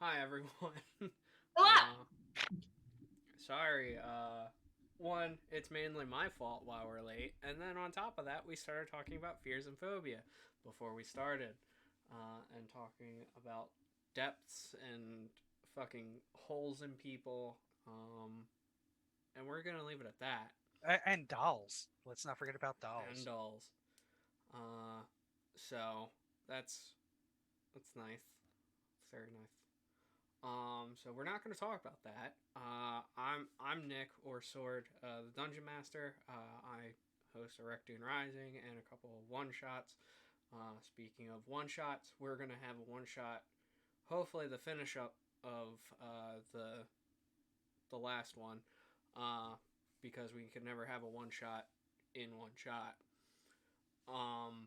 Hi everyone. Hello. uh, sorry. One, it's mainly my fault why we're late, and then on top of that, we started talking about fears and phobia before we started, and talking about depths and fucking holes in people. And we're gonna leave it at that. And dolls. Let's not forget about And dolls. dolls. Uh, so that's nice. It's very nice. So we're not going to talk about that. I'm Nick or Sword, the Dungeon Master. I host Ereckdoon Rising and a couple of one shots. Speaking of one shots, we're going to have a one shot. Hopefully, the finish up of the last one, uh, because we could never have a one shot in one shot. Um,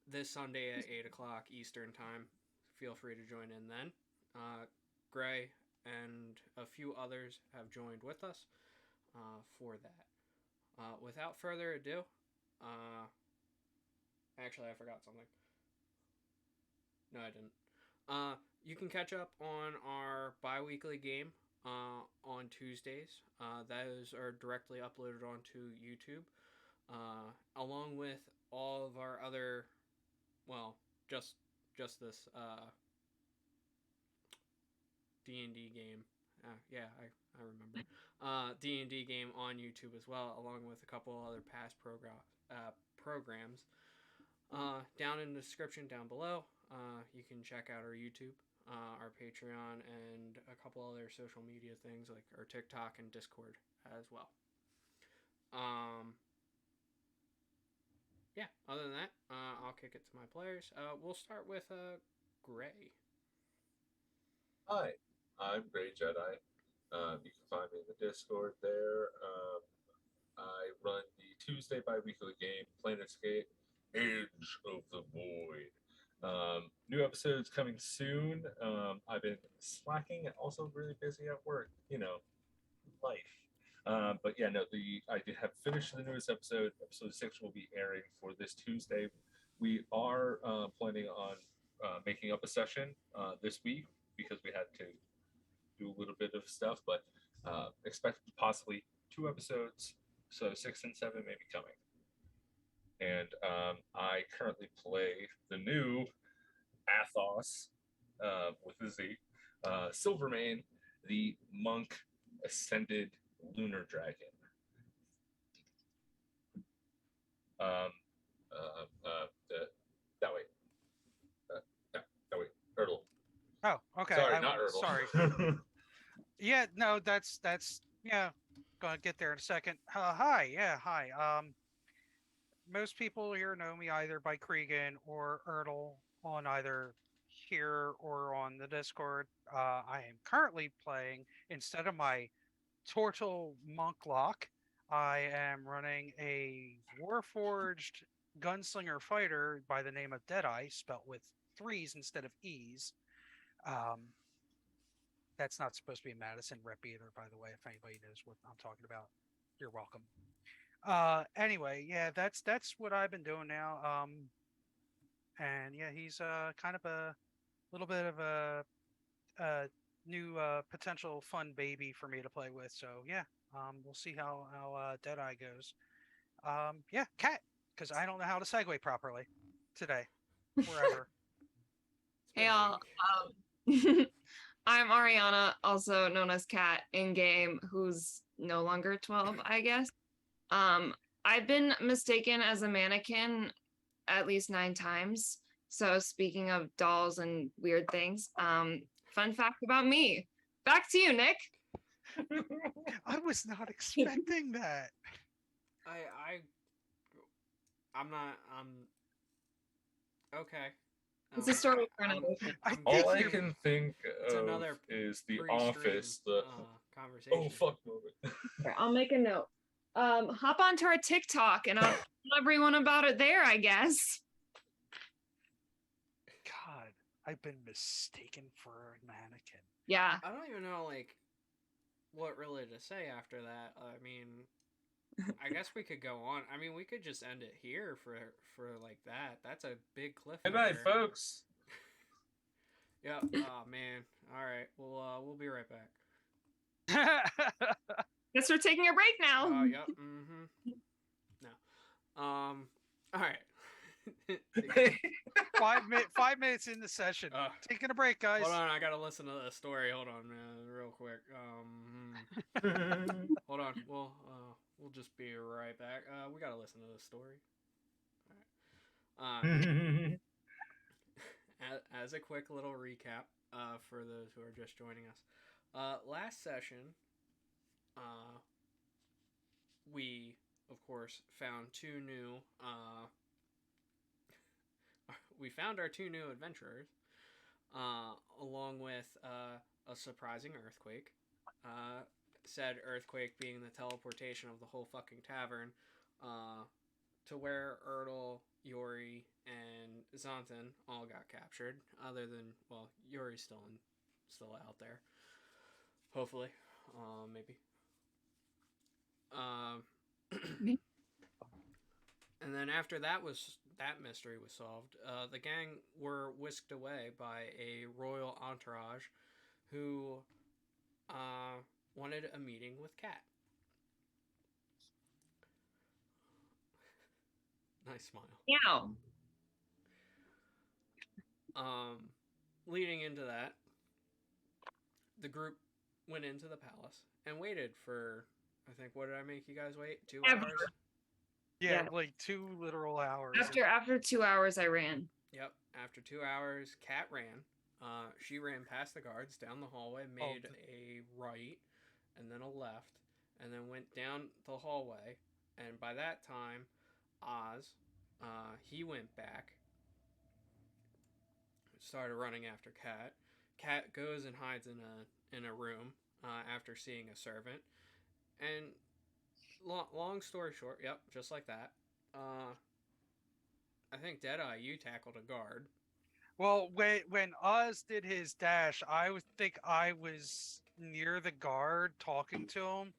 this Sunday at 8 o'clock Eastern time. Feel free to join in then. Gray and a few others have joined with us for that. Without further ado, uh, actually, I forgot something. No, I didn't. You can catch up on our bi weekly game on Tuesdays. Those are directly uploaded onto YouTube, along with all of our other, well, just this D&D game. Yeah, I remember. D&D game on YouTube as well, along with a couple other past programs. Down in the description down below, you can check out our YouTube, our Patreon, and a couple other social media things like our TikTok and Discord as well. Um, yeah, other than that, I'll kick it to my players. We'll start with Gray. Hi, I'm Gray Jedi. You can find me in the Discord there. I run the Tuesday bi-weekly game, Planescape Edge of the Void. New episodes coming soon. I've been slacking and also really busy at work. Life. But yeah, no, I did have finished the newest episode. Episode 6 will be airing for this Tuesday. We are planning on making up a session this week because we had to do a little bit of stuff, but expect possibly 2 episodes, so 6 and 7 may be coming. And I currently play the new Athos with a Z, Silvermane, the monk ascended lunar dragon. Um, that way. That way. Erdl. Oh, okay. Sorry, not Erdl. Sorry. Yeah, no, that's yeah. Gonna get there in a second. Hi, yeah, hi. Most people here know me either by Cregan or Ertl on either here or on the Discord. I am currently playing instead of my Tortle Monk Lock. I am running a Warforged gunslinger fighter by the name of Deadeye, spelt with threes instead of e's. Um, that's not supposed to be a Madison rep either, by the way. If anybody knows what I'm talking about, you're welcome. Anyway, yeah, that's what I've been doing now. And yeah, he's kind of a little bit of a new potential fun baby for me to play with. So yeah, we'll see how Deadeye goes. Yeah, cat, because I don't know how to segue properly today, wherever. Hey all. I'm Ariana, also known as Kat in game, who's no longer 12, I guess. I've been mistaken as a mannequin at least 9 times. So speaking of dolls and weird things, fun fact about me. Back to you, Nick. I was not expecting that. I'm not. Okay. It's a story for another time. All I can think It's of another is The pre-stream, Office. The conversation. oh fuck moment. Here, I'll make a note. Hop onto our TikTok and I'll tell everyone about it there, I guess. God, I've been mistaken for a mannequin. Yeah. I don't even know like what really to say after that. I mean, I guess we could go on. I mean, we could just end it here for like that. That's a big cliffhanger. Good night, folks. Yep. Oh man. All right. We'll be right back. Guess we're taking a break now. Oh, yep. Mm-hmm. No. All right. 5 minutes in the session. Taking a break, guys. Hold on, I gotta listen to the story. Hold on, real quick. Hold on. We'll just be right back. We gotta listen to the story. All right. As a quick little recap, for those who are just joining us, last session, we of course found two new. We found our two new adventurers, along with a surprising earthquake. Said earthquake being the teleportation of the whole fucking tavern, to where Erdl, Yori, and Zontan all got captured. Other than, well, Yori's still out there. Hopefully, maybe. And then after that mystery was solved, the gang were whisked away by a royal entourage, who wanted a meeting with Kat. Nice smile. Yeah. Leading into that, the group went into the palace and waited for, I think, what did I make you guys wait? 2 hours? Yeah, like 2 literal hours. After 2 hours, I ran. Yep. After 2 hours, Kat ran. She ran past the guards, down the hallway, made a right, and then a left, and then went down the hallway. And by that time, Oz, he went back, started running after Kat. Kat goes and hides in a room after seeing a servant. And long story short, yep, just like that. I think Deadeye, you tackled a guard. Well, when Oz did his dash, I would think I was near the guard talking to him,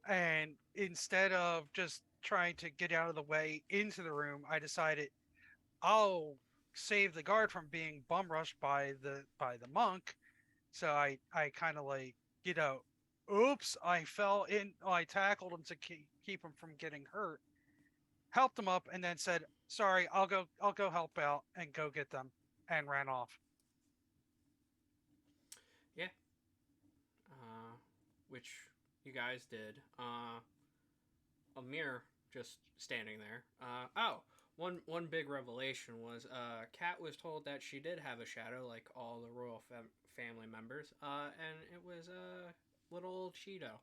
and instead of just trying to get out of the way into the room, I decided I'll save the guard from being bum rushed by the monk. So I kind of like, oops, I fell in. I tackled him to keep him from getting hurt. Helped him up, and then said, "Sorry, I'll go help out and go get them," and ran off. Yeah. Which you guys did. Amir just standing there. One big revelation was Kat was told that she did have a shadow like all the royal family members, and it was little Cheeto.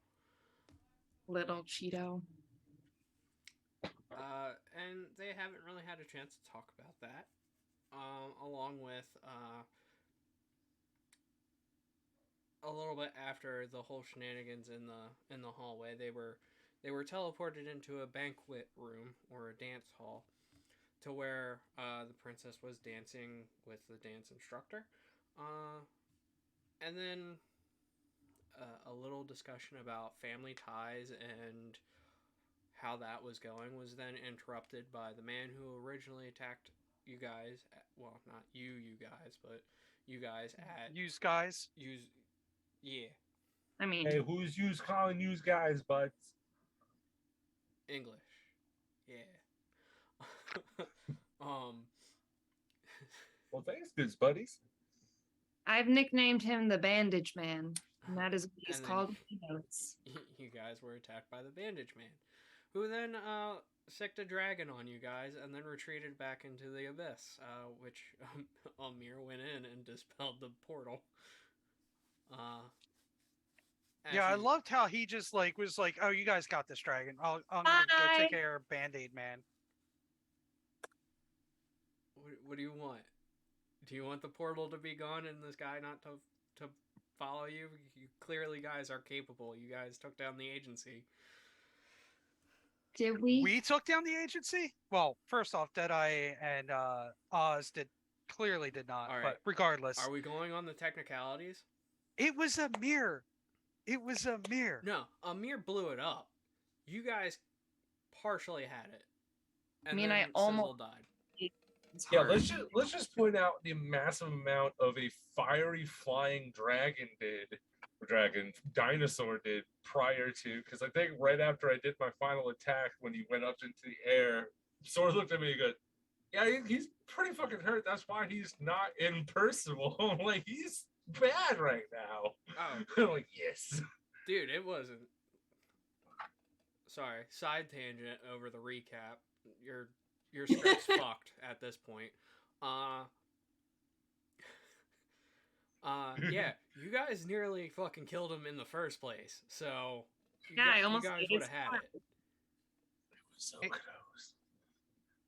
Little Cheeto. And they haven't really had a chance to talk about that. Along with a little bit after the whole shenanigans in the hallway, they were teleported into a banquet room or a dance hall, to where the princess was dancing with the dance instructor, and then a little discussion about family ties and how that was going was then interrupted by the man who originally attacked you guys. Well, not you guys, but you guys at Use guys. Yeah. I mean, hey, who's used calling use guys, butts? English. Yeah. Well, thanks, good buddies. I've nicknamed him the Bandage Man, and that is what he's And called. Notes. You guys were attacked by the Bandage Man, who then sicked a dragon on you guys and then retreated back into the abyss, which Amir went in and dispelled the portal. Yeah, I loved how he just like was like, "Oh, you guys got this dragon. I'm gonna go take care of Band-Aid Man." What do you want? Do you want the portal to be gone and this guy not to follow you? You clearly guys are capable. You guys took down the agency. Did we? We took down the agency? Well, first off, Deadeye and Oz clearly did not. All right. But regardless, Are we going on the technicalities? it was a mirror. It was a mirror. No, Amir blew it up. You guys partially had it. And I mean, then I almost Sizzle died. It's Yeah, hard. let's just point out the massive amount of a fiery flying dinosaur did prior to, because I think right after I did my final attack, when he went up into the air, Sword looked at me and goes, "Yeah, he's pretty fucking hurt. That's why he's not impersonal." I'm like, he's bad right now. Oh, I'm like, yes. dude, it wasn't. Sorry, side tangent over the recap. Your script's fucked at this point. Uh, yeah, you guys nearly fucking killed him in the first place. So Yeah, I you almost guys ate would his have had it. It was so Hey. close.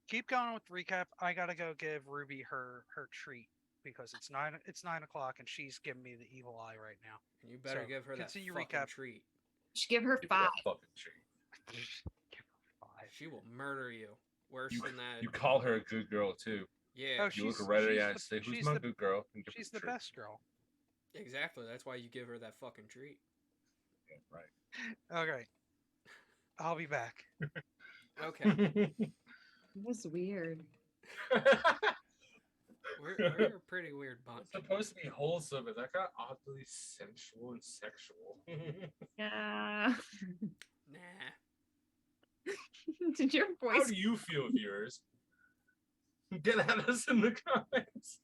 Keep going with the recap. I gotta go give Ruby her treat because it's 9 o'clock and she's giving me the evil eye right now. And you better So, give her that continue fucking recap. treat. You should give her Give me 5. that fucking treat. Give her 5. She will murder you. Worse than that. You call her a good girl too. Yeah, Oh, You look she's- her right in the she's eye the- and say, "Who's she's my the- good girl?" And give her She's the treat. best girl. exactly. That's why you give her that fucking treat. Yeah, right. Okay. I'll be back. Okay. It was weird. We're a pretty weird bunch. It's supposed to be wholesome, and that got oddly sensual and sexual. Yeah. Nah. Did your How voice? do you feel, viewers? Get at us in the comments.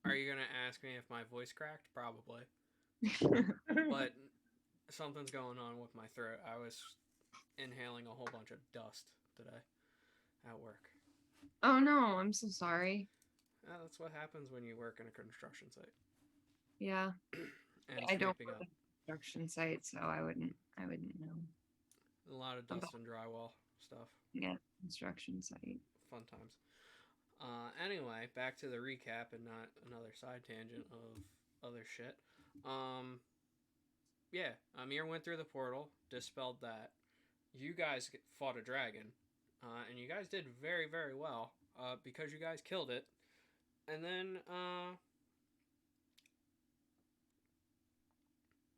Are you gonna ask me if my voice cracked? Probably. But something's going on with my throat. I was inhaling a whole bunch of dust today at work. Oh no, I'm so sorry. That's what happens when you work in a construction site Yeah, and I don't sweeping work up. at a construction site, so I wouldn't know. A lot of dust and drywall stuff. Yeah, construction site. Fun times. Anyway, back to the recap and not another side tangent of other shit. Yeah, Amir went through the portal, dispelled that. You guys fought a dragon, and you guys did very, very well because you guys killed it. And then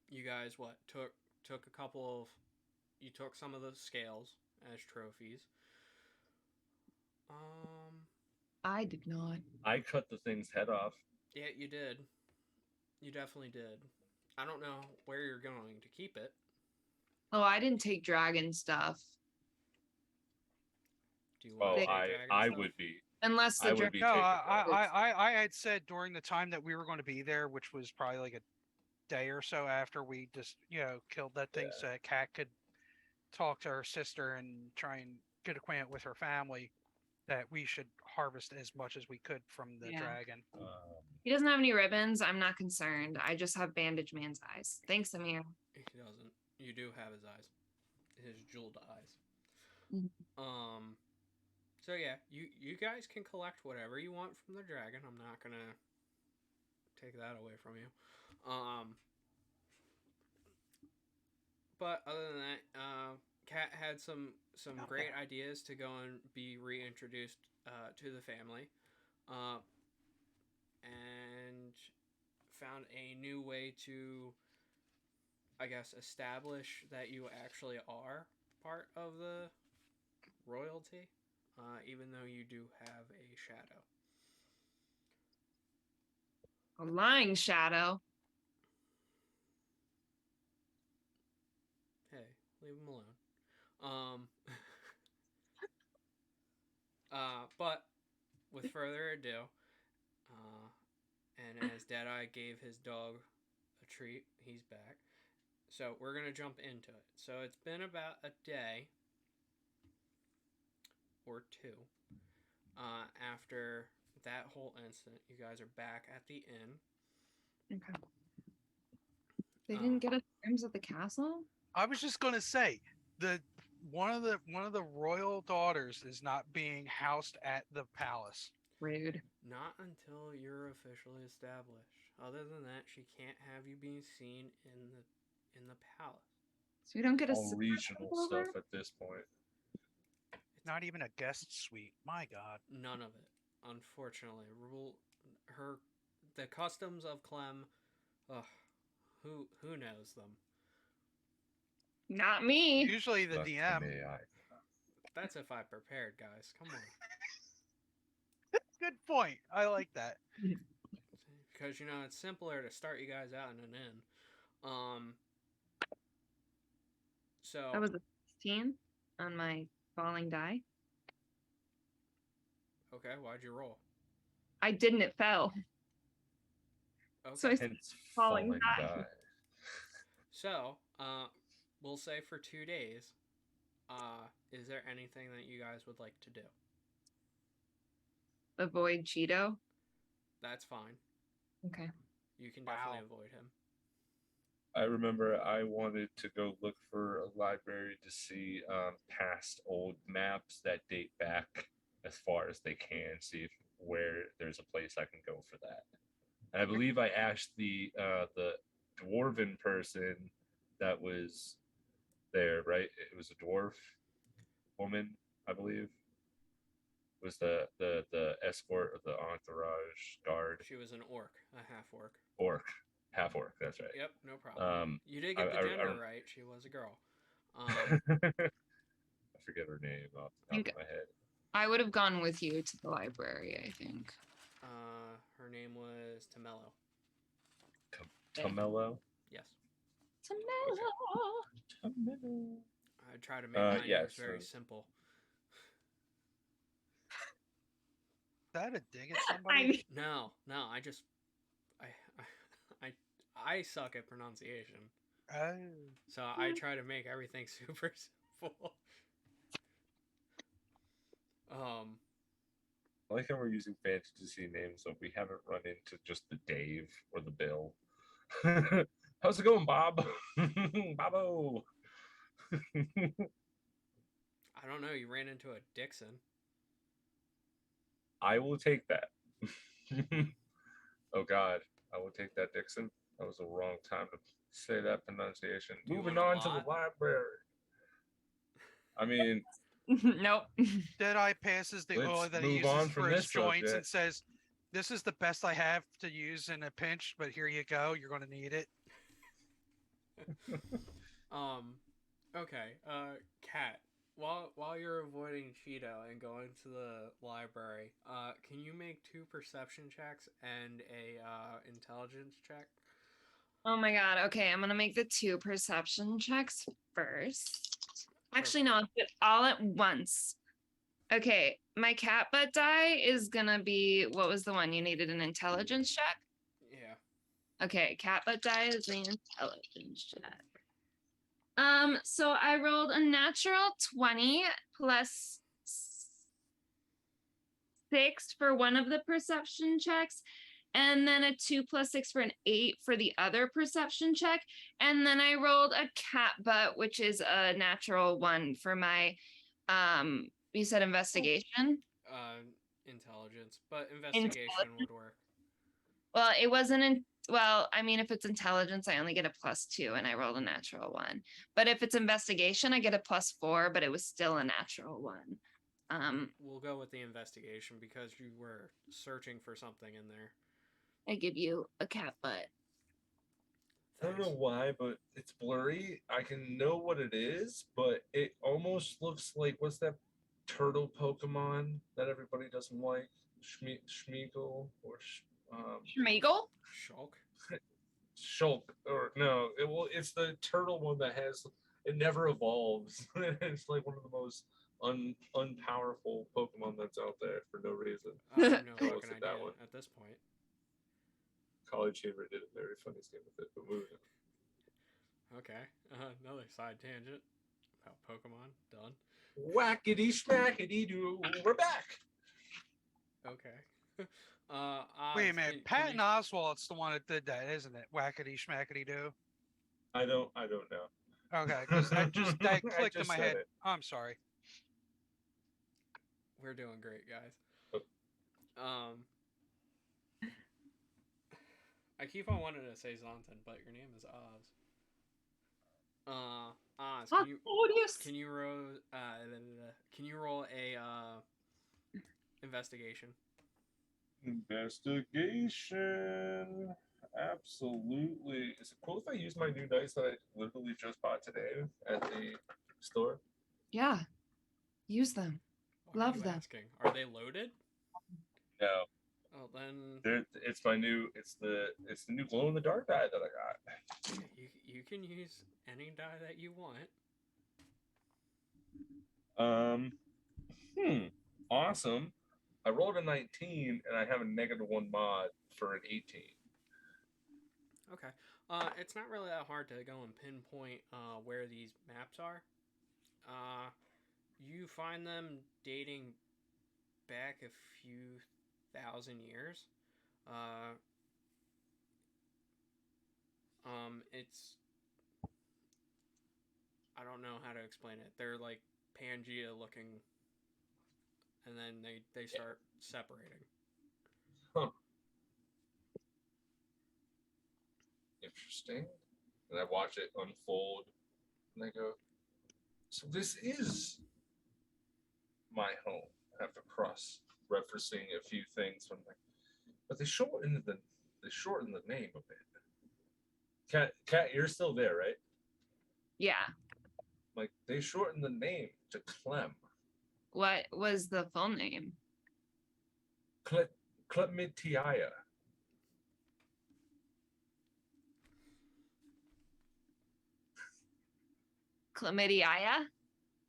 you guys took a couple of, you took some of the scales as trophies. I did not. I cut the thing's head off. Yeah, you did. You definitely did. I don't know where you're going to keep it. Oh, I didn't take dragon stuff. Do you want Oh, to take They- dragon I stuff? would be. Unless the I would dragon. be No, taking that. I had said during the time that we were going to be there, which was probably like a day or so after we just killed that thing, Yeah. so that Kat could talk to her sister and try and get acquainted with her family, that we should harvest as much as we could from the Yeah. dragon. He doesn't have any ribbons. I'm not concerned. I just have bandage man's eyes. Thanks, Amir. He doesn't. You do have his eyes. His jeweled eyes. Mhm. So yeah, you guys can collect whatever you want from the dragon. I'm not gonna take that away from you. But other than that, Kat had some Not great bad. ideas to go and be reintroduced to the family, and found a new way to, I guess, establish that you actually are part of the royalty, even though you do have a shadow. A lying shadow. Hey, leave him alone. But with further ado, and as Deadeye gave his dog a treat, he's back. So we're gonna jump into it. So it's been about a day or two after that whole incident. You guys are back at the inn. Okay. They didn't get us rooms at the castle? I was just going to say one of the royal daughters is not being housed at the palace. Rude. Not until you're officially established. Other than that, she can't have you being seen in the palace. So we don't get a All regional sleepover? stuff at this point. Not even a guest suite. My God. None of it, unfortunately. The customs of Clem. Ugh, who knows them? Not me. Usually the Fuck DM. me, That's if I prepared, guys. Come on. Good point. I like that. Because it's simpler to start you guys out in an inn. So That was a 16 on my falling die. okay, why'd you roll? I didn't. It fell. Okay. So I Hence falling falling die. die. So, we'll say for 2 days. Is there anything that you guys would like to do? Avoid Cheeto. That's fine. Okay. You can Wow. definitely avoid him. I remember I wanted to go look for a library to see past old maps that date back as far as they can, see if where there's a place I can go for that. And I believe I asked the dwarven person that was there, right? It was a dwarf woman, I believe. Was the escort or the entourage guard She was an orc, a half orc. orc, half orc? That's right. Yep, no problem. You did get the gender right. She was a girl. I forget her name off the top of my head. I would have gone with you to the library, I think. Her name was Tamello. Tamello? Yes. Tamello. I try to make my names very so- simple. Is that a dig at somebody? No, I just I suck at pronunciation. Oh. So I try to make everything super simple. I like how we're using fantasy names, so we haven't run into just the Dave or the Bill. How's it going, Bob? Bobbo. I don't know. You ran into a Dixon. I will take that. Oh God, I will take that, Dixon. That was the wrong time to say that pronunciation. Do you Moving want a on to lot? the library. I mean, Nope. Deadeye passes the oil Let's that he move uses on for from his this joints and subject. says, "This is the best I have to use in a pinch, but here you go. You're going to need it." Okay. Kat, while you're avoiding Cheeto and going to the library, can you make 2 perception checks and a intelligence check? Oh my god. Okay, I'm gonna make the 2 perception checks first. Actually, no, I'll do it all at once. Okay, my cat butt die is gonna be, what was the one you needed, an intelligence check? Yeah. Okay, cat butt die is the intelligence check. So I rolled a natural 20 plus 6 for one of the perception checks, and then a 2 plus 6 for an 8 for the other perception check. And then I rolled a cat butt, which is a natural 1 for my, you said investigation? Intelligence, but investigation would work. Well, it wasn't in, well, I mean, if it's intelligence, I only get a +2 and I rolled a natural 1. But if it's investigation, I get a +4, but it was still a natural 1. We'll go with the investigation because you were searching for something in there. I give you a cat butt. I don't know why, but it's blurry. I can know what it is, but it almost looks like, what's that turtle Pokemon that everybody doesn't like? Schmeagle or Schmeagle? Shulk? Shulk, or no, it's the turtle one that has, it never evolves. It's like one of the most unpowerful Pokemon that's out there for no reason. I have no Tell fucking us that idea one. at this point. College Humor did a very funny scheme with it, but moving on. Okay, another side tangent about Pokemon. Done. Whackity schmackity doo, we're back. Okay. Wait a Oz, minute. Patton Oswalt's the one that did that, isn't it? Whackity schmackity do. I don't know. Okay, because that clicked in just my said head. it. I'm sorry. We're doing great, guys. Oh. I keep on wanting to say Zontan, but your name is Oz. Oz, can you roll a investigation? Investigation. Absolutely. Is it cool if I use my new dice that I literally just bought today at the store? Yeah. Use them. Why Love are you them. asking? Are they loaded? No, Oh, then it's my new. It's the new glow in the dark die that I got. you can use any die that you want. Awesome. I rolled a 19 and I have a -1 mod for an 18. Okay. It's not really that hard to go and pinpoint where these maps are. You find them dating back a few thousand years. It's I don't know how to explain it. They're like Pangea looking, and then they start separating. Huh. Interesting. And I watch it unfold, and I go, so this is my home. I have to cross referencing a few things from like, but they shorten the name a bit. Cat, you're still there, right? Yeah. Like they shortened the name to Clem. What was the full name? Clementiaya. Chlamydia?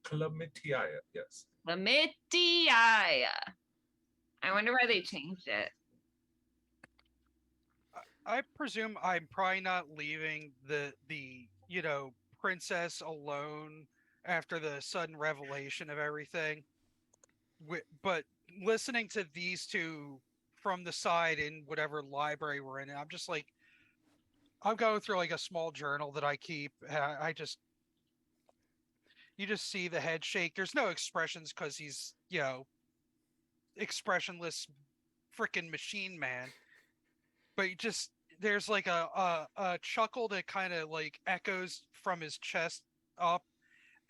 Clementiaya, yes. Chlamydia. I wonder why they changed it. I presume I'm probably not leaving the princess alone after the sudden revelation of everything. But listening to these two from the side in whatever library we're in, I'm just like, I'm going through like a small journal that I keep. You just see the head shake. There's no expressions because he's expressionless freaking machine man. But there's like a chuckle that kind of like echoes from his chest up,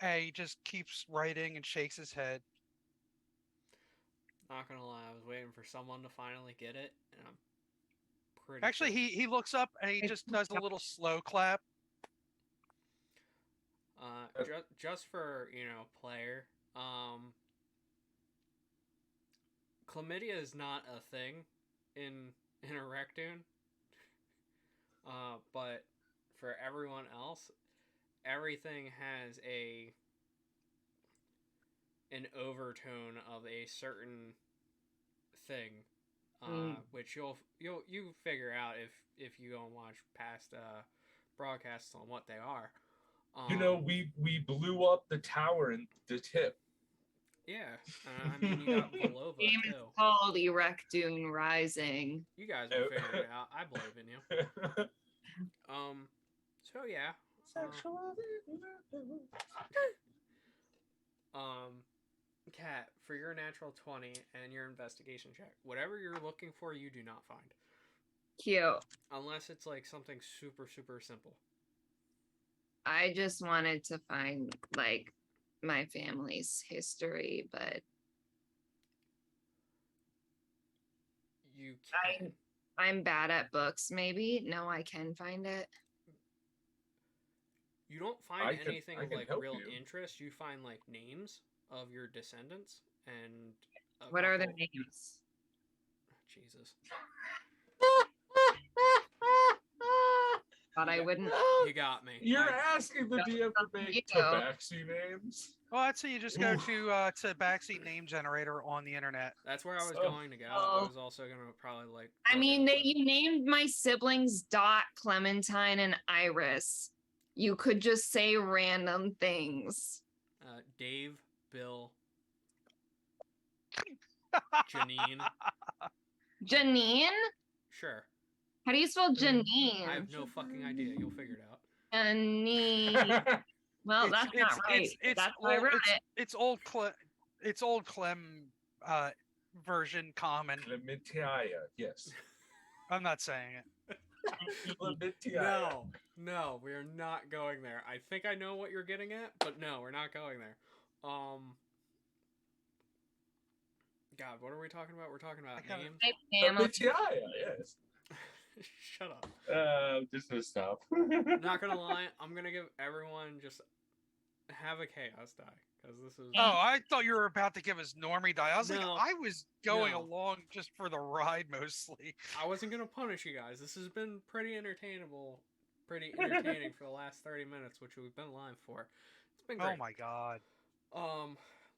and he just keeps writing and shakes his head. Not gonna lie, I was waiting for someone to finally get it, and I'm pretty. Actually, sure. he looks up and he just does a little slow clap. Just for player, chlamydia is not a thing in Ereckdoon. But for everyone else, everything has an overtone of a certain thing, which you figure out if you go and watch past broadcasts on what they are. We blew up the tower in the tip. Yeah, I mean you got Volova The game too. is called Ereckdoon Rising. You guys will figure it out. I believe in you. So yeah. Kat, for your natural 20 and your investigation check, whatever you're looking for, you do not find. Cute. Unless it's like something super, super simple. I just wanted to find like my family's history, but you can. I'm bad at books, maybe. No, I can find it. You don't find anything of like real you. interest. You find like names of your descendants and What are their names? Jesus. Thought I wouldn't. You got me. You're asking the DM to make tabaxi names? Well, I'd say you just go to backseat name generator on the internet. That's where I was going to go. I was also going to probably like. I mean, you named my siblings Dot, Clementine, and Iris. You could just say random things. Dave, Bill, Janine. Janine? Sure. How do you spell Janine? I have no fucking idea. You'll figure it out. Janine. Well, that's not right. That's why I wrote it. It's old Clem version common. Clementiaya, yes. I'm not saying it. No, we are not going there. I think I know what you're getting at, but no, we're not going there. God, what are we talking about? We're talking about names. Clementiaya, yes. Shut up. Just gonna stop. Not gonna lie, I'm gonna give everyone just have a chaos die because this is. Oh, I thought you were about to give us normie die. I was like, No. I was going No. along just for the ride mostly. I wasn't gonna punish you guys. This has been pretty entertaining for the last 30 minutes, which we've been live for. It's been great. Oh my god.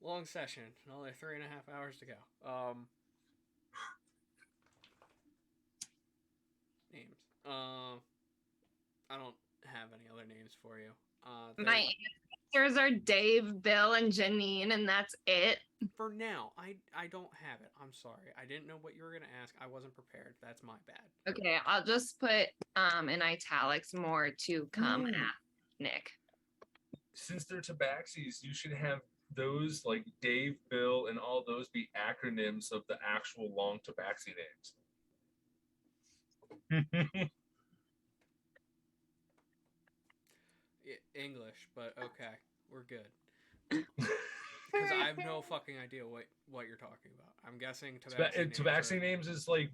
Long session, another 3.5 hours to go. Names. I don't have any other names for you. My ancestors are Dave, Bill, and Janine, and that's it. For now, I don't have it. I'm sorry. I didn't know what you were gonna ask. I wasn't prepared. That's my bad. Okay, I'll just put in italics more to come at Nick. Since they're tabaxis, you should have those like Dave, Bill, and all those be acronyms of the actual long tabaxi names. English, but okay, we're good. Because I have no fucking idea what you're talking about. I'm guessing tabaxi names is like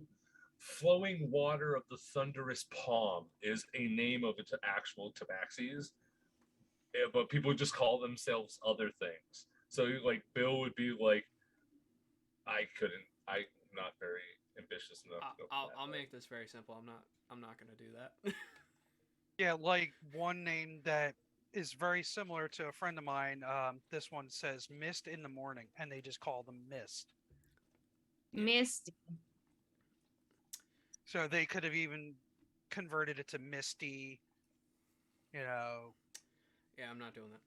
flowing water of the thunderous palm is a name of its actual tabaxis. Yeah, but people just call themselves other things. So like Bill would be like, I'm not very ambitious enough. I'll make this very simple. I'm not gonna do that. Yeah, like one name that is very similar to a friend of mine. This one says Mist in the Morning, and they just call them Mist. Misty. So they could have even converted it to Misty, you know. Yeah, I'm not doing that.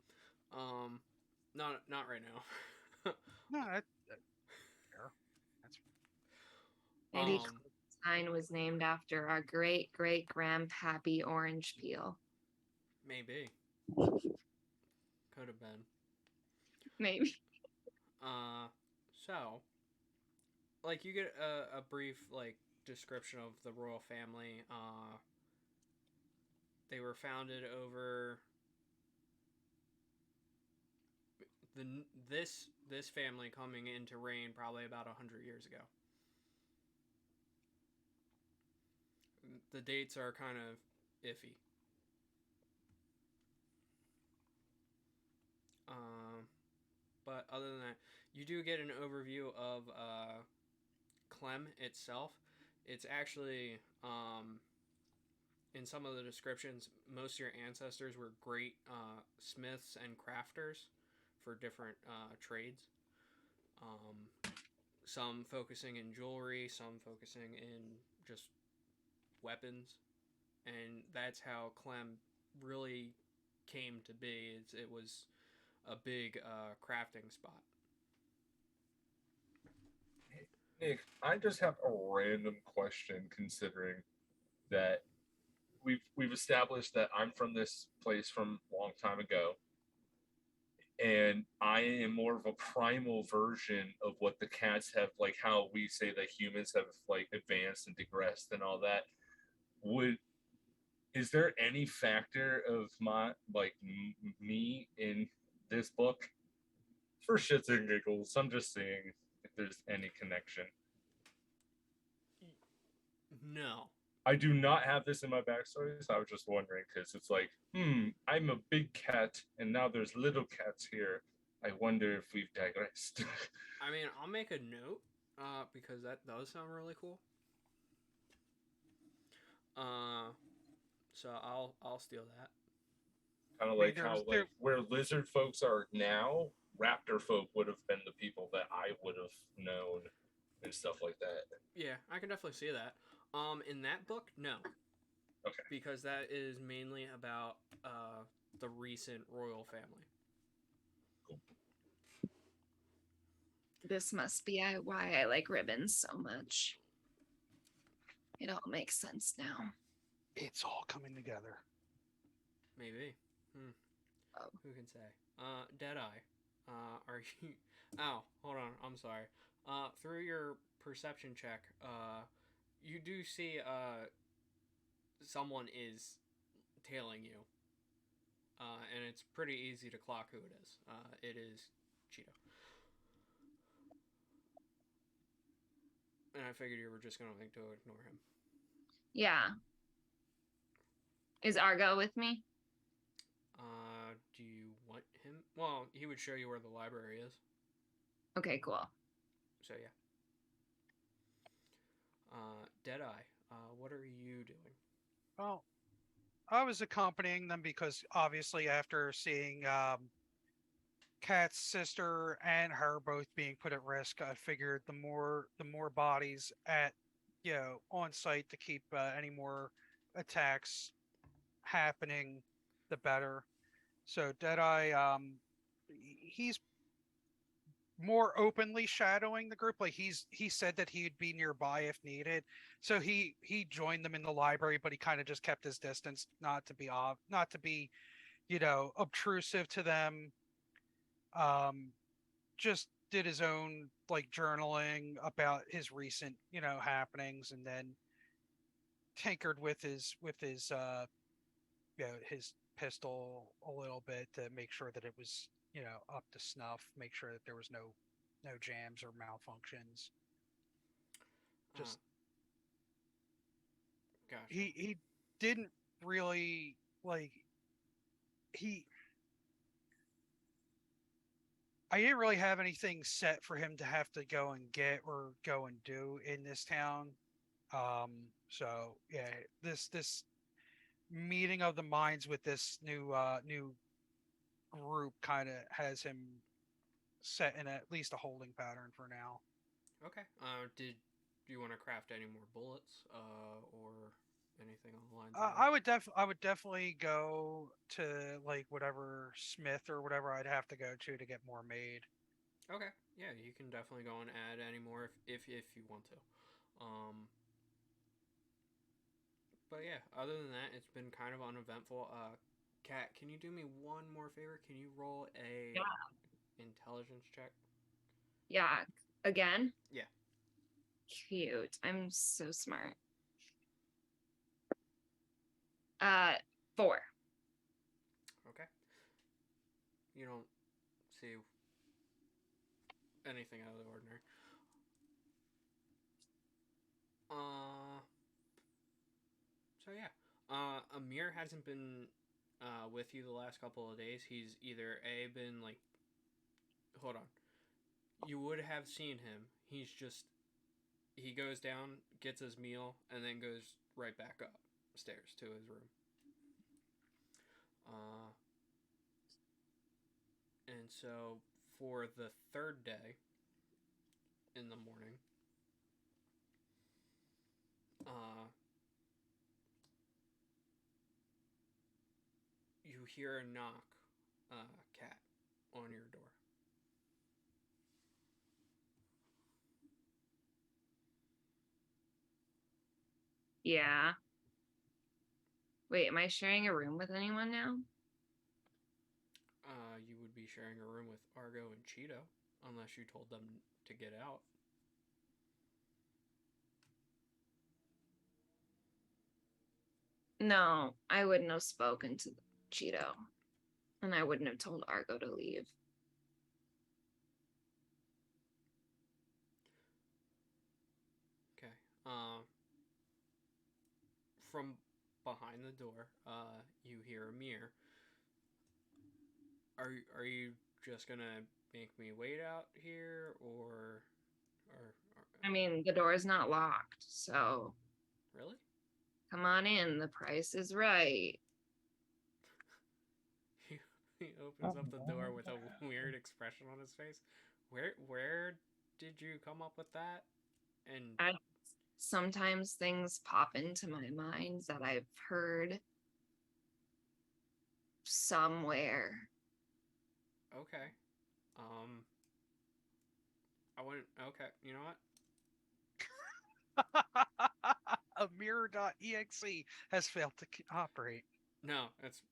Not right now. No, that's fair. That's Maybe Clementine was named after our great great grandpappy Orange Peel. Maybe. Could have been. Maybe. So, like, you get a brief like description of the royal family. They were founded over this family coming into reign probably about 100 years ago. The dates are kind of iffy. But other than that, you do get an overview of Clem itself. It's actually, in some of the descriptions, most of your ancestors were great smiths and crafters for different trades. Some focusing in jewelry, some focusing in just weapons. And that's how Clem really came to be. It was a big crafting spot. Nick, I just have a random question, considering that we've established that I'm from this place from a long time ago, and I am more of a primal version of what the cats have, like how we say that humans have like advanced and digressed and all that. Is there any factor of my me in this book? For shits and giggles, I'm just seeing if there's any connection. No. I do not have this in my backstory, so I was just wondering, because it's like, I'm a big cat, and now there's little cats here. I wonder if we've digressed. I mean, I'll make a note, because that does sound really cool. So I'll steal that. Kind of like how where lizard folks are now, raptor folk would have been the people that I would have known and stuff like that. Yeah, I can definitely see that. In that book, no. Okay. Because that is mainly about the recent royal family. Cool. This must be why I like ribbons so much. It all makes sense now. It's all coming together. Maybe. Oh. Who can say? Deadeye. Are you... Oh, hold on. I'm sorry. Through your perception check, you do see someone is tailing you. And it's pretty easy to clock who it is. It is Cheeto. And I figured you were just going to ignore him. Yeah. Is Argo with me? Do you want him? Well, he would show you where the library is. Okay, cool. So yeah. Deadeye, what are you doing? Well, I was accompanying them because obviously after seeing Kat's sister and her both being put at risk, I figured the more bodies at on site to keep any more attacks happening, the better. So Deadeye, he's more openly shadowing the group. Like he said that he'd be nearby if needed. So he joined them in the library, but he kind of just kept his distance, not to be obtrusive to them. Um, just did his own like journaling about his recent happenings, and then tinkered with his pistol a little bit to make sure that it was up to snuff, make sure that there was no jams or malfunctions. Uh, Just gotcha. he didn't really like he I didn't really have anything set for him to have to go and get or go and do in this town. So yeah, this meeting of the minds with this new group kind of has him set in at least a holding pattern for now. Okay. Did you want to craft any more bullets, or anything on the lines of that? I would definitely go to like whatever smith or whatever I'd have to go to get more made. Okay. Yeah, you can definitely go and add any more if you want to. Um, but yeah, other than that, it's been kind of uneventful. Kat, can you do me one more favor? Can you roll a Yeah. intelligence check? Yeah. Again? Yeah. Cute. I'm so smart. 4. Okay. You don't see anything out of the ordinary. So yeah. Amir hasn't been with you the last couple of days. He's either A, been like, hold on. You would have seen him. He goes down, gets his meal, and then goes right back up stairs to his room. And so for the third day in the morning, you hear a knock, Cat, on your door. Yeah. Wait, am I sharing a room with anyone now? You would be sharing a room with Argo and Cheeto, unless you told them to get out. No, I wouldn't have spoken to Cheeto. And I wouldn't have told Argo to leave. Okay. From behind the door, you hear Amir. Are you just gonna make me wait out here, or I mean, the door is not locked, so really? come on in. The price is right. He opens up the door with a weird expression on his face. Where did you come up with that? And Sometimes things pop into my mind that I've heard somewhere. okay. I wouldn't. Okay, you know what? A mirror.exe has failed to operate. No, it's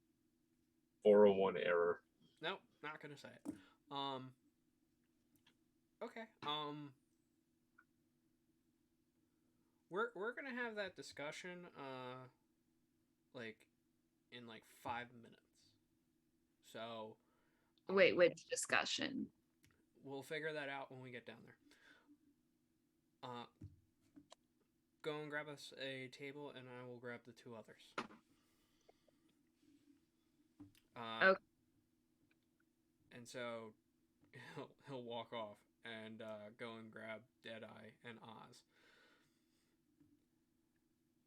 401 error. nope. Not gonna say it. Okay. We're gonna have that discussion. Like in like 5 minutes. So. Wait, which discussion? We'll figure that out when we get down there. Go and grab us a table, and I will grab the 2 others. Okay. And And so he'll walk off and go and grab Deadeye and Oz.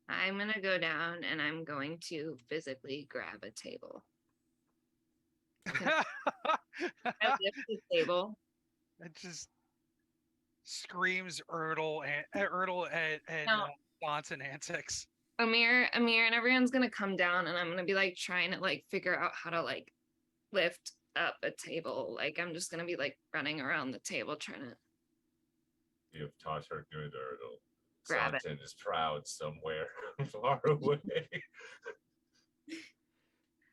I'm gonna go down and I'm going to physically grab a table. I lift the table. It just screams Erdle and No. Johnson antics. Amir, and everyone's gonna come down, and I'm gonna be like trying to like figure out how to like lift up a table. Like I'm just gonna be like running around the table trying to You've taught her good, Erdl. grab it. Santin is proud somewhere far away.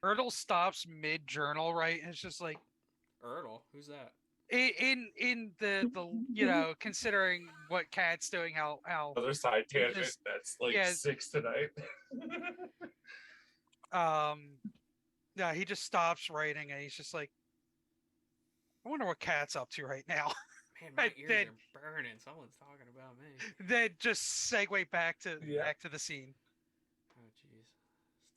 Erdle stops mid journal, right? And it's just like Erdle, who's that? in the you know, considering what Cat's doing, how Other side tangent. just- That's like yeah. 6 tonight. yeah, he just stops writing and he's just like, I wonder what Cat's up to right now. Man, my ears Then- are burning. Someone's talking about me. Then just segue back to Yeah. the scene. Oh, jeez. It's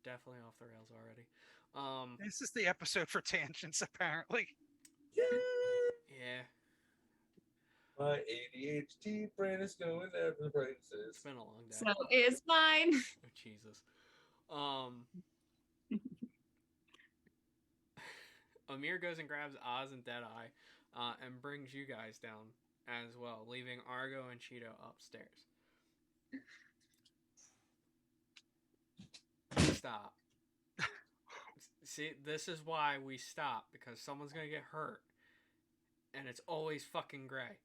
definitely off the rails already. This is the episode for tangents, apparently. Yeah, My ADHD brain is going every it's places. been a long day. So it's fine. Oh, Jesus. Amir goes and grabs Oz and Deadeye, and brings you guys down as well, leaving Argo and Cheeto upstairs. Stop. See, this is why we stop, because someone's gonna get hurt, and it's always fucking Gray.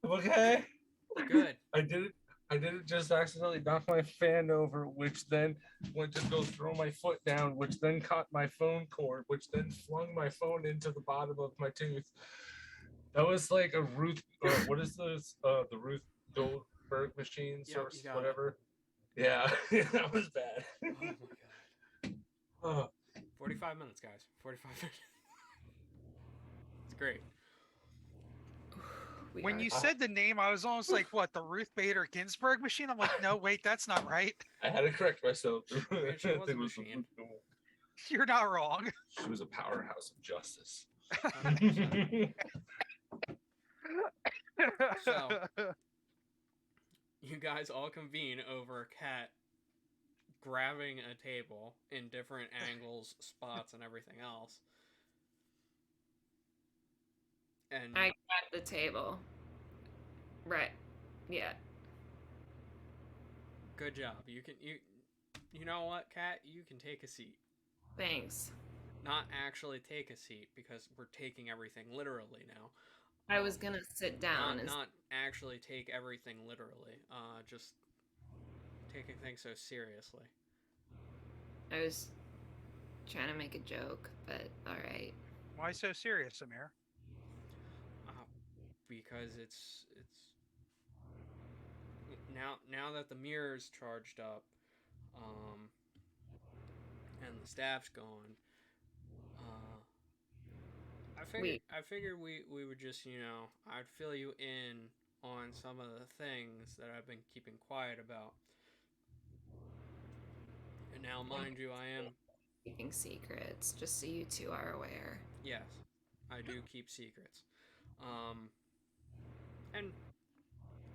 Okay. Good. I didn't just accidentally knock my fan over, which then went to go throw my foot down, which then caught my phone cord, which then flung my phone into the bottom of my tooth. That was like a Ruth, what is this? The Ruth Goldberg machine, Yep, source, you got whatever. Yeah, that was bad. Oh my god. Oh, 45 minutes, guys. 45 minutes. It's great. We When are- you said the name, I was almost like, what, the Ruth Bader Ginsburg machine? I'm like, no, wait, that's not right. I had to correct myself. Man, she I was think a it was the machine. Ruth Gold- You're not wrong. She was a powerhouse of justice. 100%. So- You guys all convene over a cat grabbing a table in different angles, spots, and everything else. And I grab the table. Right. Yeah. good job. You know what, Cat? You can take a seat. Thanks. Not actually take a seat, because we're taking everything literally now. I was gonna sit down. Not actually take everything literally. Just taking things so seriously. I was trying to make a joke, but all right. Why so serious, Amir? Because it's now that the mirror's charged up, and the staff's gone. I figured we would just, I'd fill you in on some of the things that I've been keeping quiet about. And now, mind you, I am, Keeping secrets, just so you two are aware. yes, I do keep secrets. And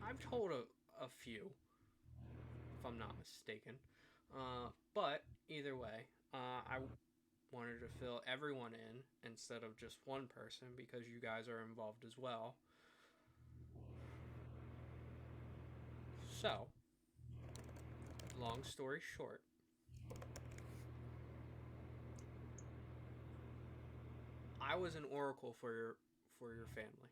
I've told a few, if I'm not mistaken. But either way, I wanted to fill everyone in instead of just one person, because you guys are involved as well. So, long story short, I was an oracle for your family.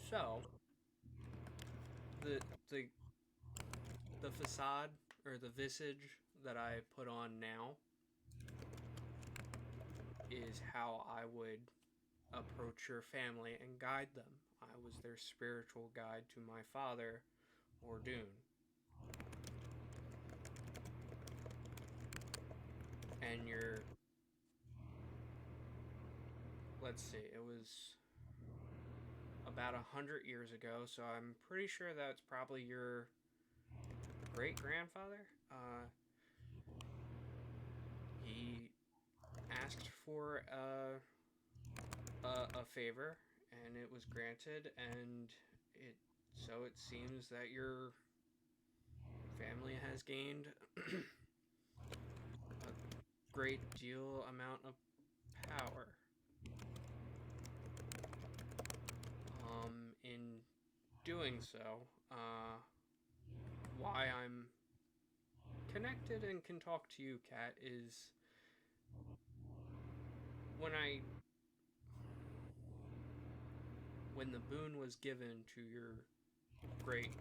So, the facade or the visage that I put on now is how I would approach your family and guide them. I was their spiritual guide to my father, Ereckdoon. And let's see, it was about 100 years ago, so I'm pretty sure that's probably your great grandfather. He asked for a favor, and it was granted, and it seems that your family has gained a great deal amount of power. In doing so, why I'm connected and can talk to you, Kat, is when I when the boon was given to your great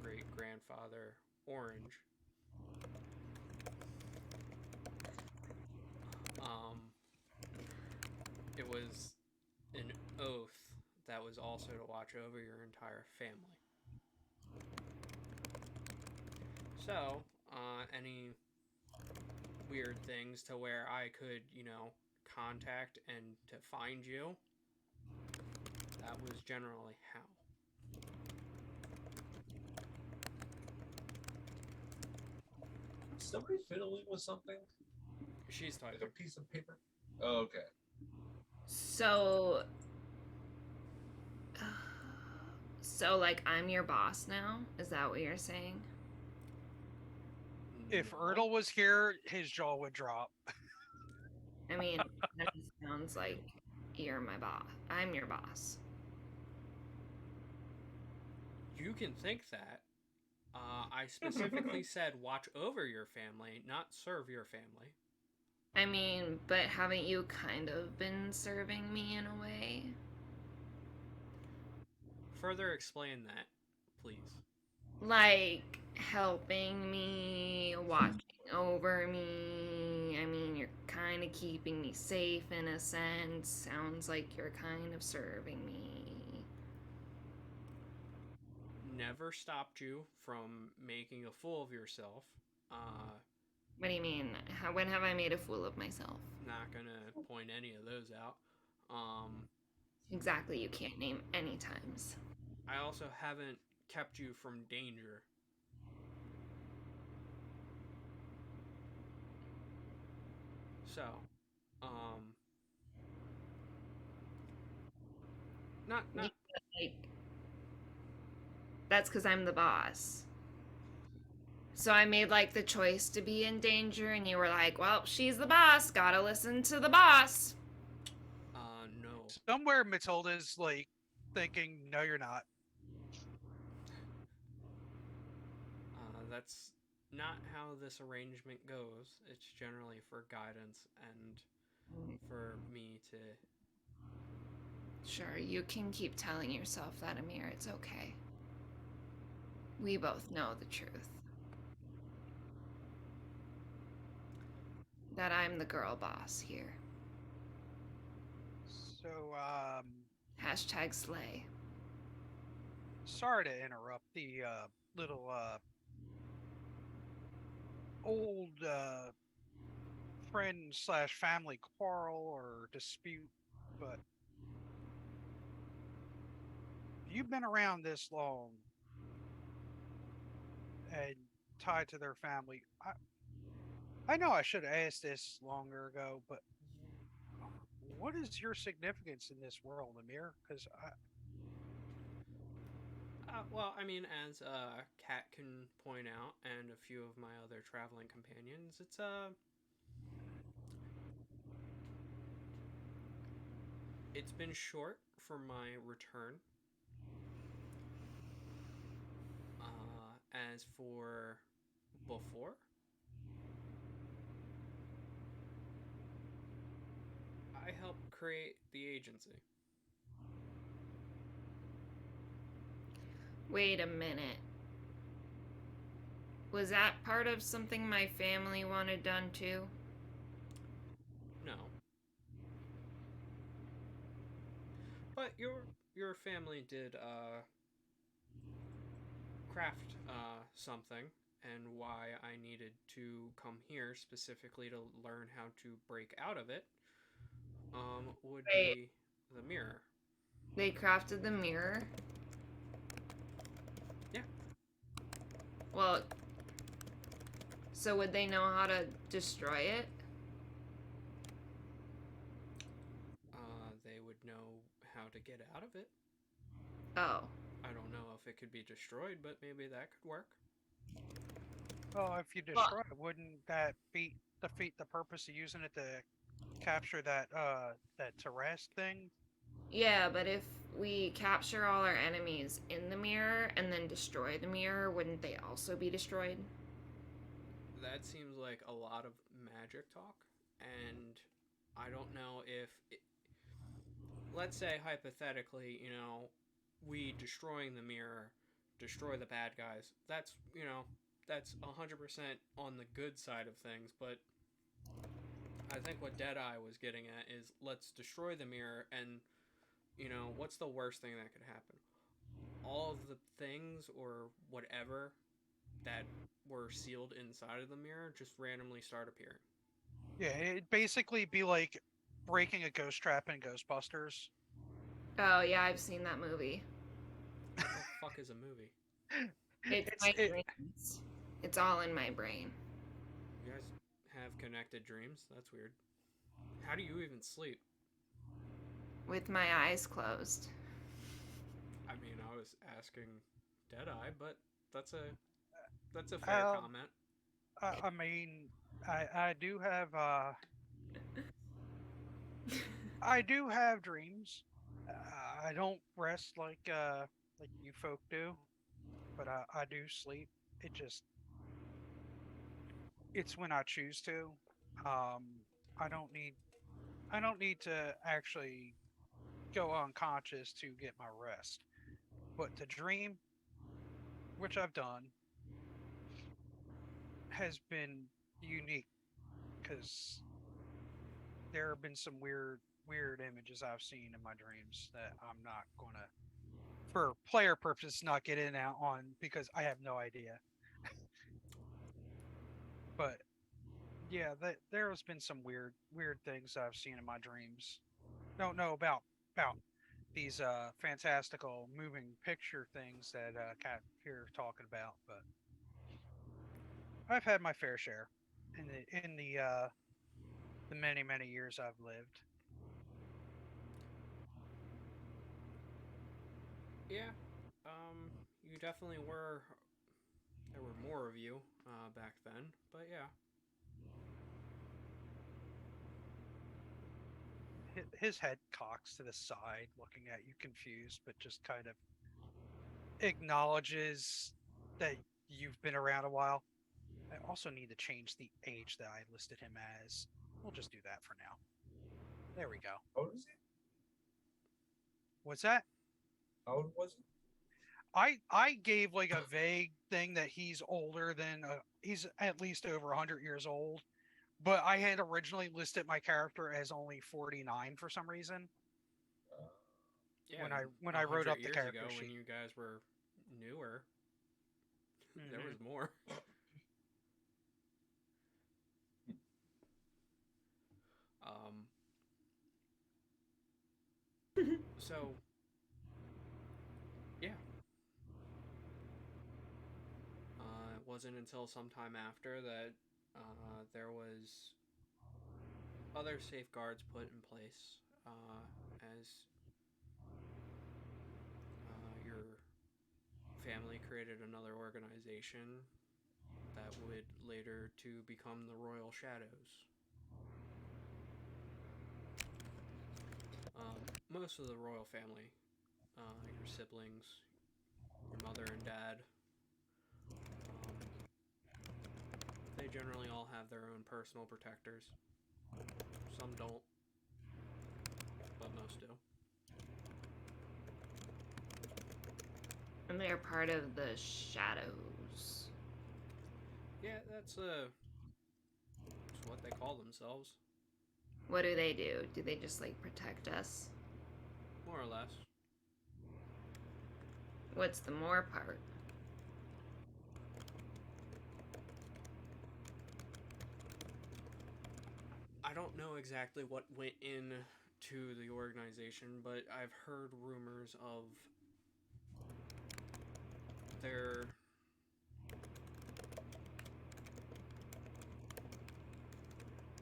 great grandfather Orange, um, it was an oath that was also to watch over your entire family. So, any weird things to where I could, contact and to find you, that was generally how. Somebody fiddling with something? She's Like typing. a piece of paper? Oh, okay. So, like, I'm your boss now? Is that what you're saying? If No. Ertl was here, his jaw would drop. I mean, that sounds like you're my boss. I'm your boss. You can think that. I specifically said watch over your family, not serve your family. I mean, but haven't you kind of been serving me in a way? Further explain that, please. Like, helping me, watching over me. I mean, you're kind of keeping me safe in a sense. Sounds like you're kind of serving me. Never stopped you from making a fool of yourself. What do you mean? When have I made a fool of myself? Not gonna point any of those out. Exactly, you can't name any times. I also haven't kept you from danger. So, not Like, that's because I'm the boss. So I made like the choice to be in danger, and you were like, well, she's the boss, gotta listen to the boss. no. Somewhere Matilda's like thinking, no, you're not. That's not how this arrangement goes. It's generally for guidance and for me to. Sure, you can keep telling yourself that, Amir. It's okay. We both know the truth. That I'm the girl boss here. So, Hashtag slay. sorry to interrupt the little old friend slash family quarrel or dispute, but you've been around this long and tied to their family. I know I should have asked this longer ago, but what is your significance in this world, Amir? Because Well, I mean, as Kat can point out, and a few of my other traveling companions, it's been short for my return. As for before, I helped create the agency. Wait a minute. Was that part of something my family wanted done too? No, but your family did craft something, and why I needed to come here specifically to learn how to break out of it would Wait. be the mirror. They crafted the mirror? Yeah. Well, so would they know how to destroy it? They would know how to get out of it. Oh. I don't know if it could be destroyed, but maybe that could work. Well, if you Well- destroy it, wouldn't that defeat the purpose of using it to capture that terrest thing? Yeah, but if we capture all our enemies in the mirror and then destroy the mirror, wouldn't they also be destroyed? That seems like a lot of magic talk, and I don't know if let's say hypothetically, we destroying the mirror, destroy the bad guys. That's that's 100% on the good side of things, but I think what Deadeye was getting at is let's destroy the mirror, and what's the worst thing that could happen? All of the things or whatever that were sealed inside of the mirror just randomly start appearing. Yeah, it'd basically be like breaking a ghost trap in Ghostbusters. Oh, yeah, I've seen that movie. What the fuck is a movie? It's my dreams. It's all in my brain. You guys have connected dreams? That's weird. How do you even sleep? With my eyes closed. I mean, I was asking Deadeye, but that's a fair comment. I mean, I do have I do have dreams. I don't rest like you folk do, but I do sleep. It just it's when I choose to. Um, I don't need I don't need to actually go unconscious to get my rest. But to dream, which I've done, has been unique because there have been some weird images I've seen in my dreams that I'm not gonna, for player purposes, not get in out on because I have no idea. But yeah, there has been some weird things I've seen in my dreams. Don't know about these fantastical moving picture things that Cat here talking about, but I've had my fair share in the many years I've lived. Yeah. You definitely were. There were more of you back then, but yeah. His head cocks to the side, looking at you confused, but just kind of acknowledges that you've been around a while. I also need to change the age that I listed him as. We'll just do that for now. There we go. How old is he? What's that? How old was he? I gave like a vague thing that he's older than he's at least over 100 years old, but I had originally listed my character as only 49 for some reason. Yeah. When I wrote 100 up the years character ago, sheet. when you guys were newer, there Mhm. was more. um. So. Yeah. It wasn't until sometime after that there was other safeguards put in place as your family created another organization that would later to become the Royal Shadows. Most of the royal family, your siblings, your mother and dad, um, they generally all have their own personal protectors. Some don't, but most do. And they're part of the shadows. Yeah, that's what they call themselves, What do they do? Do they just like protect us? more or less. What's the more part? I don't know exactly what went into the organization, but I've heard rumors of their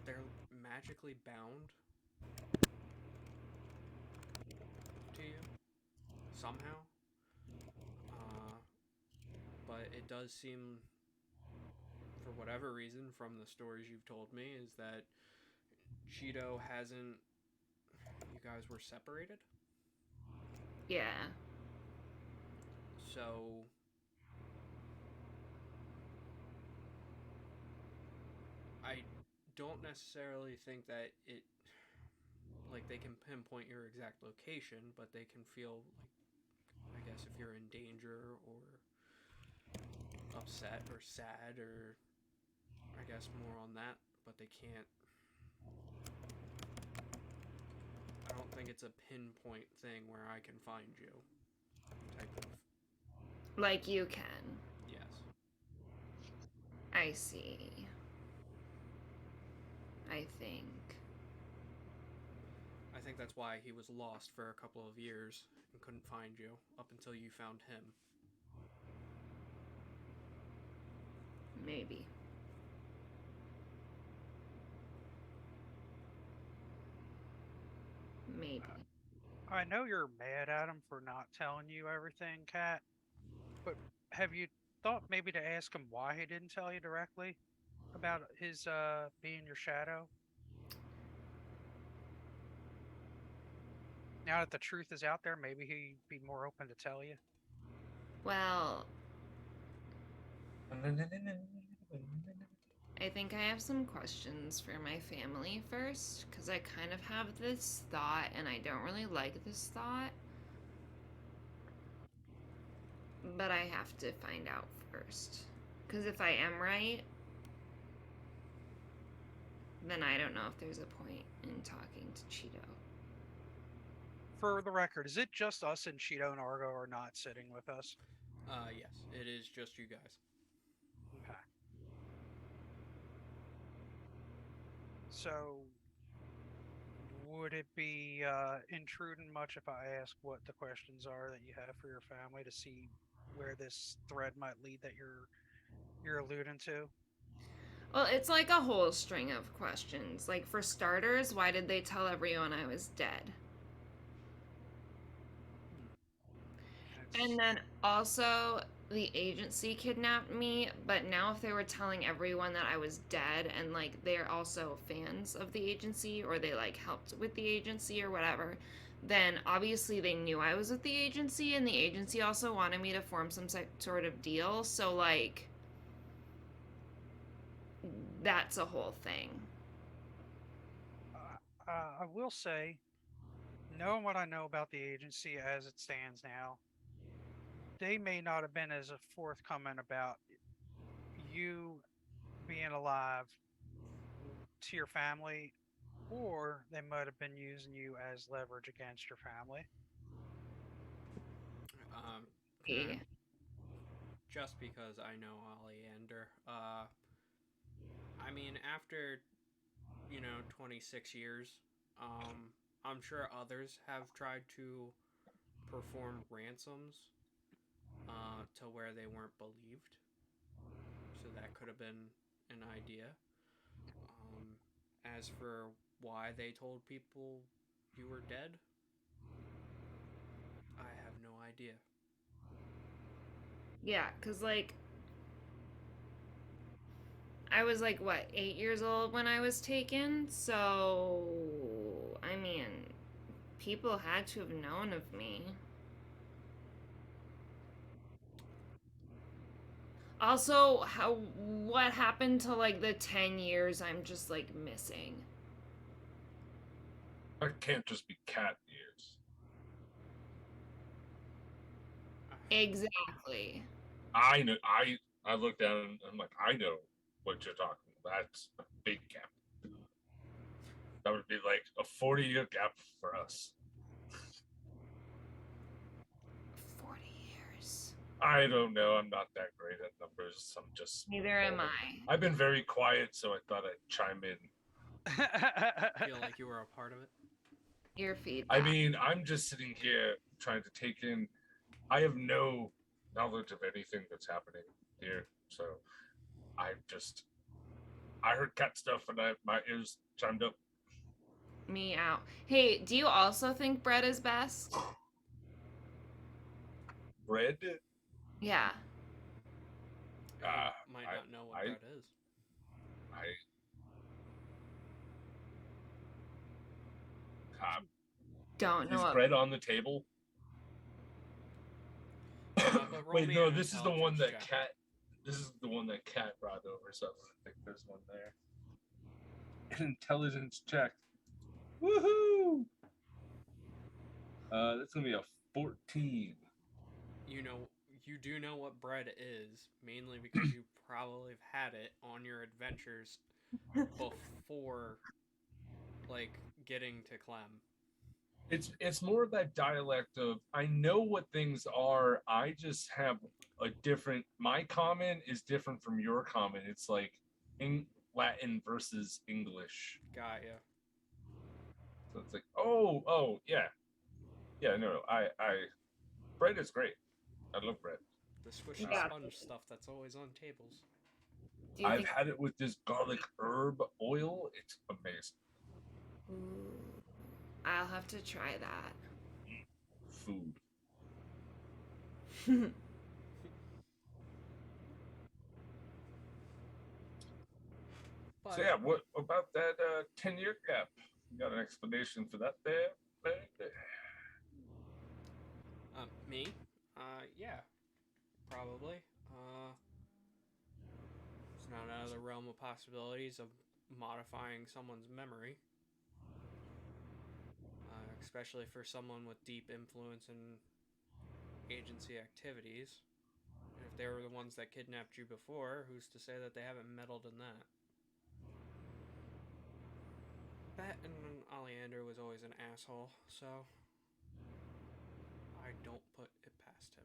they're magically bound to you somehow. Uh, but it does seem, for whatever reason, from the stories you've told me, is that Cheeto hasn't. You guys were separated? Yeah. So. I don't necessarily think that it. Like, they can pinpoint your exact location, but they can feel, like, I guess, if you're in danger or upset or sad or I guess more on that, but they can't. I don't think it's a pinpoint thing where I can find you type of. Like you can. Yes. I see. I think. I think that's why he was lost for a couple of years and couldn't find you up until you found him. Maybe. Maybe. I know you're mad at him for not telling you everything, Kat, but have you thought maybe to ask him why he didn't tell you directly about his being your shadow? Now that the truth is out there, maybe he'd be more open to tell you. Well, I think I have some questions for my family first, because I kind of have this thought, and I don't really like this thought. But I have to find out first. Because if I am right, then I don't know if there's a point in talking to Cheeto. For the record, is it just us and Cheeto and Argo are not sitting with us? Yes, it is just you guys. Okay. So, would it be intruding much if I ask what the questions are that you have for your family to see where this thread might lead that you're alluding to? Well, it's like a whole string of questions. Like, for starters, why did they tell everyone I was dead? And then also, the agency kidnapped me, but now if they were telling everyone that I was dead and like they're also fans of the agency or they like helped with the agency or whatever, then obviously they knew I was with the agency and the agency also wanted me to form some sort of deal. So like that's a whole thing. I will say, knowing what I know about the agency as it stands now, they may not have been as forthcoming about you being alive to your family, or they might have been using you as leverage against your family. Yeah. Just because I know Oleander. I mean, after 26 years, I'm sure others have tried to perform ransoms to where they weren't believed. So that could have been an idea. As for why they told people you were dead, I have no idea. Yeah, because like I was like, what, 8 years old when I was taken? So, I mean, people had to have known of me. Also, what happened to like the 10 years I'm just like missing? That can't just be cat ears. Exactly. I know. I look down and I'm like, I know what you're talking about. That's a big gap. That would be like a 40-year gap for us. 40 years. I don't know. I'm not that great at numbers. I'm just. Neither am I. I've been very quiet, so I thought I'd chime in. Feel like you were a part of it? Your feedback. I mean, I'm just sitting here trying to take in. I have no knowledge of anything that's happening here, so I just I heard cat stuff and my ears chimed up. Me out. Hey, do you also think bread is best? Bread? Yeah. You might not know what I- bread is. Don't know Is what. bread on the table? But roll Wait, me no, an this is the one intelligence that check. cat. This is the one that cat brought over, so I don't think there's one there. An intelligence check. Woohoo! That's gonna be a 14. You do know what bread is, mainly because you probably have had it on your adventures before, like, getting to Clem. It's more of that dialect of I know what things are. I just have a different. My common is different from your common. It's like in Latin versus English. Got ya. So it's like, oh, yeah. No, bread is great. I love bread. The swishy Yeah. sponge stuff that's always on tables. Do you I've think? had it with this garlic herb oil. It's amazing. Ooh, I'll have to try that. Food. But So yeah, what about that 10-year gap? You got an explanation for that there? me? Yeah, probably. It's not out of the realm of possibilities of modifying someone's memory. Especially for someone with deep influence and agency activities. If they were the ones that kidnapped you before, who's to say that they haven't meddled in that? Bet and Oleander was always an asshole, so I don't put it past him.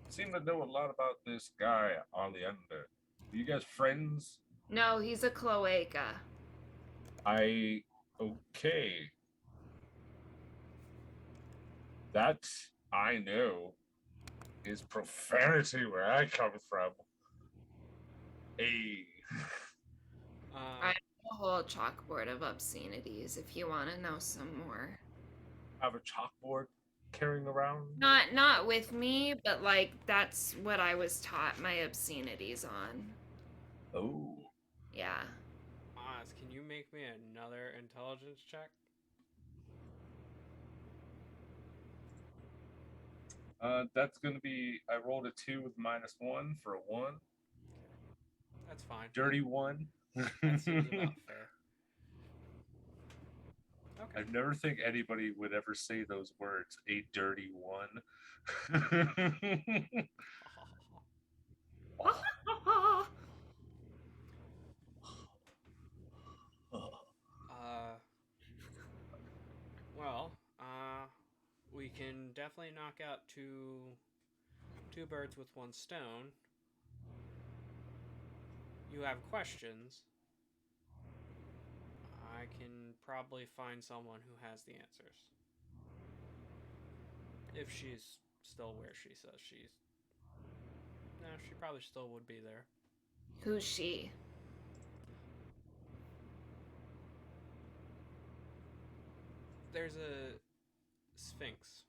Seem to know a lot about this guy, Oleander. Are you guys friends? No, he's a cloaca. Okay. That I know is profanity where I come from. Hey. I have a whole chalkboard of obscenities if you want to know some more. Have a chalkboard carrying around? Not with me, but like that's what I was taught my obscenities on. Oh. Yeah. Oz, can you make me another intelligence check? That's gonna be. I rolled a 2 with -1 for a 1. That's fine. Dirty 1. That seems about fair. Okay. I never think anybody would ever say those words. A dirty 1. Well, we can definitely knock out two birds with one stone. You have questions. I can probably find someone who has the answers. If she's still where she says she's. No, she probably still would be there. Who's she? There's a sphinx.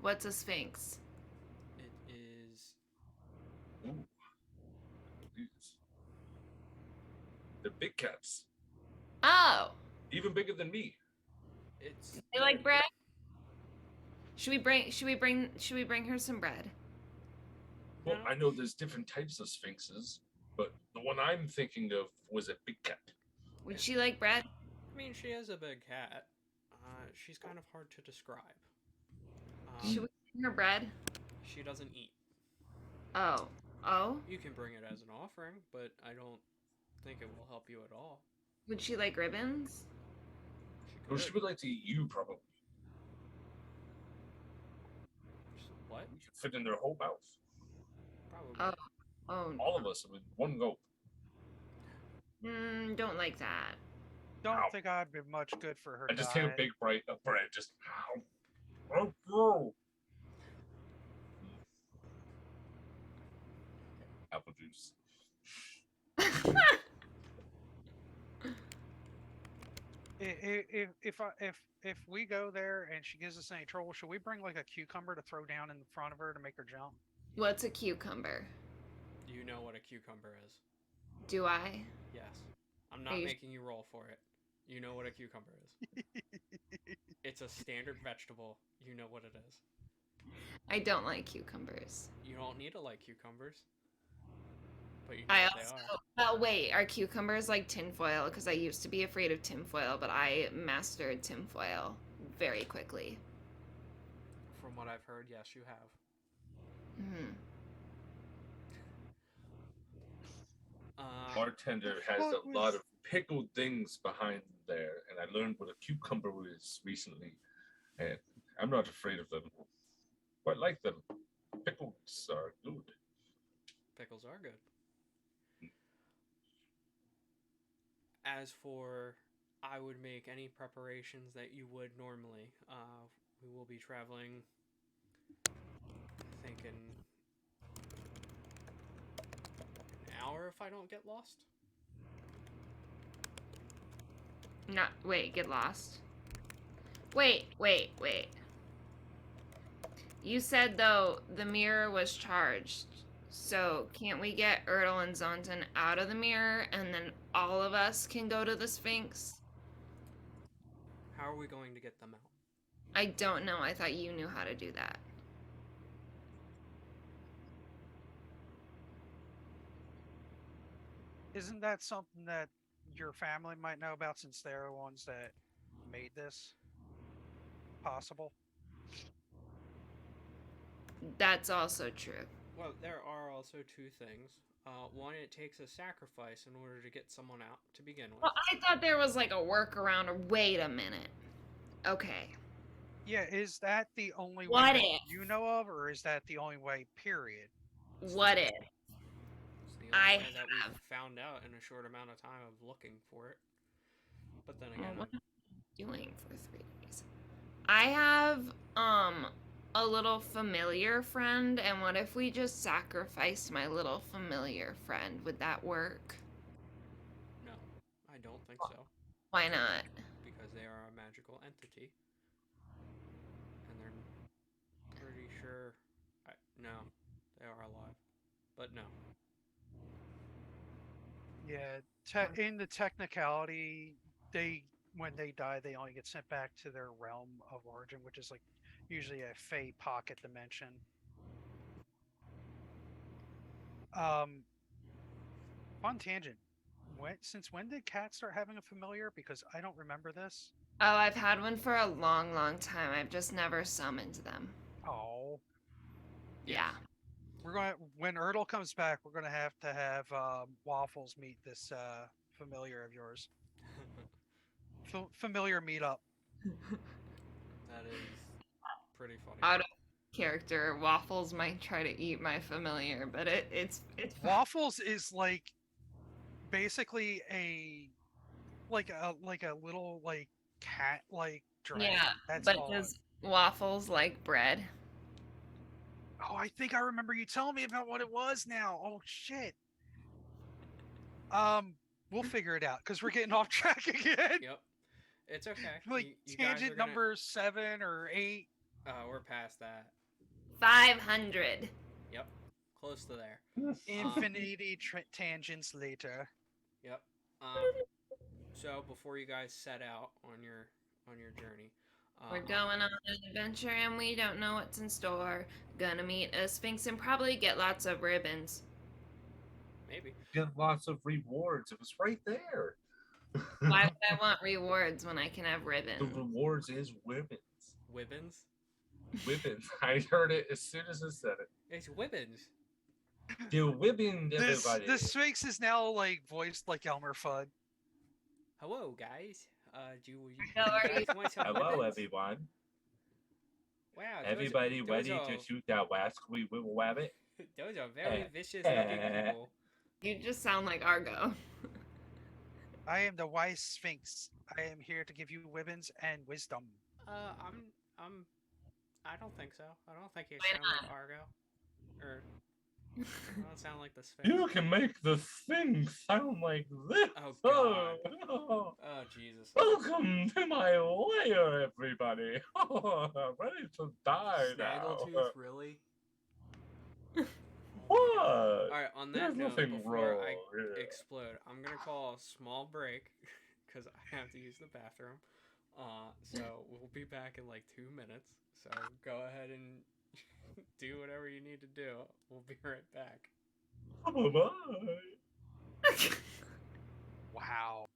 What's a sphinx? It is. Ooh. These. They're big cats. Oh, Even bigger than me. It's. they like bread. Should we bring her some bread? Well, No. I know there's different types of sphinxes, but the one I'm thinking of was a big cat. Would she like bread? I mean, she is a big cat. She's kind of hard to describe. Should we bring her bread? She doesn't eat. Oh. You can bring it as an offering, but I don't think it will help you at all. Would she like ribbons? Well, she would like to eat you, probably. What? We could fit in their whole mouth. Probably. Oh. All of us with one gulp. Don't like that. Don't Ow. think I'd be much good for her I just take a diet. big bite of bread, just ow. Oh. juice. If we go there and she gives us any trouble, should we bring like a cucumber to throw down in front of her to make her jump? What's a cucumber? You know what a cucumber is. Do I? Yes. I'm not making you roll for it. You know what a cucumber is. It's a standard vegetable. You know what it is. I don't like cucumbers. You don't need to like cucumbers. But you know I what also. they are. Oh wait, are cucumbers like tinfoil? Because I used to be afraid of tinfoil, but I mastered tinfoil very quickly. From what I've heard, yes, you have. Hmm. Bartender has a lot of pickled things behind there, and I learned what a cucumber is recently, and I'm not afraid of them. Quite like them. Pickles are good. Pickles are good. As for, I would make any preparations that you would normally. We will be traveling, I think, in an hour if I don't get lost. Not wait, get lost. Wait. You said though the mirror was charged. So can't we get Erdl and Zonton out of the mirror and then all of us can go to the Sphinx? How are we going to get them out? I don't know. I thought you knew how to do that. Isn't that something that your family might know about since they're the ones that made this possible? That's also true. Well, there are also two things. One, it takes a sacrifice in order to get someone out to begin with. Well, I thought there was like a workaround or wait a minute. Okay. Yeah, is that the only What way that if? you know of, or is that the only way, period? What if? It's the only way that we've found out in a short amount of time of looking for it. But then again, what am I doing for 3 days? I have a little familiar friend, and what if we just sacrificed my little familiar friend? Would that work? no, I don't think so. Why not? Because they are a magical entity. And they're pretty sure... no, they are alive. But no. Yeah, in the technicality, when they die, they only get sent back to their realm of origin, which is like usually a Fey pocket dimension. Fun tangent. Since when did cats start having a familiar? Because I don't remember this. Oh, I've had one for a long, long time. I've just never summoned them. Oh. Yeah. We're going when Erdl comes back, we're gonna have to have Waffles meet this familiar of yours. Familiar meetup. That is pretty funny. Out of character, Waffles might try to eat my familiar, but it's Waffles is like basically a little like cat like dragon. yeah. That's but all. does Waffles like bread? Oh, I think I remember you telling me about what it was now. Oh shit. We'll figure it out because we're getting off track again. Yep. It's okay. Like you guys tangent are gonna... number 7 or 8. we're past that. 500. Yep. Close to there. Infinity tangents later. Yep. So before you guys set out on your journey, We're going on an adventure and we don't know what's in store. Gonna meet a Sphinx and probably get lots of ribbons. Maybe. Get lots of rewards. It was right there. Why would I want rewards when I can have ribbons? The rewards is women's. Wibbins? Women's. I heard it as soon as I said it. It's Wibbins. The women, everybody. The Sphinx is now like voiced like Elmer Fudd. Hello, guys. Do you How are guys want some Hello, Wibbins? everyone. Wow. Everybody those ready are, to shoot that wascally wibble wabbit? Those are very vicious looking people. You just sound like Argo. I am the wise Sphinx. I am here to give you ribbons and wisdom. I don't think so. I don't think you Why sound like Argo. Or Don't sound like the Sphinx. You can make the Sphinx sound like this. Oh, God. Oh, Oh, Jesus. welcome to my lair, everybody. Oh, ready to die now. Snaggletooth, really? What? Alright, on that There's note, nothing before I wrong here. explode, I'm gonna call a small break because I have to use the bathroom. So we'll be back in like 2 minutes. So go ahead and do whatever you need to do. We'll be right back. Oh, bye. Wow.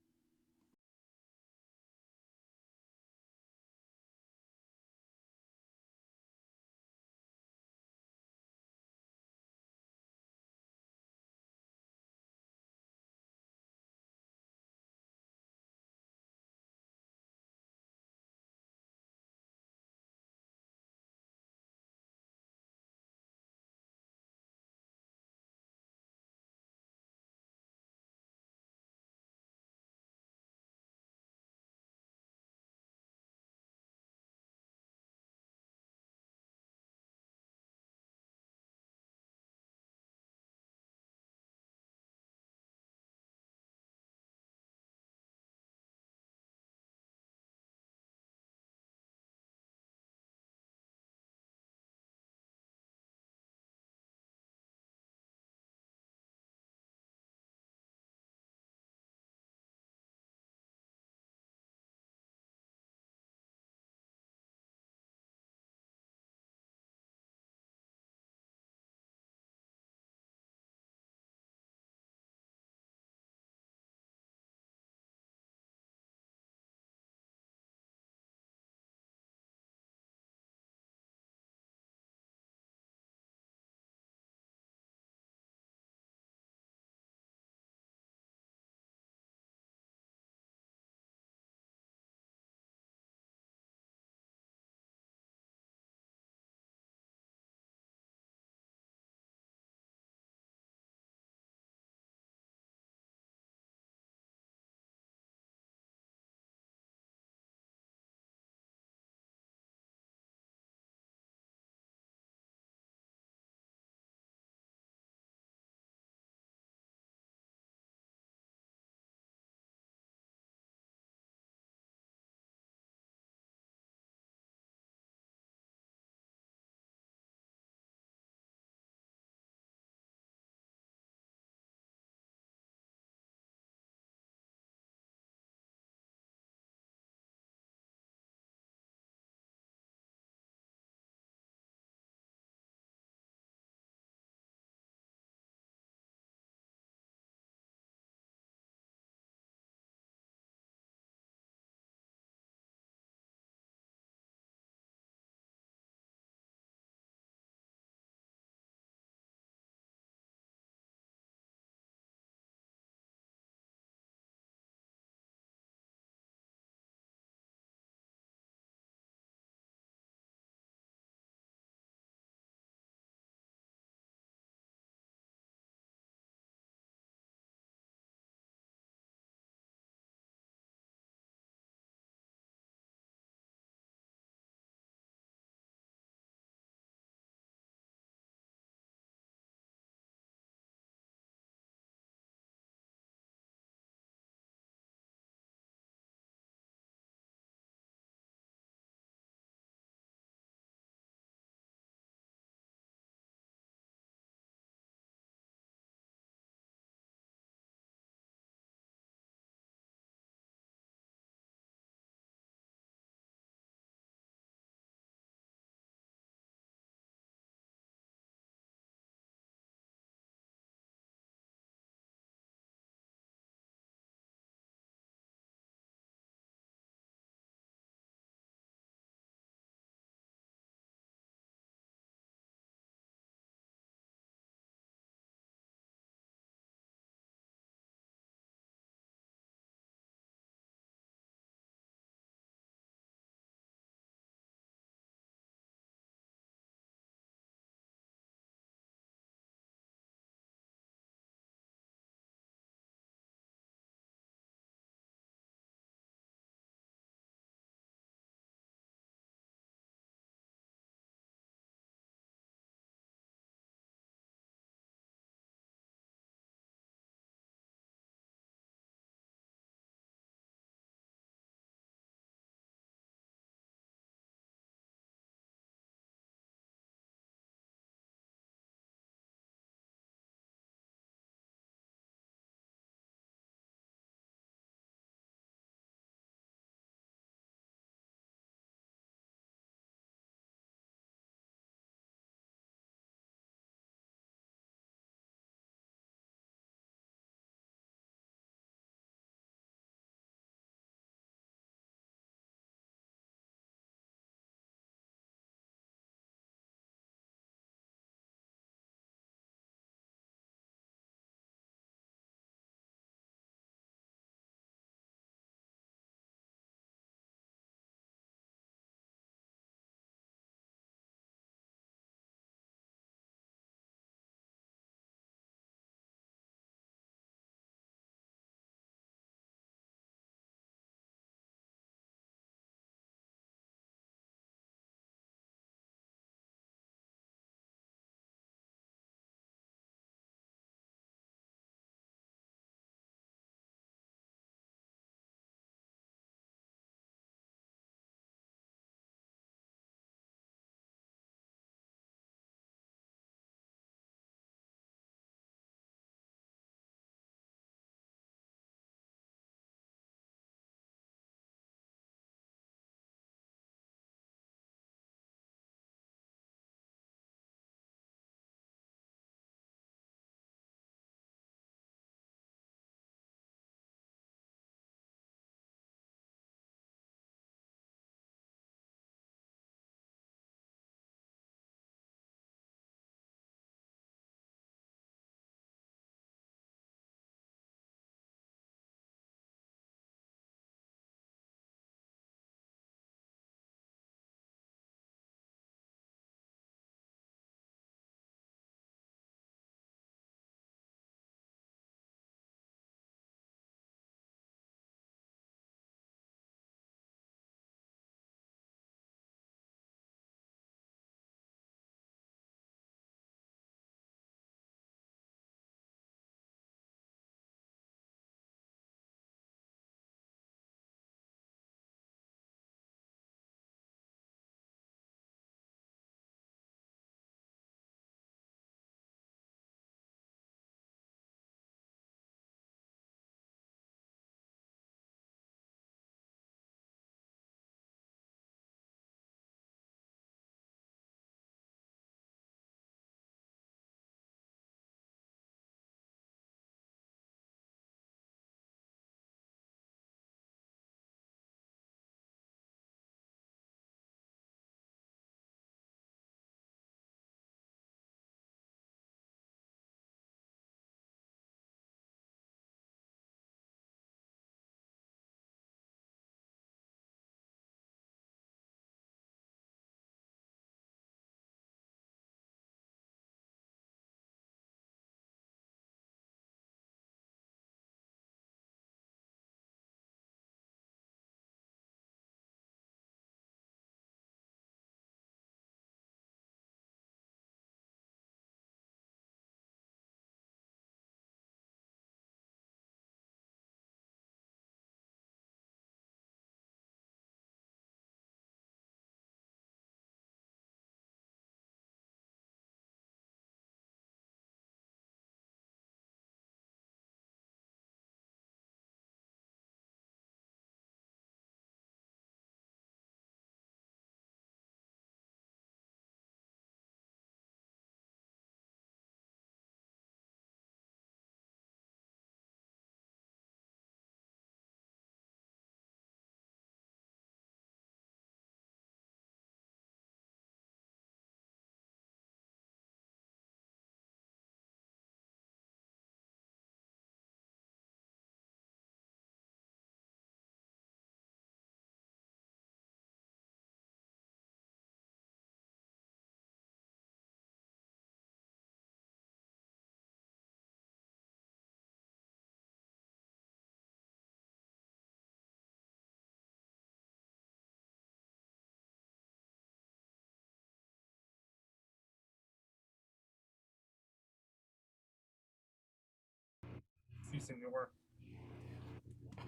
you, senor.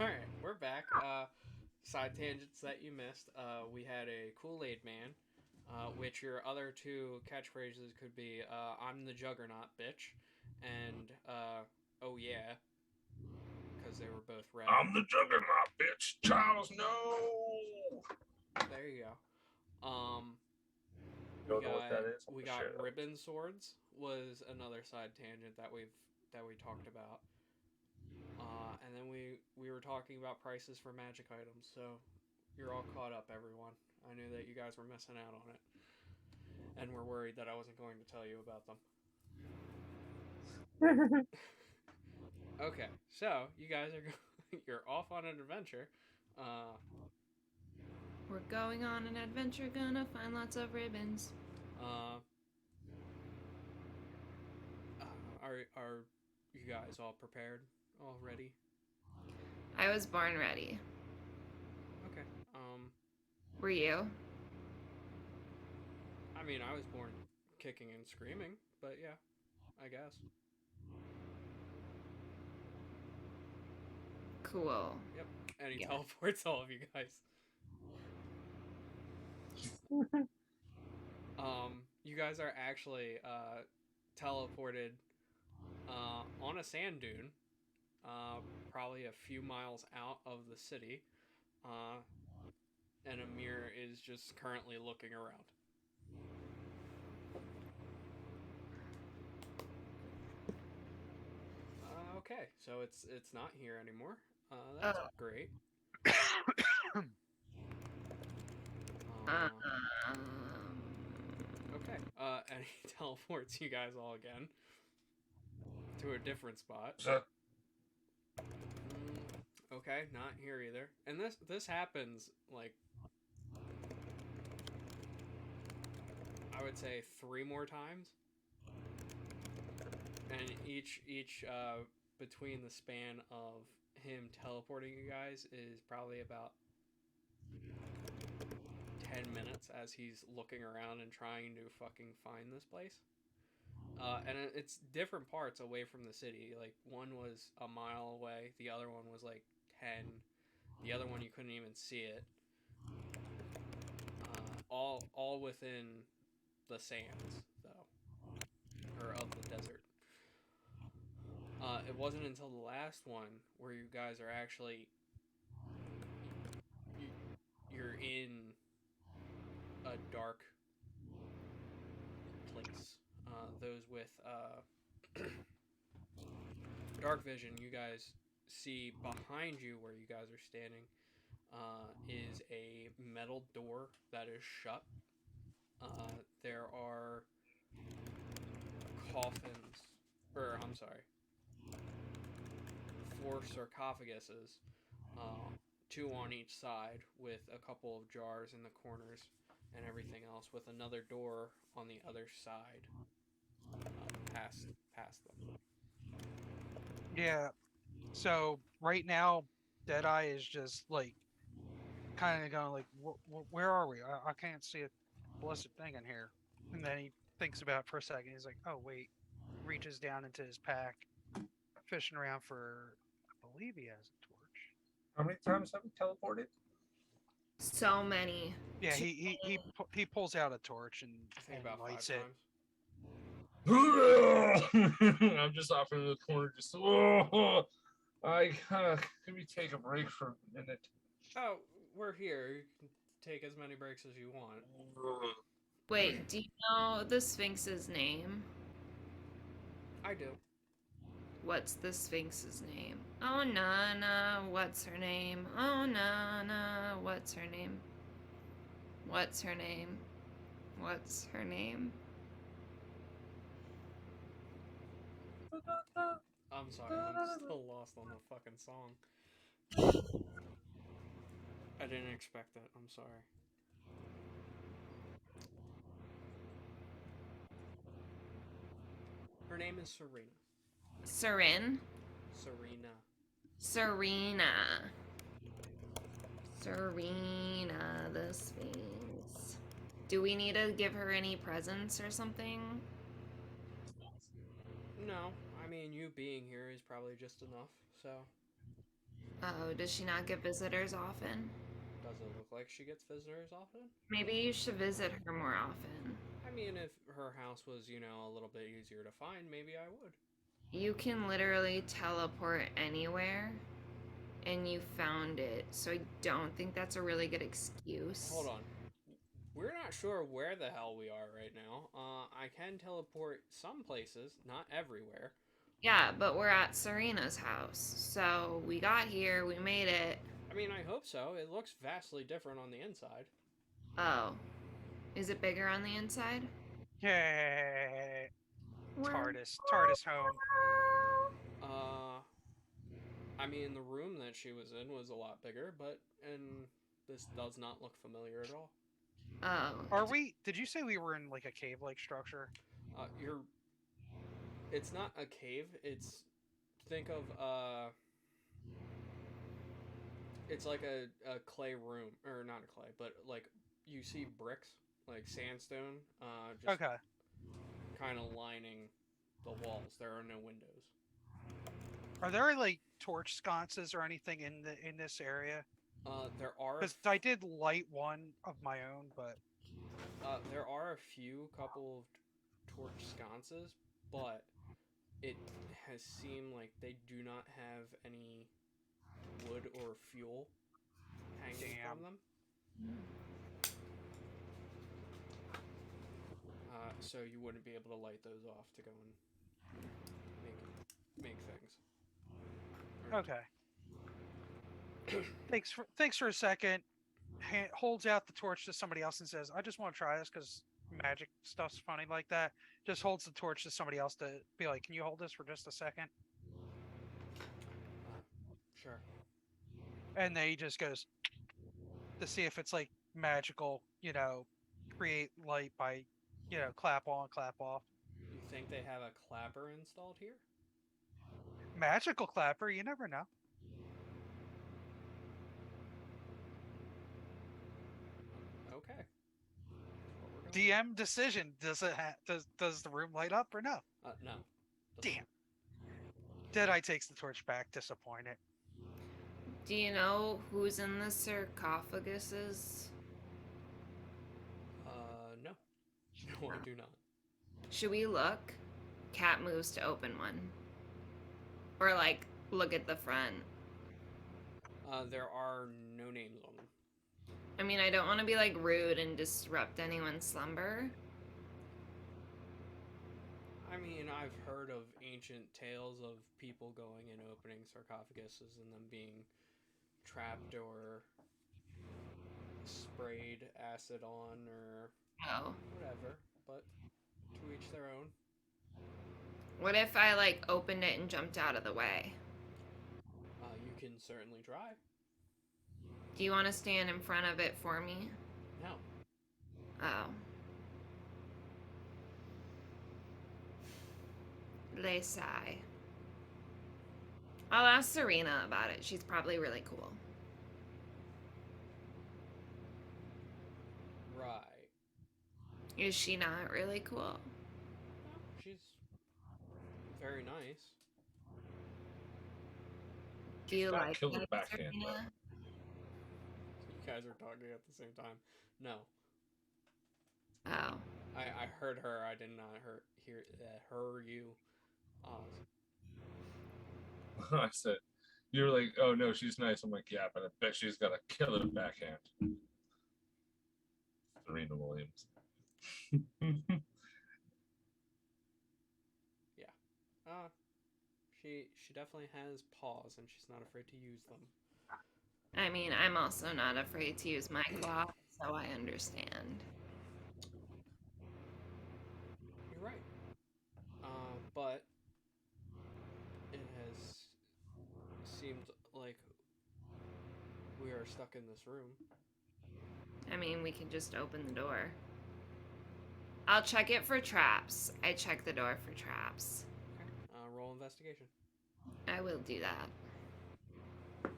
All right, we're back. Side tangents that you missed. We had a Kool-Aid Man, which your other two catchphrases could be "I'm the Juggernaut, bitch," and "Oh yeah," because they were both red. I'm the Juggernaut, bitch. Charles, no. There you go. Don't know what that is. I'm We gonna got share that. ribbon swords was another side tangent that we talked about. And then we were talking about prices for magic items, so you're all caught up, everyone. I knew that you guys were missing out on it, and were worried that I wasn't going to tell you about them. Okay, so you guys are you're off on an adventure. We're going on an adventure, gonna find lots of ribbons. Are you guys all prepared? All ready? I was born ready. Okay. Were you? I mean, I was born kicking and screaming, but yeah, I guess. Cool. Yep. And he Yeah. teleports all of you guys. You guys are actually teleported on a sand dune, probably a few miles out of the city, and Amir is just currently looking around. Okay, so it's not here anymore. That's great. Okay, and he teleports you guys all again to a different spot. Okay, not here either. And this happens like I would say 3 more times, and each between the span of him teleporting you guys is probably about 10 minutes as he's looking around and trying to fucking find this place. And it's different parts away from the city. Like, one was a mile away, the other one was like 10, the other one you couldn't even see it. All within the sands, though, or of the desert. It wasn't until the last one where you guys are actually you're in a dark place. Those with dark vision, you guys see behind you where you guys are standing is a metal door that is shut. There are coffins, or I'm sorry, 4 sarcophaguses, 2 on each side, with a couple of jars in the corners and everything else, with another door on the other side, past them. Yeah. So right now, Deadeye is just like kind of going like, where are we? I can't see a blessed thing in here. And then he thinks about it for a second. He's like, oh wait, reaches down into his pack, fishing around for, I believe he has a torch. How many times have we teleported? So many. Yeah, he pulls out a torch and About 5 lights times. it. I'm just off in the corner, just can we take a break for a minute? Oh, we're here. You can take as many breaks as you want. Wait, do you know the Sphinx's name? I do. What's the Sphinx's name? Oh, Nana, what's her name? Oh, Nana, what's her name? What's her name? What's her name? I'm sorry, I'm still lost on the fucking song. I didn't expect that. I'm sorry. Her name is Serena. Serena the Sphinx. Do we need to give her any presents or something? No, I mean, you being here is probably just enough. So, Oh, does she not get visitors often? does it look like she gets visitors often? Maybe you should visit her more often. I mean, if her house was, a little bit easier to find, maybe I would. You can literally teleport anywhere, and you found it, so I don't think that's a really good excuse. Hold on. We're not sure where the hell we are right now. I can teleport some places, not everywhere. Yeah, but we're at Serena's house, so we got here, we made it. I mean, I hope so. It looks vastly different on the inside. Oh. Is it bigger on the inside? Yay! TARDIS home. I mean, the room that she was in was a lot bigger, and this does not look familiar at all. Oh. Did you say we were in like a cave-like structure? It's not a cave. Think of, it's like a clay room, or not a clay, but like you see bricks, like sandstone, just Okay. kind of lining the walls. There are no windows. Are there like torch sconces or anything in this area? There are Because I did light one of my own, but there are a few couple of torch sconces, but it has seemed like they do not have any wood or fuel hanging Damn. from them. So you wouldn't be able to light those off to go and make things. okay. Thanks for a second. Holds out the torch to somebody else and says, "I just want to try this because magic stuff's funny like that." Just holds the torch to somebody else to be like, "Can you hold this for just a second?" Sure. And then he just goes to see if it's like magical, create light by, clap on, clap off. You think they have a clapper installed here? Magical clapper, you never know. Okay. DM decision. Does it does the room light up or no? No. Damn. Deadeye takes the torch back, disappointed. Do you know who's in the sarcophaguses? No. No, I do not. Should we look? Cat moves to open one. Or like, look at the front. There are no names on them. I mean, I don't want to be like rude and disrupt anyone's slumber. I mean, I've heard of ancient tales of people going and opening sarcophaguses and them being trapped or sprayed acid on or whatever, but to each their own. What if I like opened it and jumped out of the way? You can certainly try. Do you want to stand in front of it for me? No. Oh. They sigh. I'll ask Serena about it. She's probably really cool. Right. Is she not really cool? No, she's very nice. Do you Got like killer it, backhand, though. Serena? You guys are talking at the same time. No. Oh. I heard her. I did not hear you. I said, you were like, "Oh no, she's nice." I'm like, "Yeah, but I bet she's got a killer backhand." Serena Williams. Yeah. She definitely has paws, and she's not afraid to use them. I mean, I'm also not afraid to use my claw, so I understand. You're right. But it has seemed like we are stuck in this room. I mean, we can just open the door. I'll check it for traps. I check the door for traps. Okay. Roll investigation. I will do that.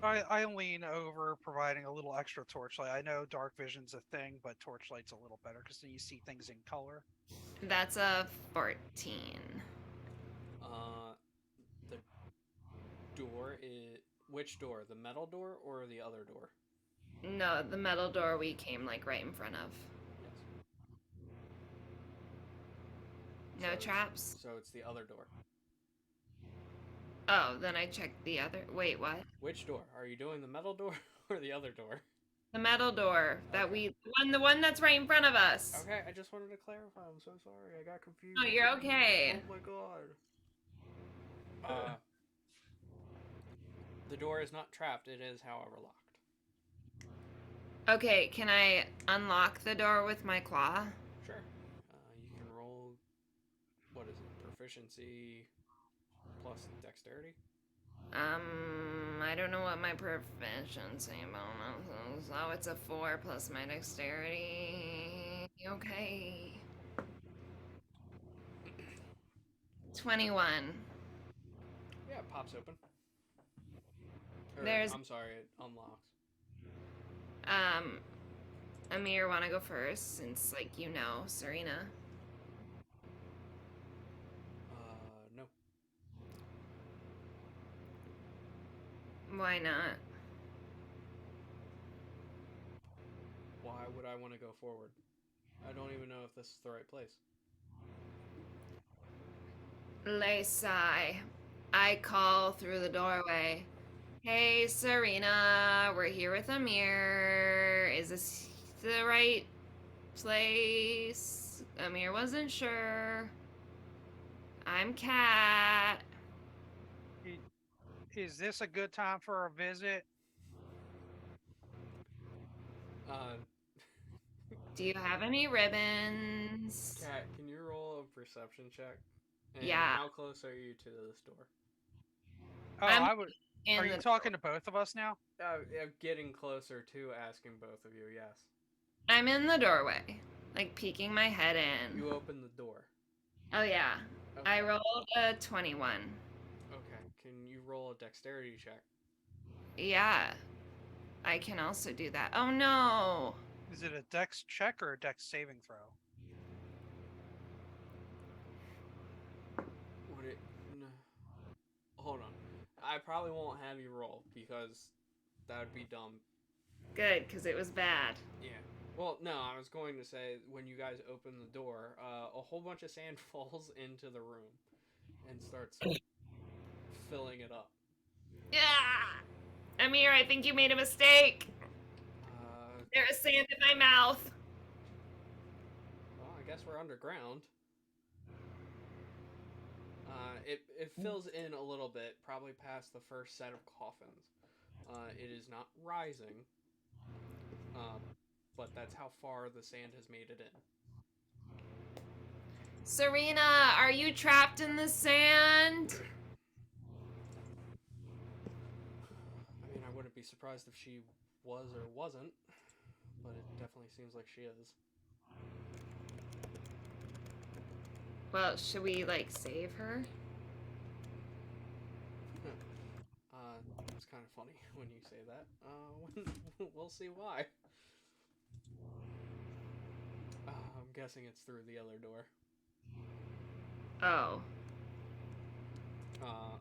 I lean over, providing a little extra torchlight. I know dark vision's a thing, but torchlight's a little better because then you see things in color. That's a 14. door is which door? The metal door or the other door? No, the metal door we came like right in front of. Yes. No So it's- traps? So it's the other door. Oh, then I checked the other. Wait, what? Which door? Are you doing the metal door or the other door? The metal door that Okay. the one that's right in front of us. Okay, I just wanted to clarify. I'm so sorry. I got confused. No, you're okay. Oh my god. The door is not trapped. It is, however, locked. Okay, can I unlock the door with my claw? Sure. You can roll. What is it? Proficiency plus dexterity. I don't know what my proficiency bonus is. Oh, it's a 4 plus my dexterity. Okay. 21. Yeah, it pops open. Or, There's- I'm sorry, it unlocks. Amir, wanna go first since, like, you know, Serena? No. Why not? Why would I want to go forward? I don't even know if this is the right place. Laysai, I call through the doorway. Hey, Serena, we're here with Amir. Is this the right place? Amir wasn't sure. I'm Kat. Is this a good time for a visit? Uh, Do you have any ribbons? Kat, can you roll a perception check? And Yeah. how close are you to this door? Oh, I'm I would. In Are you the- talking to both of us now? I'm getting closer to asking both of you, yes. I'm in the doorway, like peeking my head in. You open the door. Oh, yeah. Okay. I rolled a 21. Okay, can you roll a dexterity check? Yeah. I can also do that. Oh, no. Is it a dex check or a dex saving throw? Would it... No. Hold on. I probably won't have you roll because that would be dumb. Good, because it was bad. Yeah. Well, no, I was going to say when you guys open the door, a whole bunch of sand falls into the room and starts filling it up. Yeah. Amir, I think you made a mistake. There is sand in my mouth. Well, I guess we're underground. It fills in a little bit, probably past the first set of coffins. It is not rising, but that's how far the sand has made it in. Serena, are you trapped in the sand? I mean, I wouldn't be surprised if she was or wasn't, but it definitely seems like she is. Well, should we, like, save her? It's kind of funny when you say that. We'll see why. I'm guessing it's through the other door. Oh.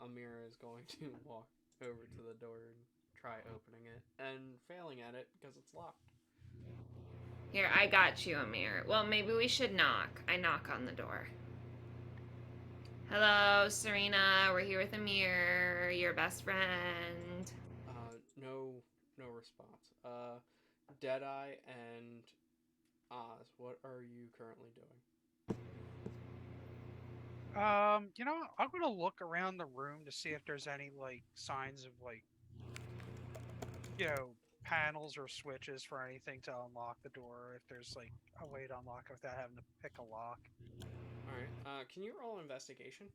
Amira is going to walk over to the door and try opening it, and failing at it because it's locked. Here, I got you, Amir. Well, maybe we should knock. I knock on the door. Hello, Serena. We're here with Amir, your best friend. No response. Deadeye and Oz, what are you currently doing? You know, I'm gonna look around the room to see if there's any like signs of like, you know, panels or switches for anything to unlock the door. If there's like a way to unlock it without having to pick a lock. All right. Can you roll investigation?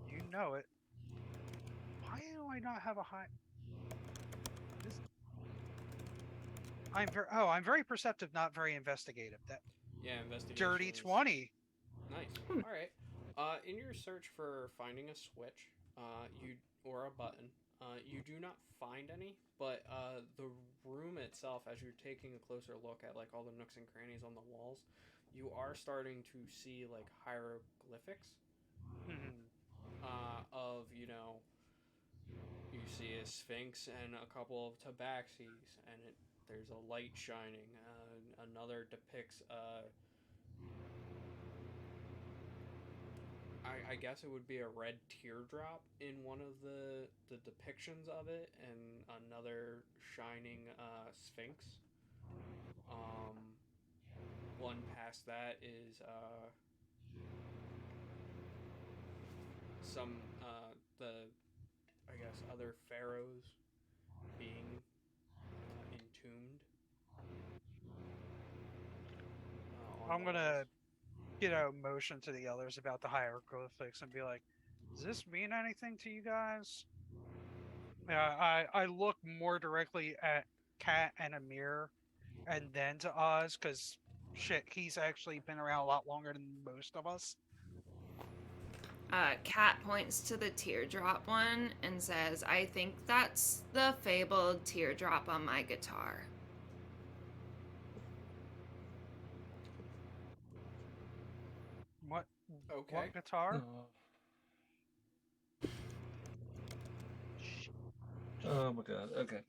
You know it. Why do I not have a high? This... I'm very perceptive, not very investigative. That Yeah, investigation. dirty is- 20. Nice. All right. In your search for finding a switch, or a button, you do not find any. But the room itself, as you're taking a closer look at like all the nooks and crannies on the walls, you are starting to see like hieroglyphics Mhm. of see a sphinx and a couple of tabaxis, and there's a light shining. Another depicts I guess it would be a red teardrop in one of the depictions of it, and another shining sphinx. One past that is some the I guess other pharaohs being entombed. I'm gonna motion to the others about the hieroglyphics and be like, "Does this mean anything to you guys?" Yeah, I look more directly at Kat and Amir, and then to Oz, because shit, he's actually been around a lot longer than most of us. Kat points to the teardrop one and says, I think that's the fabled teardrop on my guitar. What? Okay. What guitar? Oh my god. Okay.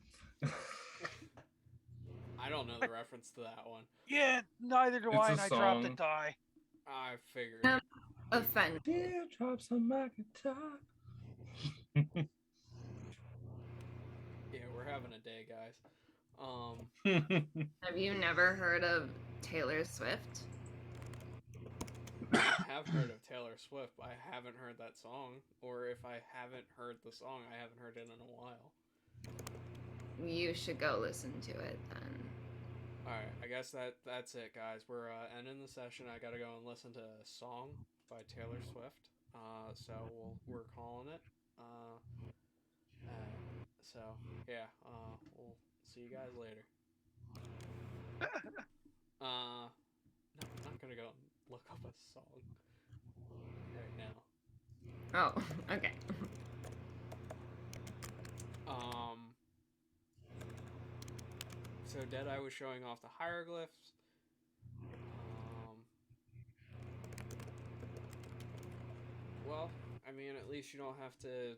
I don't know the reference to that one. Yeah, neither do It's I, a and I dropped the song. die. I figured. Offended. Teardrops on my guitar. Yeah, we're having a day, guys. Have you never heard of Taylor Swift? I have heard of Taylor Swift, but I haven't heard that song. Or if I haven't heard the song, I haven't heard it in a while. You should go listen to it then. Alright, I guess that's it, guys. We're ending the session. I gotta go and listen to a song by Taylor Swift. So we're calling it. So yeah, we'll see you guys later. No, I'm not gonna go and look up a song right now. Oh, okay. So Deadeye was showing off the hieroglyphs. Well, I mean, at least you don't have to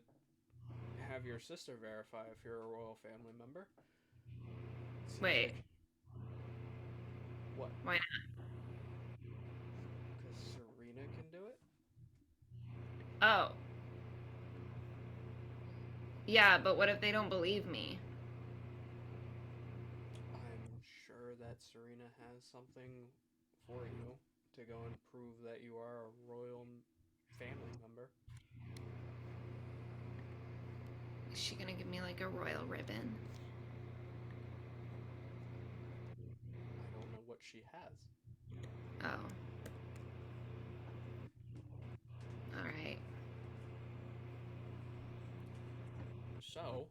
have your sister verify if you're a royal family member. Seems Wait. like... What? Why not? Because Serena can do it? Oh. Yeah, but what if they don't believe me? I'm sure that Serena has something for you to go and prove that you are a royal family member. Is she gonna give me like a royal ribbon? I don't know what she has. Oh. Alright. So,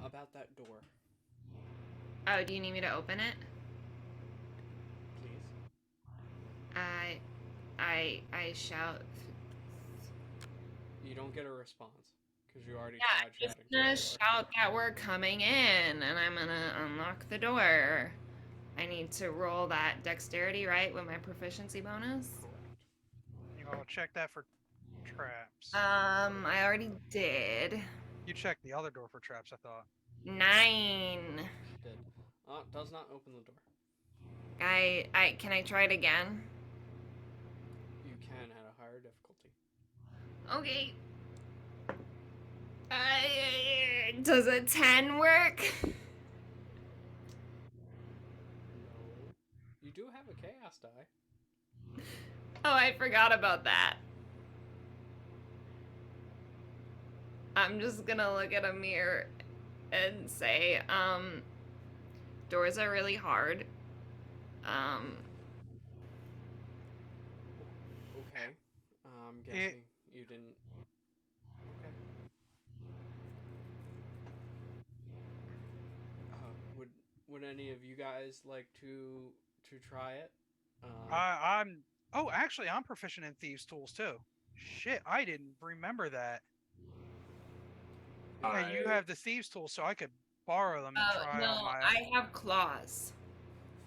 about that door, Oh, do you need me to open it? please. I shout. You don't get a response because you already Yeah, tried I'm just chatting. gonna shout that we're coming in, and I'm gonna unlock the door. I need to roll that dexterity, right, with my proficiency bonus? Correct. You want to check that for traps. I already did. You checked the other door for traps, I thought. 9. She did. Does not open the door. Can I try it again? You can at a higher difficulty. Okay. Does a 10 work? No. You do have a chaos die. Oh, I forgot about that. I'm just gonna look at a mirror and say, doors are really hard. Okay. I'm guessing you didn't. Okay. Would any of you guys like to try it? I'm. Oh, actually, I'm proficient in thieves' tools too. Shit, I didn't remember that. And you have the thieves' tools, so I could borrow them and try no, on my. I have claws.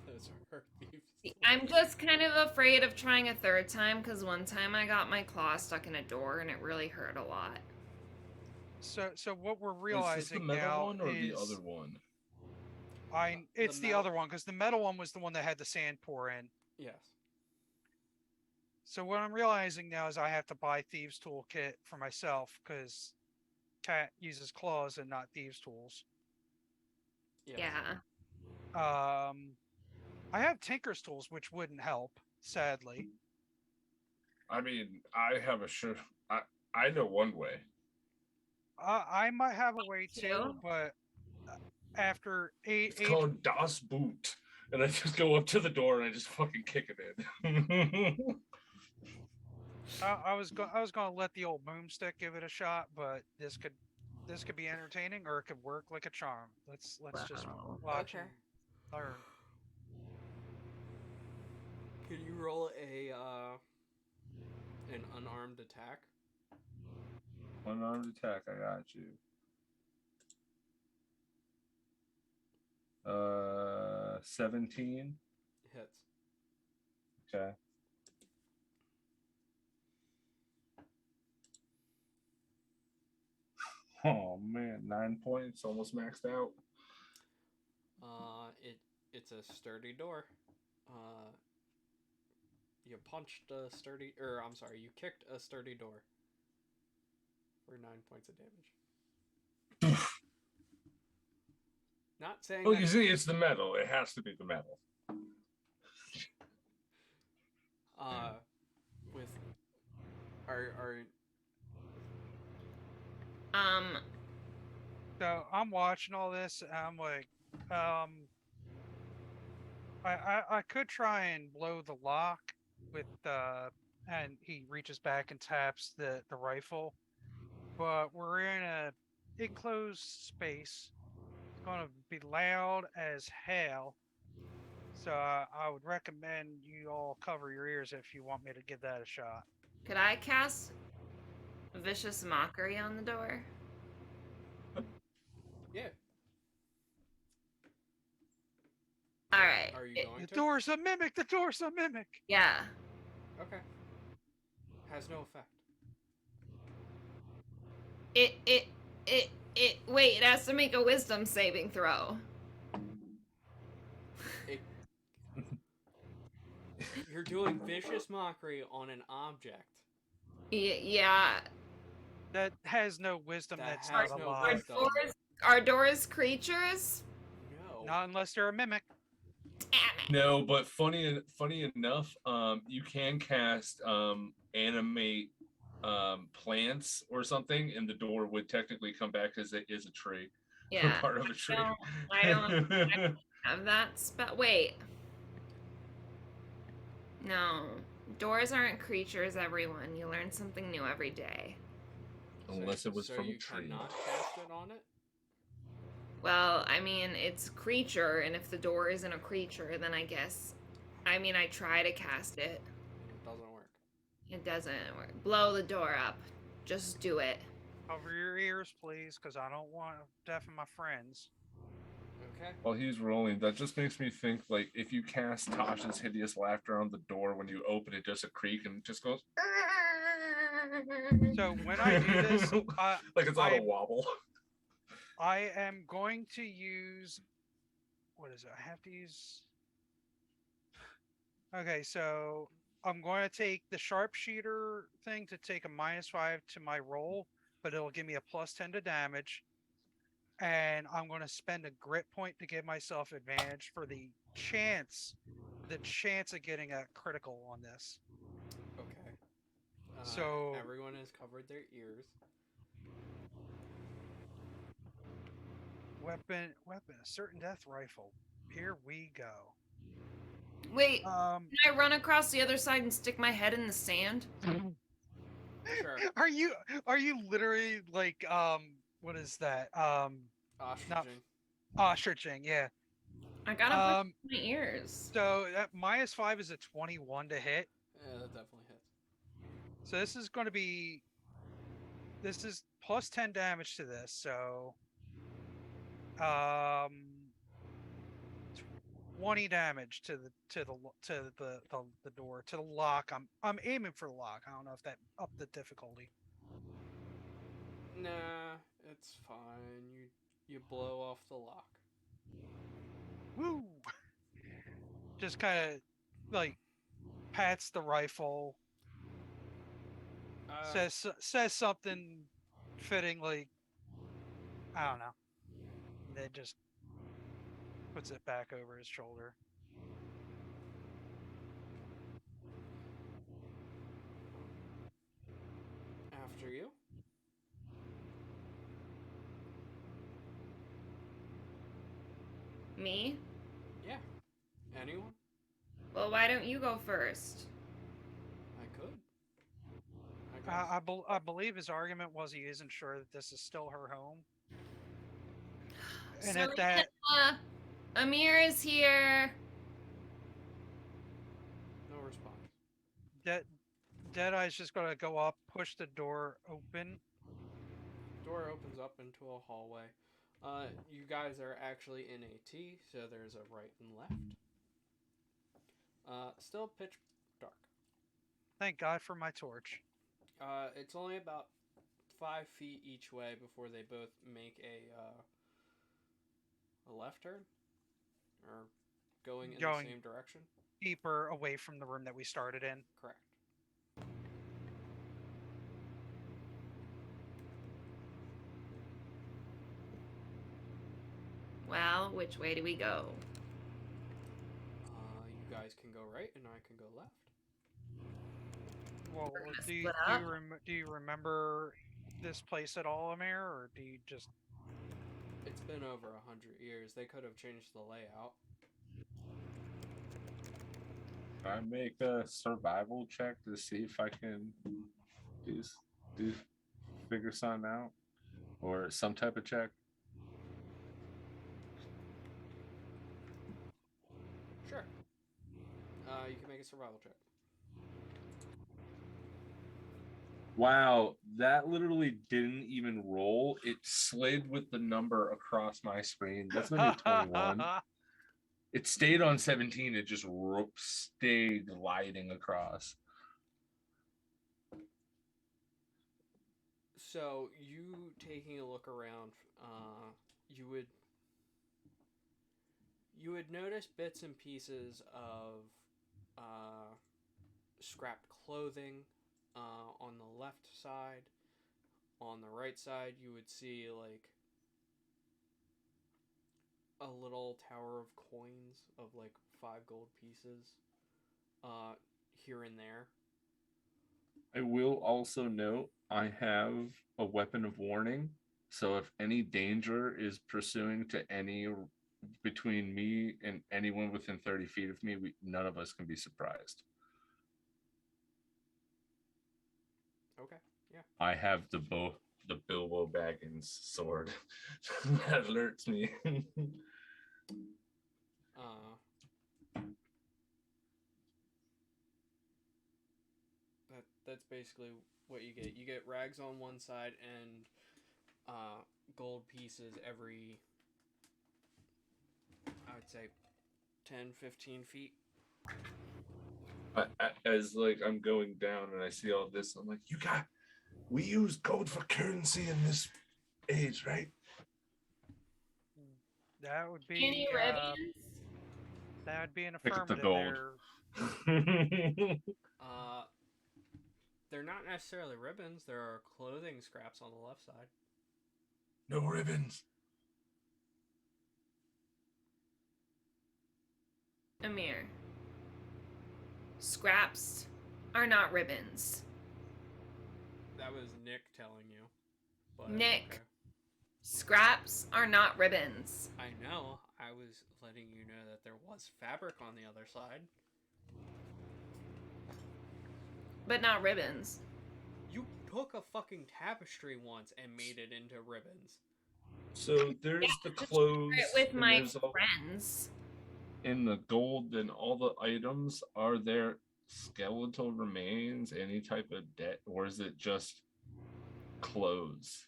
Those are her thieves. See, I'm just kind of afraid of trying a third time because one time I got my claw stuck in a door and it really hurt a lot. So what we're Is this the realizing metal now one or the is other one? it's the metal- other one because the metal one was the one that had the sand pour in. Yes. So what I'm realizing now is I have to buy Thieves Toolkit for myself because Cat uses claws and not Thieves Tools. Yes. Yeah. I have Tinker's Tools, which wouldn't help, sadly. I mean, I have a sure. I know one way. I might have a way too, Two? but after It's called Das Boot, and I just go up to the door and I just fucking kick it in. I was gonna let the old boomstick give it a shot, but this could be entertaining or it could work like a charm. Let's just Wow. watch Okay. and learn. Can you roll an unarmed attack? Unarmed attack. I got you. 17. Hits. Okay. Oh man, 9 points, almost maxed out. It's a sturdy door. You punched a sturdy, or I'm sorry, you kicked a sturdy door for 9 points of damage. Not saying Well, that. you see, it's the metal. It has to be the metal. With are So I'm watching all this and I'm like, I could try and blow the lock with and he reaches back and taps the rifle, but we're in a enclosed space. It's gonna be loud as hell. So I would recommend you all cover your ears if you want me to give that a shot. Could I cast Vicious Mockery on the door? yeah. All right. Are you going The to? door's a mimic. The door's a mimic. Yeah. Okay. Has no effect. Wait, it has to make a wisdom saving throw. You're doing vicious mockery on an object. Yeah. That has no wisdom. That That's has not no alive. wisdom. Are doors creatures? No. Not unless they're a mimic. Damn it. No, but funny enough, you can cast animate plants or something, and the door would technically come back as it is a tree. Yeah. Or part of a tree. I don't have that spell. Wait. No. Doors aren't creatures, everyone. You learn something new every day. Unless it was so from a you tree. cannot cast it on it? Well, I mean, it's creature, and if the door isn't a creature, then I guess... I mean, I try to cast it. It doesn't work. It doesn't work. Blow the door up. Just do it. Cover your ears, please, because I don't want to deafen my friends. Okay. While he's rolling, that just makes me think, like, if you cast Tasha's Hideous Laughter on the door, when you open it, does a creak and it just goes... So when I do this, like it's on a wobble. I am going to use... What is it? I have to use... Okay, so I'm going to take the sharpshooter thing to take a -5 to my roll, but it'll give me a +10 to damage. And I'm going to spend a grit point to give myself advantage for the chance of getting a critical on this. Okay. So everyone has covered their ears. weapon, a certain death rifle. Here we go. Wait, can I run across the other side and stick my head in the sand? Sure. Are you literally like what is that? Ostriching. Ostriching, yeah. I gotta put my ears. So that -5 is a 21 to hit. Yeah, that definitely hits. So this is +10 damage to this. So 20 damage to the door, to the lock. I'm aiming for the lock. I don't know if that upped the difficulty. Nah, it's fine. You blow off the lock. Woo! Just kind of like pats the rifle, says something fitting, like, I don't know, and then just puts it back over his shoulder. After you. Me? Yeah. Anyone? Well, why don't you go first? I could. I guess. I believe his argument was he isn't sure that this is still her home. And at that, Amir is here. No response. Deadeye's just gonna go up, push the door open. Door opens up into a hallway. You guys are actually in a T, so there's a right and left. Still pitch dark. Thank God for my torch. It's only about 5 feet each way before they both make a left turn, or going in the same direction. Deeper away from the room that we started in. Correct. Well, which way do we go? You guys can go right, and I can go left. Well, We're gonna do you, split do, up? you do you remember this place at all, Amir, or do you just... It's been over 100 years. They could have changed the layout. Can I make a survival check to see if I can do figure something out, or some type of check? Sure. You can make a survival check. Wow, that literally didn't even roll. It slid with the number across my screen. That's gonna be 21. It stayed on 17. It just stayed gliding across. So you taking a look around, you would notice bits and pieces of scrapped clothing on the left side. On the right side, you would see like a little tower of coins of like 5 gold pieces here and there. I will also note I have a weapon of warning. So if any danger is pursuing to any between me and anyone within 30 feet of me, none of us can be surprised. Okay, yeah. I have the Bilbo Baggins sword that alerts me. That's basically what you get. You get rags on one side and gold pieces every, I would say, 10, 15 feet. As like I'm going down and I see all this, I'm like, we use gold for currency in this age, right? That would be Any ribbons? that would be an Pick up the affirmative gold. there. They're not necessarily ribbons. There are clothing scraps on the left side. No ribbons. Amir. Scraps are not ribbons. That was Nick telling you. But Nick. okay. Scraps are not ribbons. I know. I was letting you know that there was fabric on the other side. But not ribbons. You took a fucking tapestry once and made it into ribbons. So there's the clothes With my there's friends. in the gold and all the items. Are there skeletal remains, any type of debt, or is it just clothes?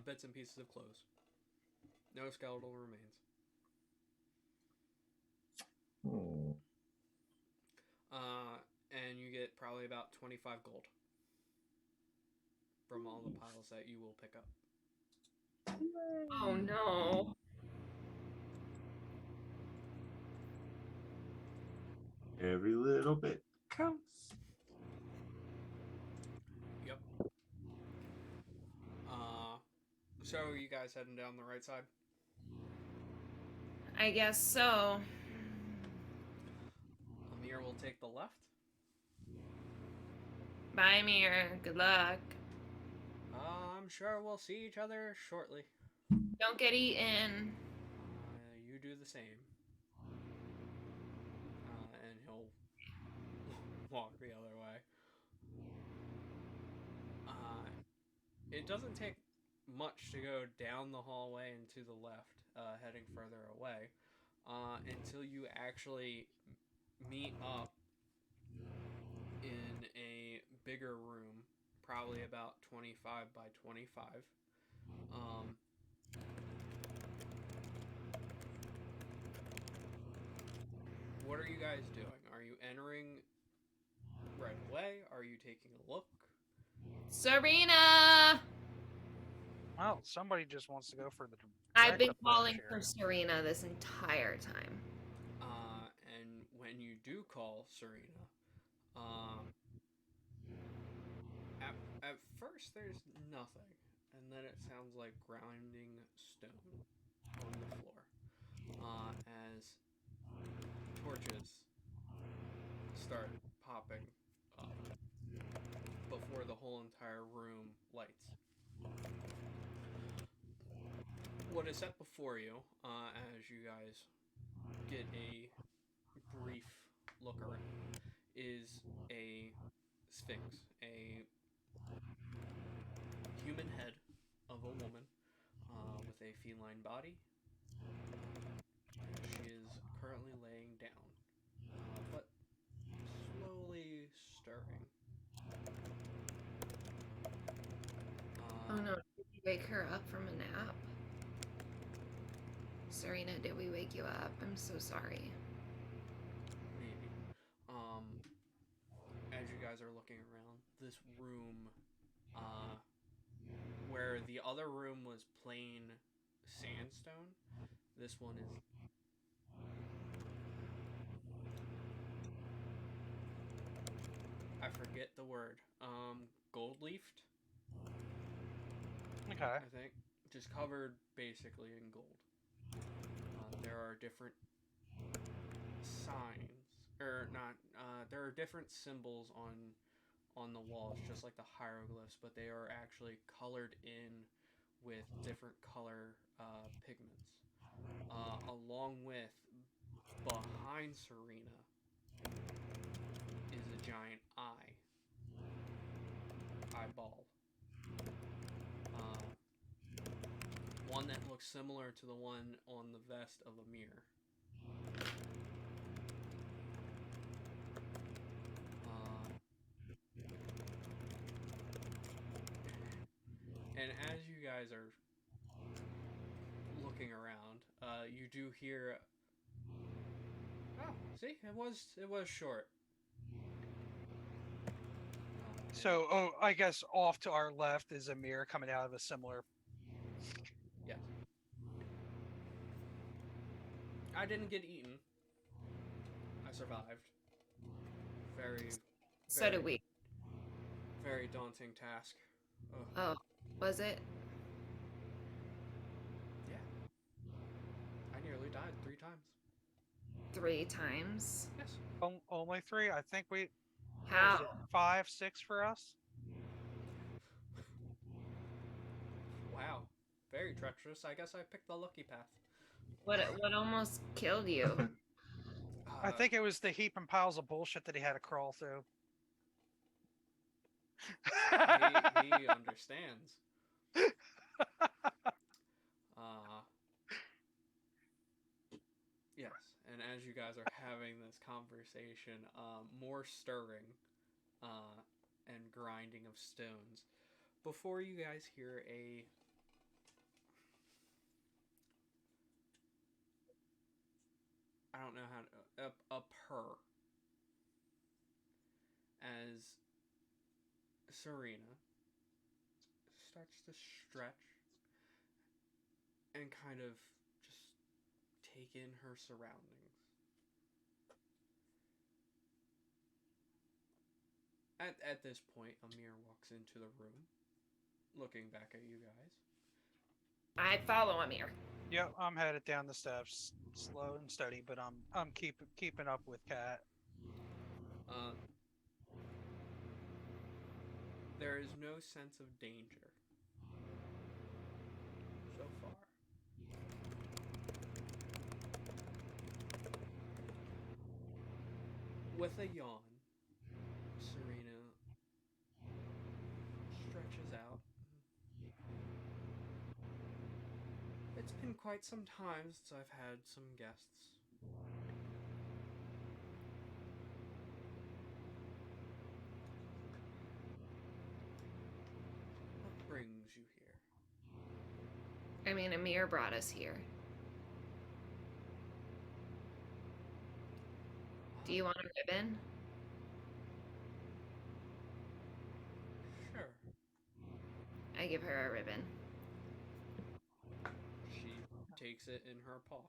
Bits and pieces of clothes. No skeletal remains. about 25 gold from all the piles that you will pick up. Oh no. Every little bit counts. Yep. So are you guys heading down the right side? I guess so. Amir will take the left. Bye, Amir. Good luck. I'm sure we'll see each other shortly. Don't get eaten. You do the same. And he'll walk the other way. It doesn't take much to go down the hallway and to the left, heading further away, until you actually meet up in a bigger room, probably about 25 by 25. What are you guys doing? Are you entering right away? Are you taking a look? Serena! Well, somebody just wants to go for the. I've been direct calling approach for here. Serena this entire time. And when you do call Serena, at first there's nothing, and then it sounds like grinding stone on the floor, as torches start popping up before the whole entire room lights. What is set before you, as you guys get a brief look around, is a sphinx, a human head of a woman with a feline body. She is currently laying down, but slowly stirring. Oh no, did we wake her up from a nap? Serena, did we wake you up? I'm so sorry. Maybe. As you guys are looking around, this room, where the other room was plain sandstone, this one is I forget the word. Gold leafed, Okay. I think. Just covered basically in gold. There are different signs, or not. There are different symbols on the walls, just like the hieroglyphs, but they are actually colored in with different color pigments. Along with behind Serena is a giant eyeball. One that looks similar to the one on the vest of Amir. And as you guys are looking around, you do hear. Oh, see, it was short. So, I guess off to our left is Amir coming out of a similar. Yes. I didn't get eaten. I survived. Very, So did we. very daunting task. Ugh. Oh, was it? Yeah. I nearly died 3 times. 3 times? Yes. Only 3. I think we. What How? was it, 5, 6 for us? Wow. Very treacherous. I guess I picked the lucky path. What almost killed you? I think it was the heap and piles of bullshit that he had to crawl through. he understands. Yes, and as you guys are having this conversation, more stirring and grinding of stones. Before you guys hear I don't know how to, a purr as Serena starts to stretch and kind of just take in her surroundings. At this point, Amir walks into the room, looking back at you guys. I'd follow Amir. Yep, I'm headed down the steps, slow and steady, but I'm keeping up with Kat. There is no sense of danger so far. With a yawn, Serena stretches out. It's been quite some time since I've had some guests. What brings you here? I mean, Amir brought us here. Do you want a ribbon? Sure. I give her a ribbon. She takes it in her paw.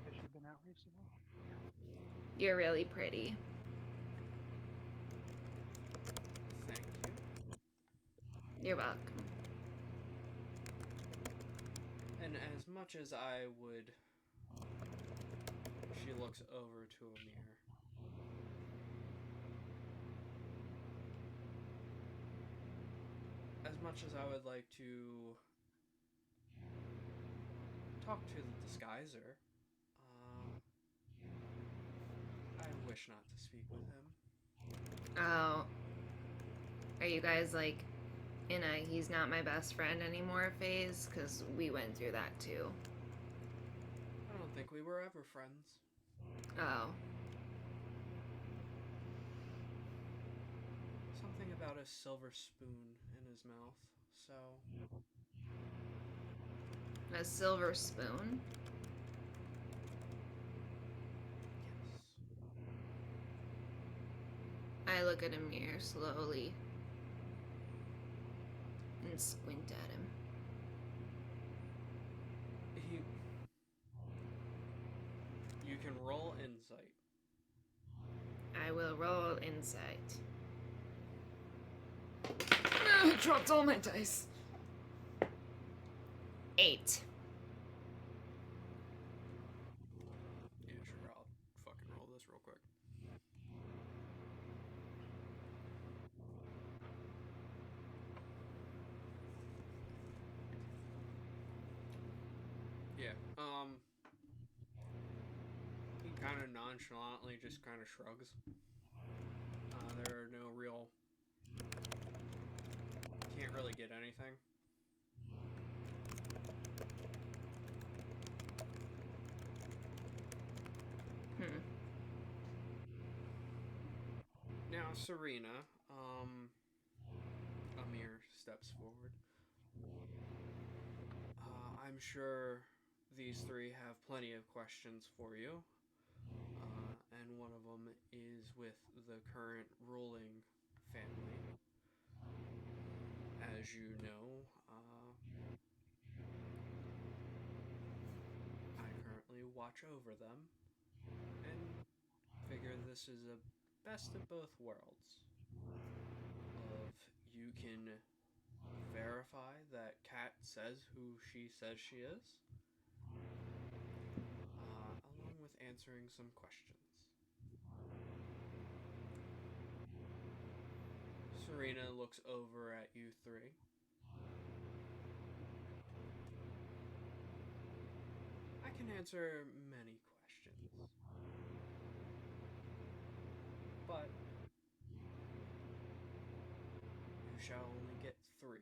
Has she been out recently? You're really pretty. Thank you. You're welcome. And as much as I would... She looks over to Amir. As much as I would like to talk to the disguiser, I wish not to speak with him. Oh. Are you guys like in a he's not my best friend anymore phase? Because we went through that too. I don't think we were ever friends. Oh. Something about a silver spoon in his mouth, so... A silver spoon? Yes. I look at Amir slowly and squint at him. You can roll insight. I will roll insight. I dropped all my dice. 8. Yeah, sure, I'll fucking roll this real quick. Yeah, he kind of nonchalantly just kind of shrugs. There are no real... Can't really get anything. Now, Serena, Amir steps forward. I'm sure these three have plenty of questions for you. And one of them is with the current ruling family. As you know, I currently watch over them and figure this is a best of both worlds. Of you can verify that Kat says who she says she is, along with answering some questions. Serena looks over at you three. I can answer many questions, but you shall only get 3.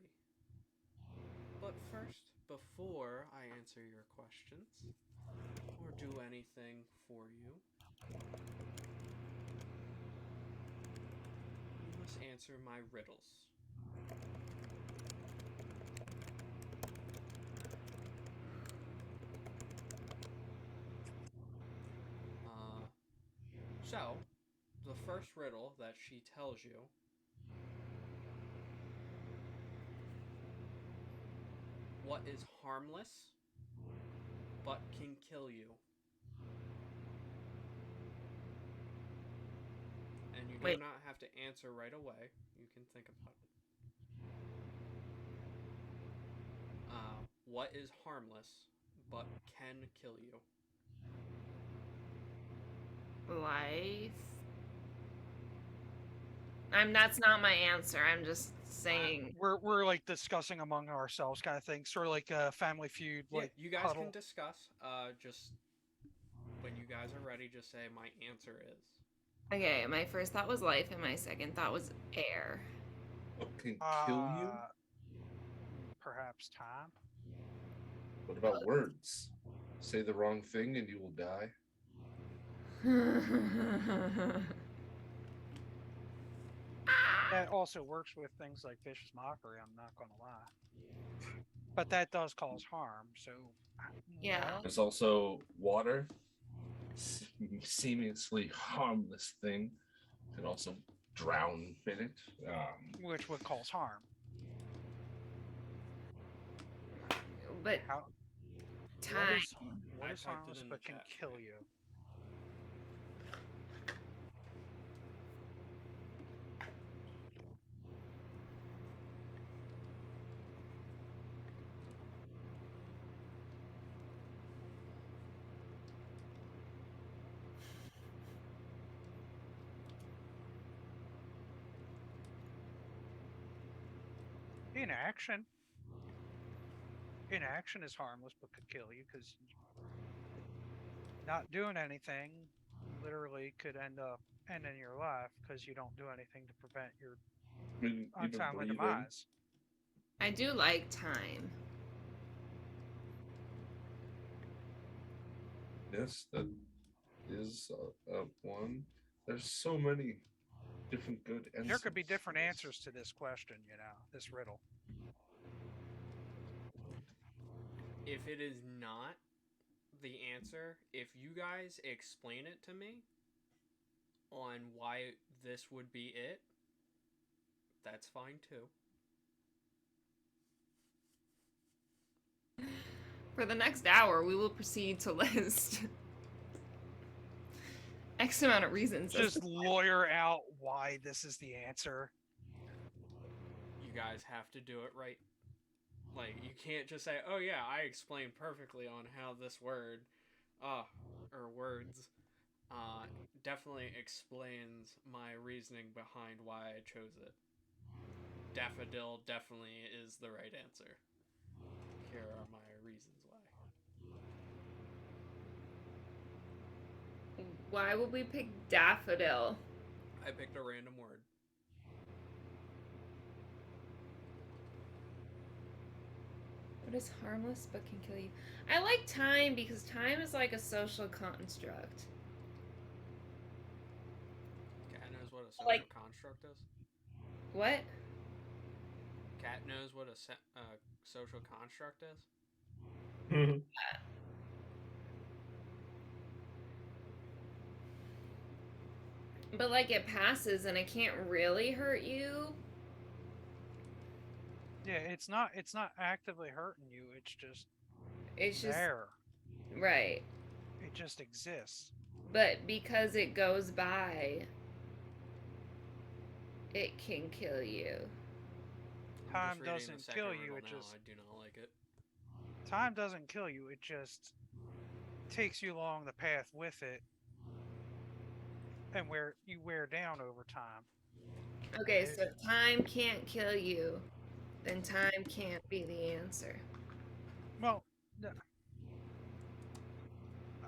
But first, before I answer your questions, or do anything for you, you must answer my riddles. So, the first riddle that she tells you what is harmless but can kill you? And you do Wait. not have to answer right away. You can think about it. What is harmless but can kill you? Life. That's not my answer. I'm just saying. We're like discussing among ourselves, kind of thing, sort of like a Family Feud, Yeah, like you guys huddle. can discuss. Just when you guys are ready, just say my answer is. Okay, my first thought was life, and my second thought was air. What can kill you? Perhaps time. What about words? Say the wrong thing and you will die. That also works with things like vicious mockery. I'm not gonna lie, but that does cause harm. So Yeah. no. There's also water, seemingly harmless thing, can also drown in it. Which would cause harm. But How? time. What I is typed it harmless in the but can chat. kill you? Inaction. Inaction is harmless but could kill you because not doing anything literally could end up ending your life because you don't do anything to prevent your Even untimely breathing. demise. I do like time. Yes, that is one. There's so many different good answers. There could be different to this. answers to this question, this riddle. If it is not the answer, if you guys explain it to me on why this would be it, that's fine too. For the next hour, we will proceed to list X amount of reasons. Just lawyer out why this is the answer. You guys have to do it right. Like, you can't just say, oh yeah, I explained perfectly on how this word, or words, definitely explains my reasoning behind why I chose it. Daffodil definitely is the right answer. Here are my reasons why. Why would we pick daffodil? I picked a random word. What is harmless but can kill you? I like time because time is like a social construct. Cat knows what a social Like- construct is. What? Cat knows what a social construct is. But like it passes and it can't really hurt you. Yeah, it's not actively hurting you. It's just It's just there. right. It just exists. But because it goes by, it can kill you. I'm Time just reading doesn't the second kill you, riddle it now. just- I do not like it. Time doesn't kill you. It just takes you along the path with it, and where you wear down over time. Okay, so if time can't kill you, then time can't be the answer. Well,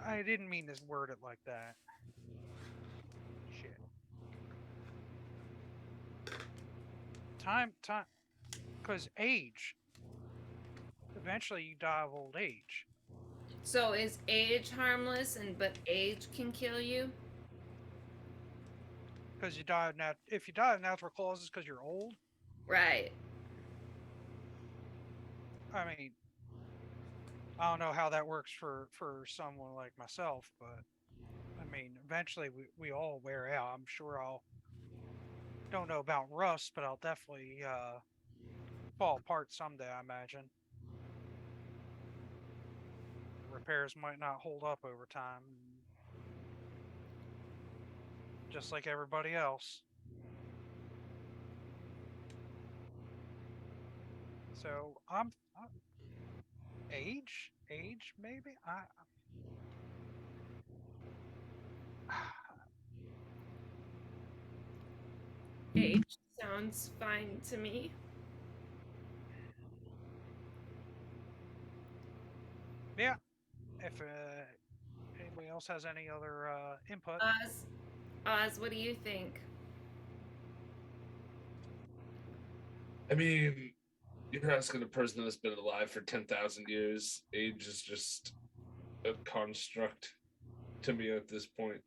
I didn't mean to word it like that. Shit. Time, because age. Eventually, you die of old age. So is age harmless but age can kill you? Because you die of if you die of natural causes because you're old. Right. I mean, I don't know how that works for someone like myself, but I mean, eventually we all wear out. I'm sure don't know about rust, but I'll definitely fall apart someday, I imagine. repairs might not hold up over time. Just like everybody else. So age maybe. Age sounds fine to me. Yeah. If anybody else has any other input, Oz, what do you think? I mean, you're asking a person that's been alive for 10,000 years. Age is just a construct to me at this point.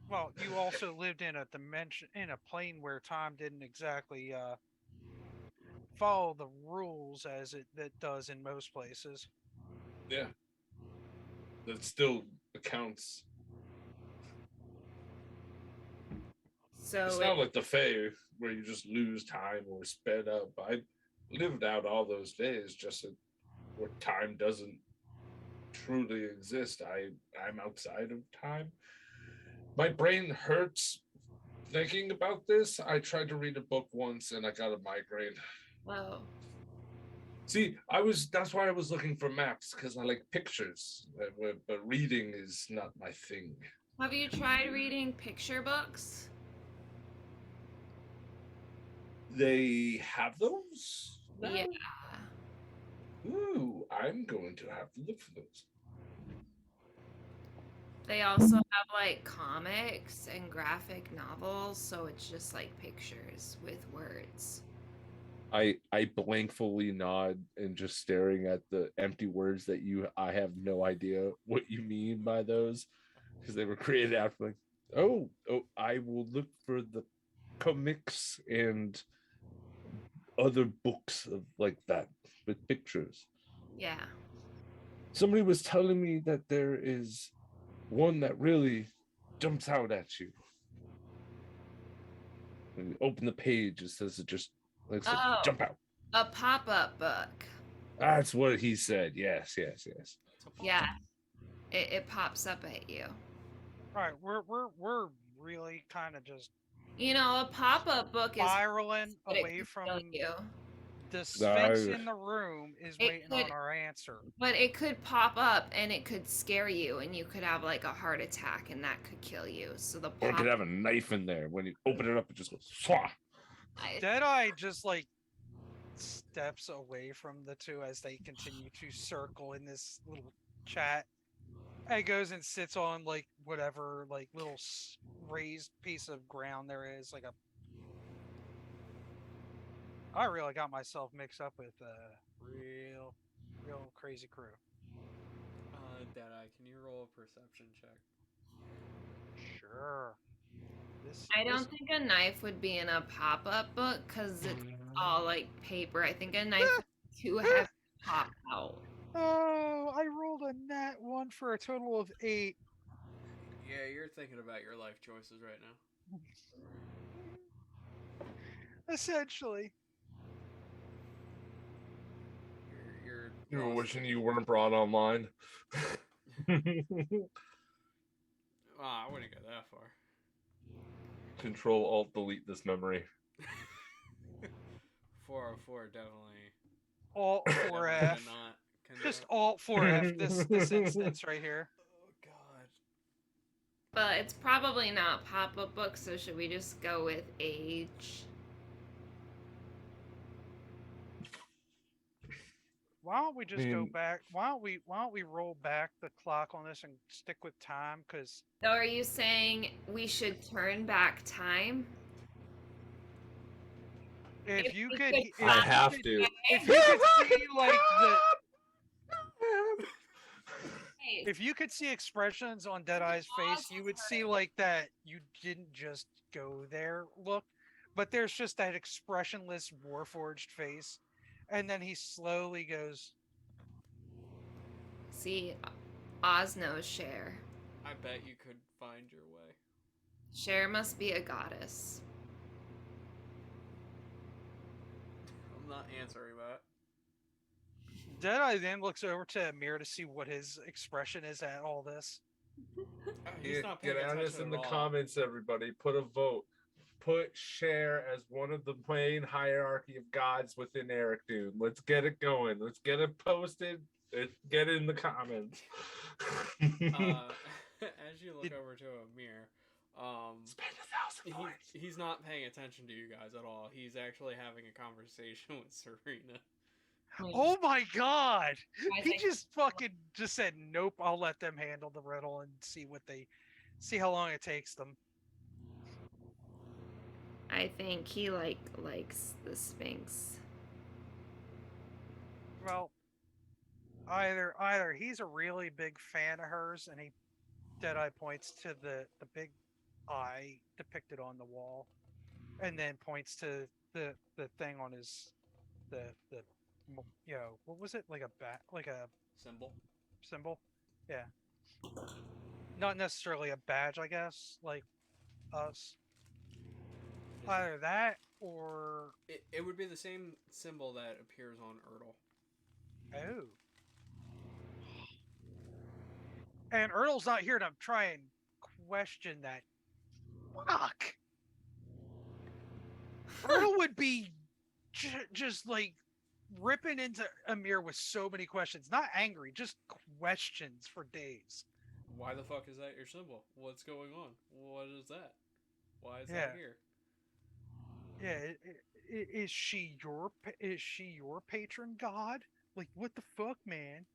well, you also lived in a dimension, in a plane where time didn't exactly follow the rules as it that does in most places. Yeah. That still accounts. So It's not like the Fae where you just lose time or sped up. I lived out all those days just where time doesn't truly exist. I'm outside of time. My brain hurts thinking about this. I tried to read a book once and I got a migraine. Whoa. See, that's why I was looking for maps, because I like pictures, but reading is not my thing. Have you tried reading picture books? They have those? now? Yeah. Ooh, I'm going to have to look for those. They also have like comics and graphic novels, so it's just like pictures with words. I blankfully nod and just staring at the empty words that I have no idea what you mean by those, because they were created after like, oh, I will look for the comics and other books of like that with pictures. Yeah. Somebody was telling me that there is one that really jumps out at you. When you open the page, it says jump out. A pop-up book. That's what he said. Yes. Yeah. It pops up at you. All right, we're really kind of just You know, a pop-up book is spiraling but it away could from kill you. the Sphinx No. in the room is It waiting could- on our answer. But it could pop up and it could scare you and you could have like a heart attack and that could kill you. So the Or it pop could have a knife in there. When you open it up, it just goes swah. Deadeye just like steps away from the two as they continue to circle in this little chat. And goes and sits on like whatever like little raised piece of ground there is, like a. I really got myself mixed up with a real crazy crew. Deadeye, can you roll a perception check? Sure. I don't think a knife would be in a pop-up book because it's all like paper. I think a knife is too heavy to pop out. Oh, I rolled a nat 1 for a total of 8. Yeah, you're thinking about your life choices right now. Essentially. You're You were lost. wishing you weren't brought online. I wouldn't go that far. Control Alt Delete this memory. 404 definitely. Alt 4F. Just Alt 4F this instance right here. Oh god. But it's probably not pop-up book, so should we just go with age? Why don't we just go back? Why don't we roll back the clock on this and stick with time? Because So are you saying we should turn back time? if you could, I have to. if you could see like the. If you could see expressions on Deadeye's face, you would see like that you didn't just go there look, but there's just that expressionless Warforged face. And then he slowly goes, See, Oz knows Cher. I bet you could find your way. Cher must be a goddess. I'm not answering that. Deadeye then looks over to Amir to see what his expression is at all this. He's not paying Get at us attention in at the all. comments, everybody. Put a vote. Put share as one of the main hierarchy of gods within Ereckdoon. Let's get it going. Let's get it posted. Let's get it in the comments. As you look over to Amir, Spend 1,000 points. he's not paying attention to you guys at all. He's actually having a conversation with Serena. Oh my god! I He think- just fucking just said, "Nope, I'll let them handle the riddle and see how long it takes them." I think he likes the Sphinx. Well, either he's a really big fan of hers, and Deadeye points to the big eye depicted on the wall, and then points to the thing on his what was it, like a bat, like a Symbol. symbol? Yeah, not necessarily a badge, I guess, like us. Either that or It would be the same symbol that appears on Ertl. oh. And Ertl's not here to try and question that. Fuck. Ertl would be just like ripping into Amir with so many questions. Not angry, just questions for days. Why the fuck is that your symbol? What's going on? What is that? Why is Yeah. that here? Yeah, is she your patron god? Like, what the fuck, man?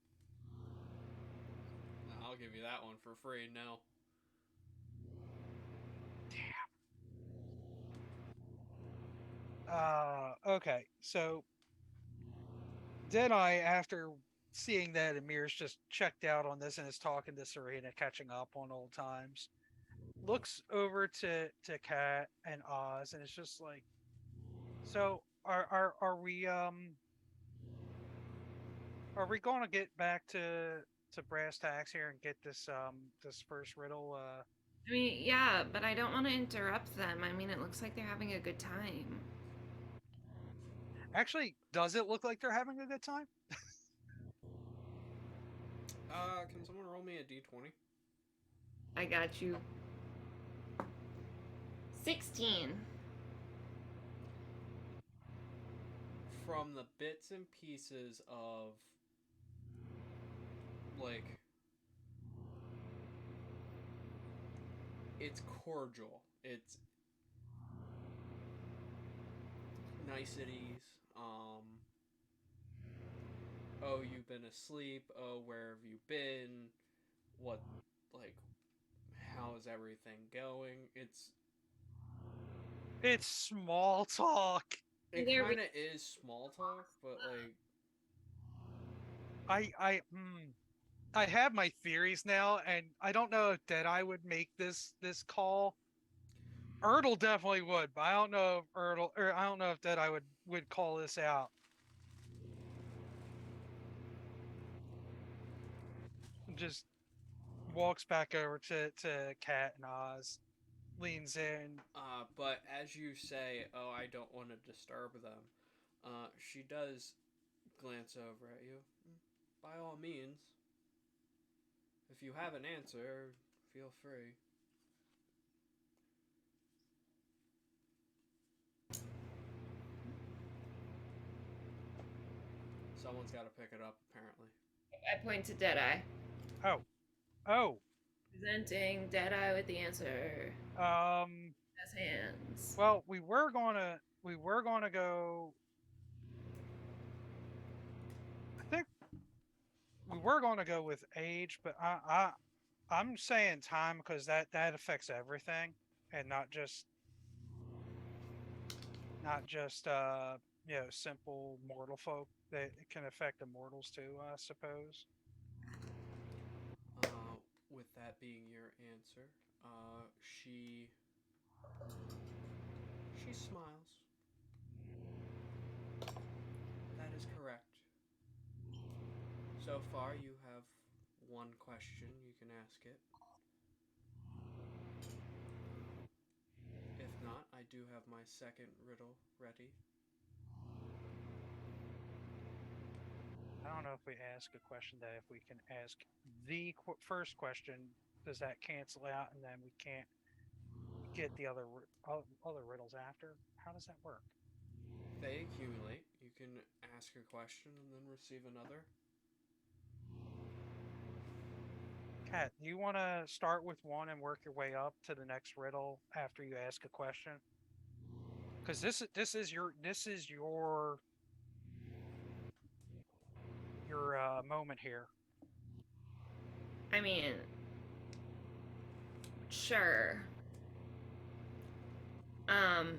I'll give you that one for free. No. Okay, so Deadeye, after seeing that Amir's just checked out on this and is talking to Serena, catching up on old times, looks over to Kat and Oz, and it's just like, so are we going to get back to brass tacks here and get this this first riddle? I mean, yeah, but I don't want to interrupt them. I mean, it looks like they're having a good time. Actually, does it look like they're having a good time? Can someone roll me a d20? I got you. 16. From the bits and pieces of, like, it's cordial. It's niceties. Oh, you've been asleep. Oh, where have you been? What, like, how is everything going? It's small talk. It There we- kind of is small talk, but like, I have my theories now, and I don't know if Deadeye would make this call. Ertl definitely would, but I don't know if I don't know if Deadeye would call this out. Just walks back over to Kat and Oz, leans in. but as you say, oh, I don't want to disturb them, she does glance over at you. By all means, if you have an answer, feel free. Someone's got to pick it up, apparently. I point to Deadeye. Oh, Presenting Deadeye with the answer. Has hands. well, we were gonna go. I think we were gonna go with age, but I'm saying time because that affects everything, and not just simple mortal folk. That it can affect immortals too, I suppose. With that being your answer, she smiles. That is correct. So far, you have one question. You can ask it. If not, I do have my second riddle ready. I don't know if we ask a question that if we can ask the first question, does that cancel out and then we can't get the other riddles after? How does that work? They accumulate. You can ask a question and then receive another. Kat, do you want to start with one and work your way up to the next riddle after you ask a question? Because this is your moment here. I mean, sure. Um,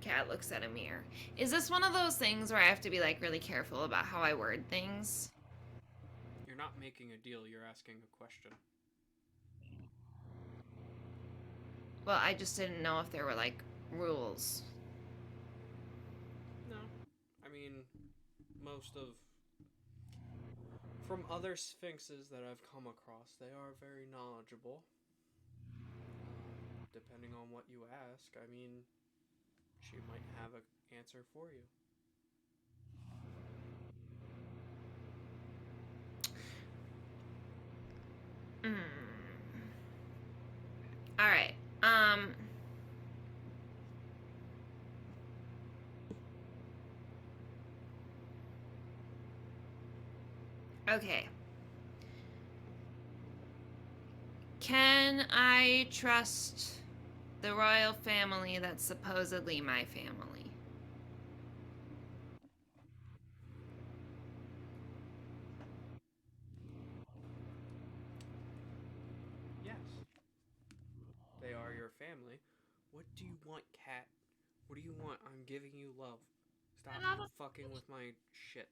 Cat looks at a mirror. Is this one of those things where I have to be like really careful about how I word things? You're not making a deal, you're asking a question. Well, I just didn't know if there were like rules. No. I mean, most of. From other sphinxes that I've come across, they are very knowledgeable. Depending on what you ask, I mean, she might have an answer for you. Mm. All right. Okay. Can I trust the royal family that's supposedly my family? Yes. They are your family. What do you want, cat? What do you want? I'm giving you love. Stop fucking with my shit.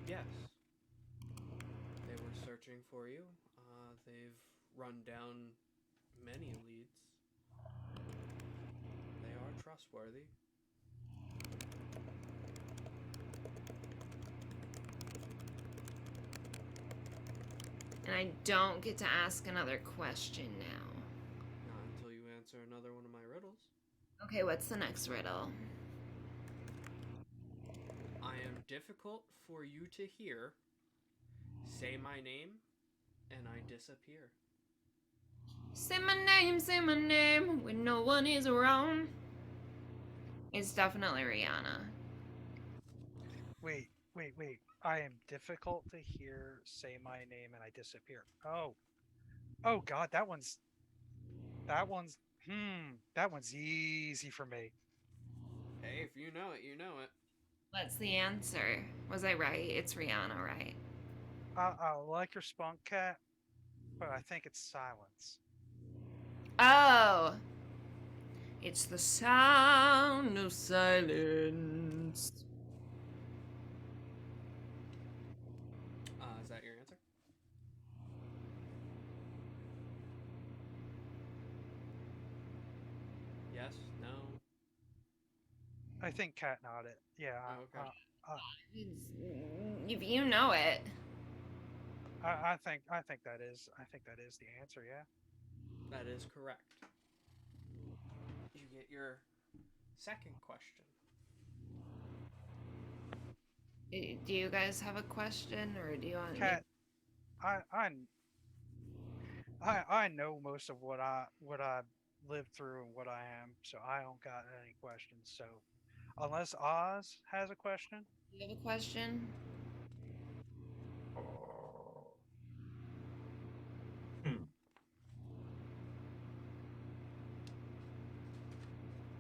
Yes. They were searching for you. They've run down many leads. They are trustworthy. And I don't get to ask another question now. Not until you answer another one of my riddles. Okay, what's the next riddle? I am difficult for you to hear. Say my name, and I disappear. Say my name when no one is around. It's definitely Rihanna. Wait. I am difficult to hear. Say my name and I disappear. Oh God, that one's that one's easy for me. Hey, if you know it, you know it. What's the answer? Was I right? It's Rihanna, right? I like your spunk cat, but I think it's silence. Oh! It's the sound of silence. Is that your answer? Yes? No? I think cat nodded. Yeah, Oh, okay. If you know it. I think that is the answer. Yeah. That is correct. You get your second question. Do you guys have a question, or do you want me? Cat, I I I know most of what I lived through and what I am, so I don't got any questions. So unless Oz has a question, Do you have a question? Oh. Hmm.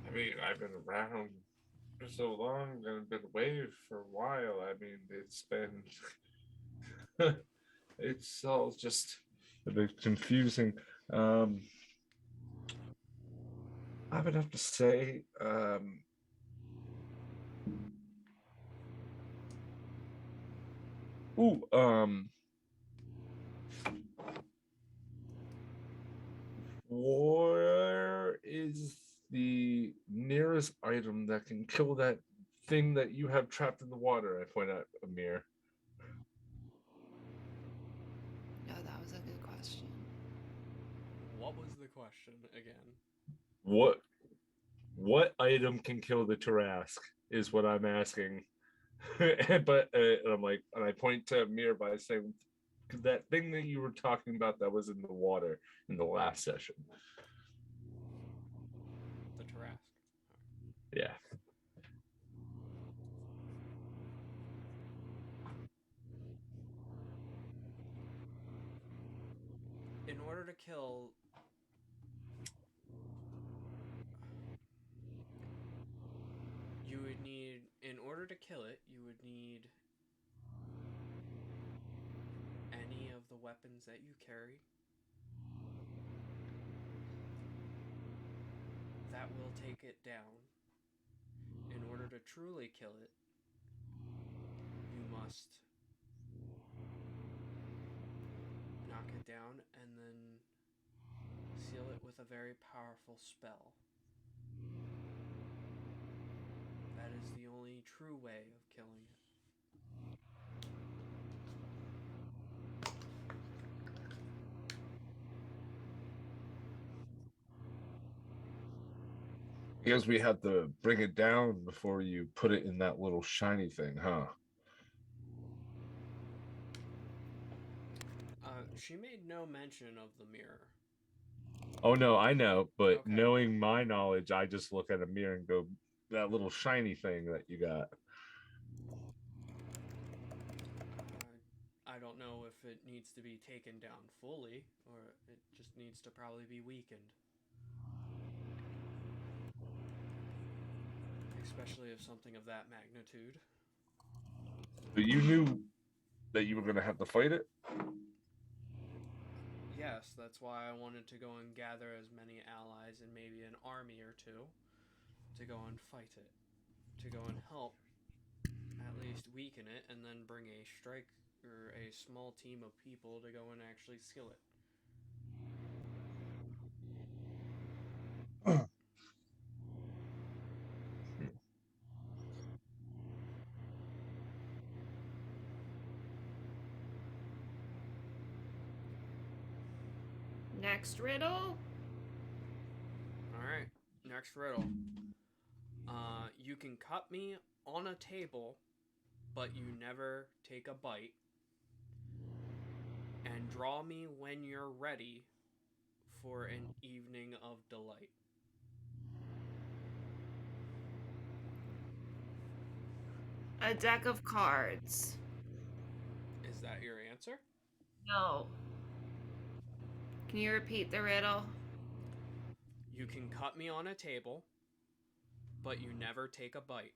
I mean, I've been around for so long and been away for a while. I mean, it's been it's all just a bit confusing. Um, I would have to say, ooh, where is the nearest item that can kill that thing that you have trapped in the water? I point out Amir. No, that was a good question. What was the question again? What item can kill the Tarask is what I'm asking. And I'm like, and I point to Mir by saying that thing that you were talking about that was in the water in the last session. The Tarask. Yeah. In order to kill you would need, in order to kill it, you would need any of the weapons that you carry. That will take it down. In order to truly kill it, you must knock it down and then seal it with a very powerful spell. That is the only true way of killing it. Because we have to bring it down before you put it in that little shiny thing, huh? She made no mention of the mirror. Oh no, I know, but Okay. knowing my knowledge, I just look at a mirror and go, that little shiny thing that you got. I don't know if it needs to be taken down fully, or it just needs to probably be weakened. Especially if something of that magnitude. But you knew that you were going to have to fight it? Yes, that's why I wanted to go and gather as many allies and maybe an army or two to go and fight it. To go and help at least weaken it and then bring a strike or a small team of people to go and actually seal it. Next riddle. Alright, next riddle. You can cut me on a table, but you never take a bite. And draw me when you're ready for an evening of delight. A deck of cards. Is that your answer? No. Can you repeat the riddle? You can cut me on a table, but you never take a bite.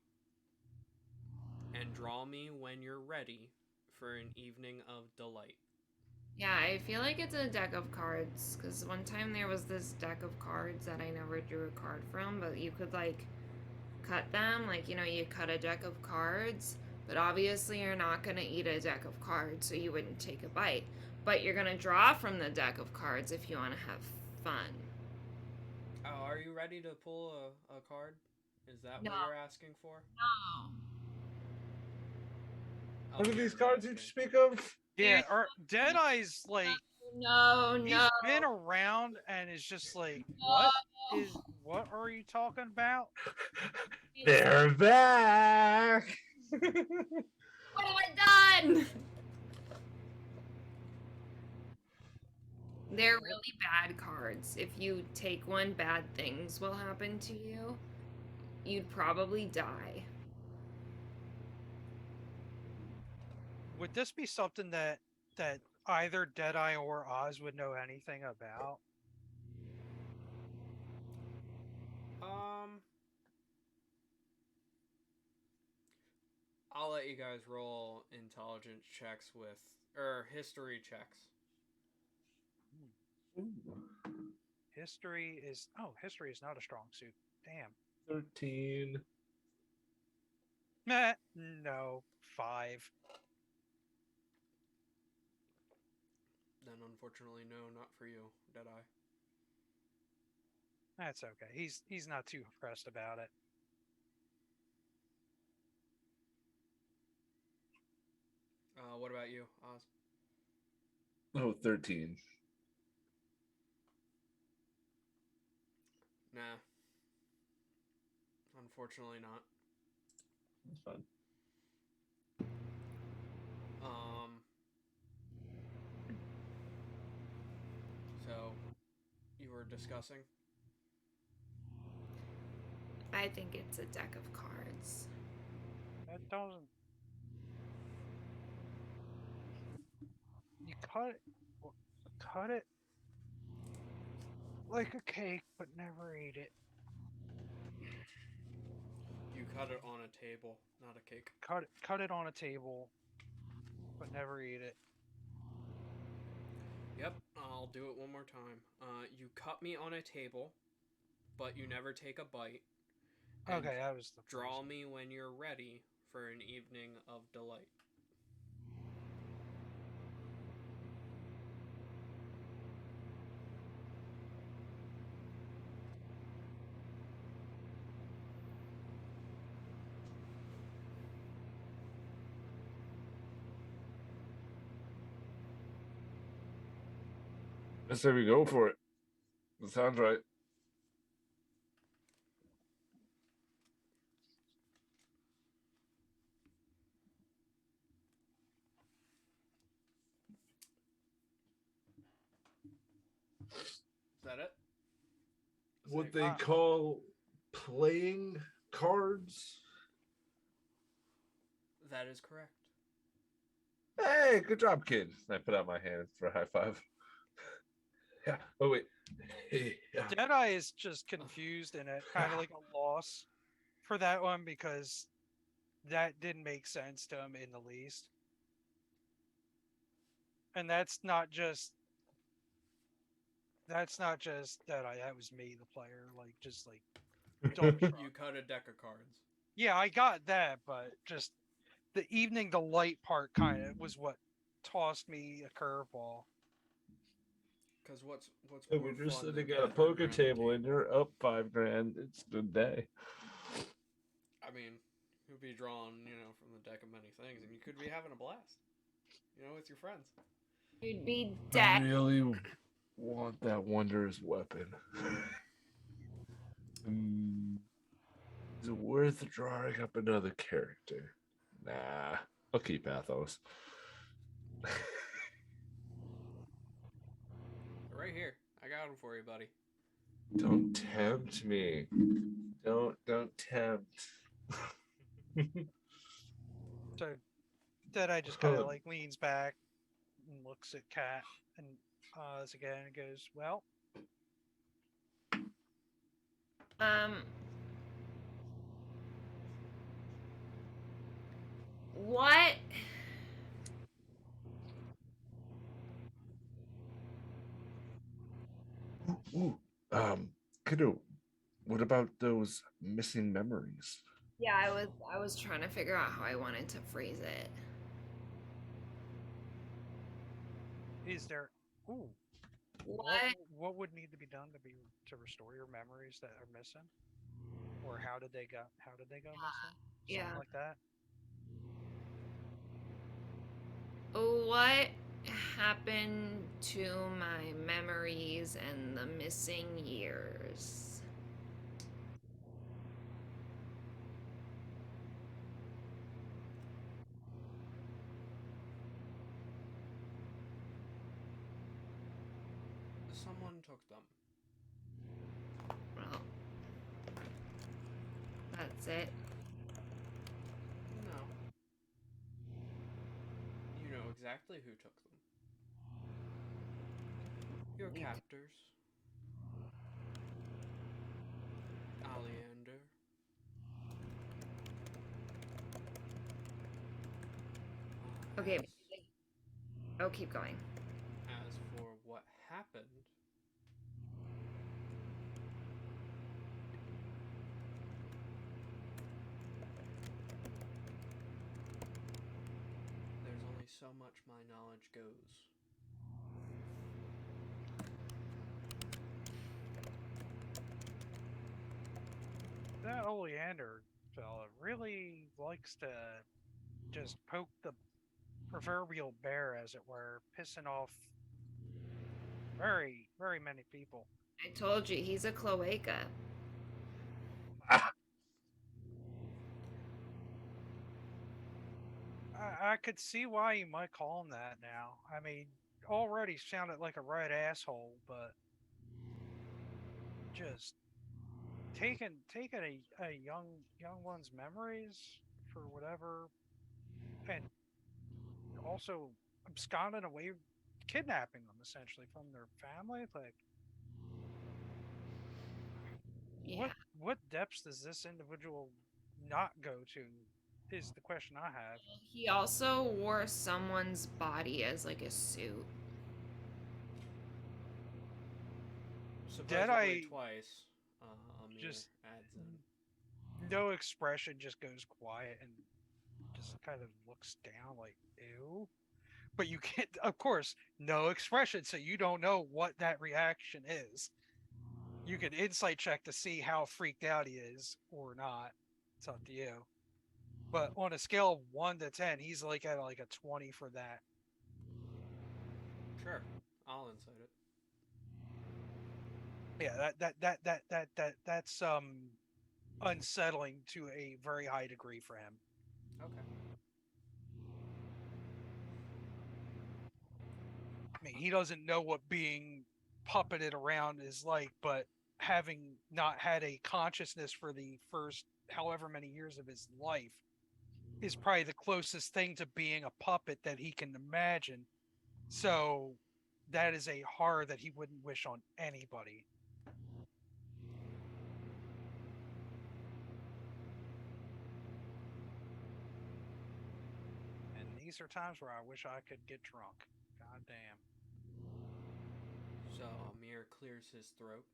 And draw me when you're ready for an evening of delight. Yeah, I feel like it's a deck of cards, because one time there was this deck of cards that I never drew a card from, but you could, like, cut them, like, you know, you cut a deck of cards, but obviously you're not going to eat a deck of cards, so you wouldn't take a bite. But you're going to draw from the deck of cards if you want to have fun. Oh, are you ready to pull a card? Is that No. what you're asking for? No. What are Okay, these I'm cards you asking. speak of? Yeah, or Deadeye's like No, he's no. been around and is just like, No. what are you talking about? They're back. What have I done? They're really bad cards. If you take one, bad things will happen to you. You'd probably die. Would this be something that either Deadeye or Oz would know anything about? I'll let you guys roll intelligence checks or history checks. History is not a strong suit. Damn. 13. Meh, no. 5. Then unfortunately, no, not for you, Deadeye. That's okay. He's not too impressed about it. What about you, Oz? Oh, 13. Nah. Unfortunately not. That's fun. So, you were discussing? I think it's a deck of cards. That doesn't. You cut it like a cake, but never ate it. You cut it on a table, not a cake. Cut it on a table, but never eat it. Yep, I'll do it one more time. You cut me on a table, but you never take a bite. And Okay, that was the draw first. me when you're ready for an evening of delight. I say we go for it. That sounds right. Is that it? Is What that- they call playing cards. That is correct. Hey, good job, kid. I put out my hand for a high five. Yeah. Oh wait. Hey, yeah. Jedi is just confused and at kind of like a loss for that one because that didn't make sense to him in the least. And that's not just that was me, the player. Like just like don't shrug. You cut a deck of cards. Yeah, I got that, but just the evening delight part kind of was what tossed me a curveball. Because what's Hey, more we're just fun than sitting at a gathering poker around the table and you're up $5,000. It's a good day. I mean, you'd be drawing, from the deck of many things, and you could be having a blast, with your friends. You'd be I dead. really want that wondrous weapon. Is it worth drawing up another character? Nah, I'll keep Athos. Right here, I got him for you, buddy. Don't tempt me. Don't tempt. So that I just kind of like leans back and looks at Kat and again and goes, "Well, What? Ooh, kiddo, what about those missing memories? Yeah, I was trying to figure out how I wanted to phrase it. is there? Ooh, What? what would need to be done to restore your memories that are missing, or how did they go missing? Yeah. Something like that. What happened to my memories and the missing years? Someone took them. Well, that's it. No. You know exactly who took them. Your captors. Oleander. Okay. As, Oh, keep going. as for what happened, there's only so much my knowledge goes. That Oleander fella really likes to just poke the proverbial bear, as it were, pissing off very, very many people. I told you, he's a cloaca. I could see why you might call him that now. I mean, already sounded like a right asshole, but just taking a young one's memories for whatever, and also absconding away, kidnapping them essentially from their family. Like, Yeah. what depths does this individual not go to? Is the question I have. He also wore someone's body as like a suit. Supposedly Deadeye twice. Amir just adds in. no expression, just goes quiet and just kind of looks down like ew. But you can't, of course, no expression, so you don't know what that reaction is. You can insight check to see how freaked out he is or not. It's up to you. But on a scale of 1 to 10, he's like at like a 20 for that. Sure, I'll insight it. Yeah, that's unsettling to a very high degree for him. Okay. I mean, he doesn't know what being puppeted around is like, but having not had a consciousness for the first however many years of his life is probably the closest thing to being a puppet that he can imagine. So that is a horror that he wouldn't wish on anybody. And these are times where I wish I could get drunk. God damn. So Amir clears his throat.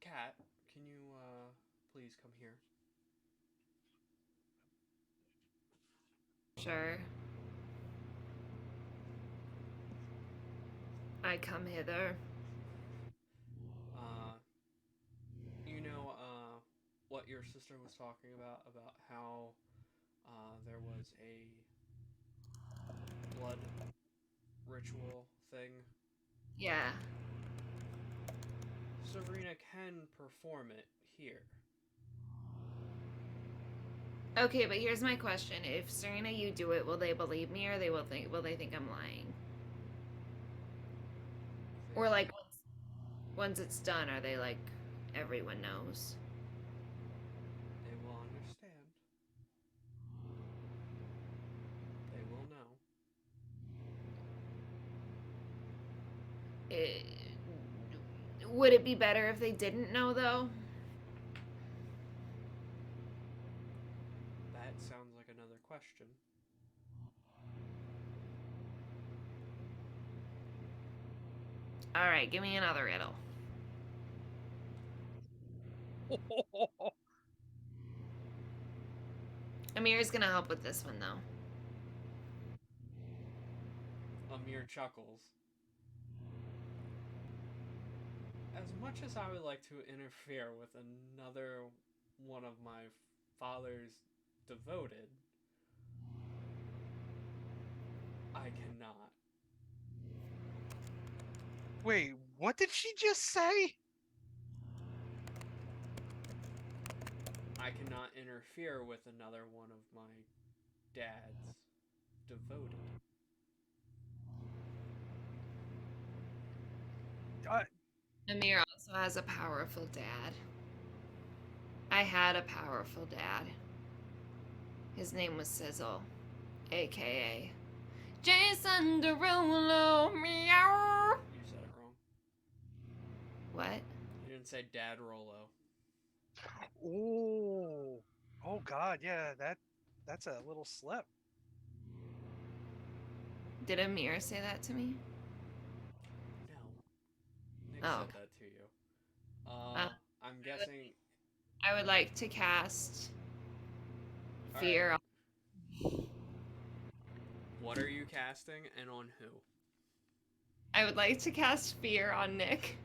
Cat, can you please come here? Sure. I come hither. You know what your sister was talking about how there was a blood ritual thing. Yeah. Serena can perform it here. Okay, but here's my question. If Serena, you do it, will they believe me or will they think I'm lying? Or like once it's done, are they like everyone knows? They will understand. They will know. Would it be better if they didn't know though? That sounds like another question. All right, give me another riddle. Amir's gonna help with this one though. Amir chuckles. As much as I would like to interfere with another one of my father's devoted, I cannot. Wait, what did she just say? I cannot interfere with another one of my dad's devoted. Amir also has a powerful dad. I had a powerful dad. His name was Sizzle, aka Jason Derulo. Meow. You said it wrong. What? You didn't say Dad Rolo. Oh God, yeah, that's a little slip. Did Amir say that to me? No. Nick Oh, said okay. that to you. Uh, I'm guessing. I would like to cast All fear. right. What are you casting and on who? I would like to cast fear on Nick.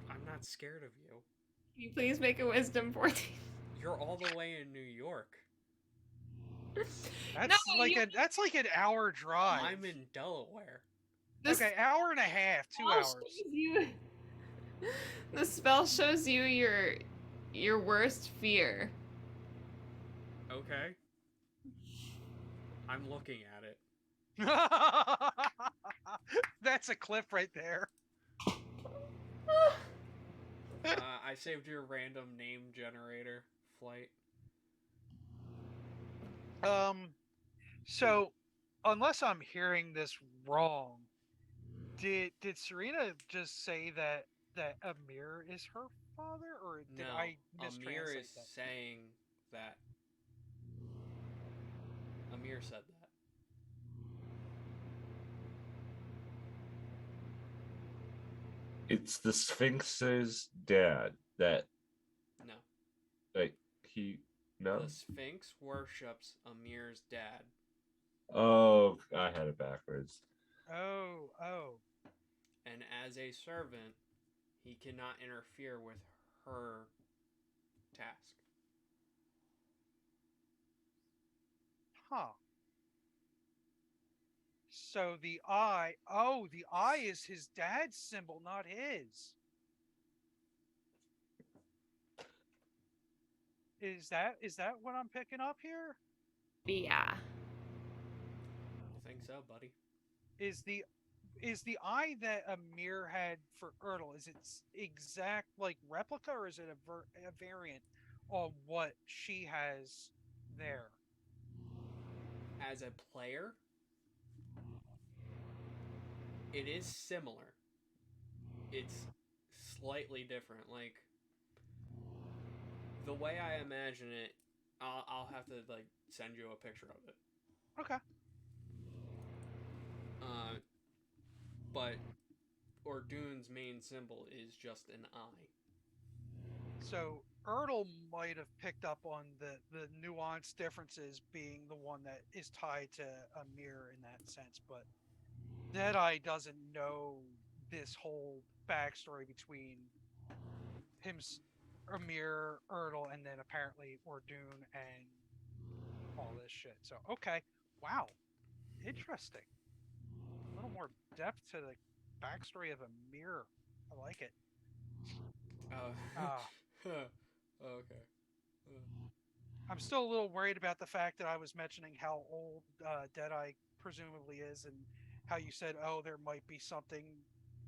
I'm not scared of you. Can you please make a wisdom 14? You're all the way in New York. That's like an hour drive. I'm in Delaware. This Okay, hour and a half, 2 spell hours. shows you- the spell shows you your worst fear. Okay. I'm looking at it. That's a clip right there. I saved your random name generator flight. So unless I'm hearing this wrong, did Serena just say that Amir is her father, or did No, I Amir mistranslate is that? saying that. Amir said that. It's the Sphinx's dad that, No. like, he. No? The Sphinx worships Amir's dad. Oh, I had it backwards. Oh. And as a servant, he cannot interfere with her task. Huh. So the eye is his dad's symbol, not his. Is that what I'm picking up here? Yeah. I think so, buddy. Is the eye that Amir had for Ertl, is it exact like replica, or is it a variant of what she has there? As a player, it is similar. It's slightly different. Like, the way I imagine it, I'll have to, like, send you a picture of it. Okay. But Ordoon's main symbol is just an eye. So Ertl might have picked up on the nuanced differences, being the one that is tied to Amir in that sense, but Deadeye doesn't know this whole backstory between him, Amir, Ertl, and then apparently Ordoon and all this shit. So okay, wow, interesting. A little more depth to the backstory of Amir. I like it. Ah. Okay. I'm still a little worried about the fact that I was mentioning how old Deadeye presumably is, and how you said, oh, there might be something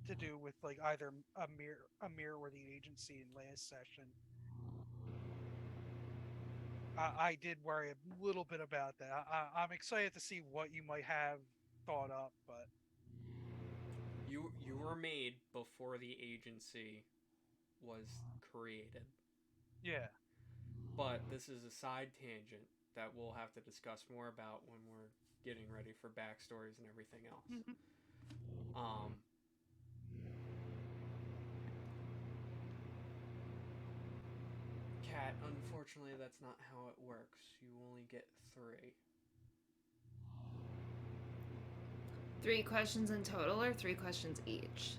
to do with like either Amir or the agency in last session. I did worry a little bit about that. I'm excited to see what you might have thought up, but You were made before the agency was created. yeah. But this is a side tangent that we'll have to discuss more about when we're getting ready for backstories and everything else. Cat, unfortunately, that's not how it works. You only get 3. 3 questions in total, or 3 questions each?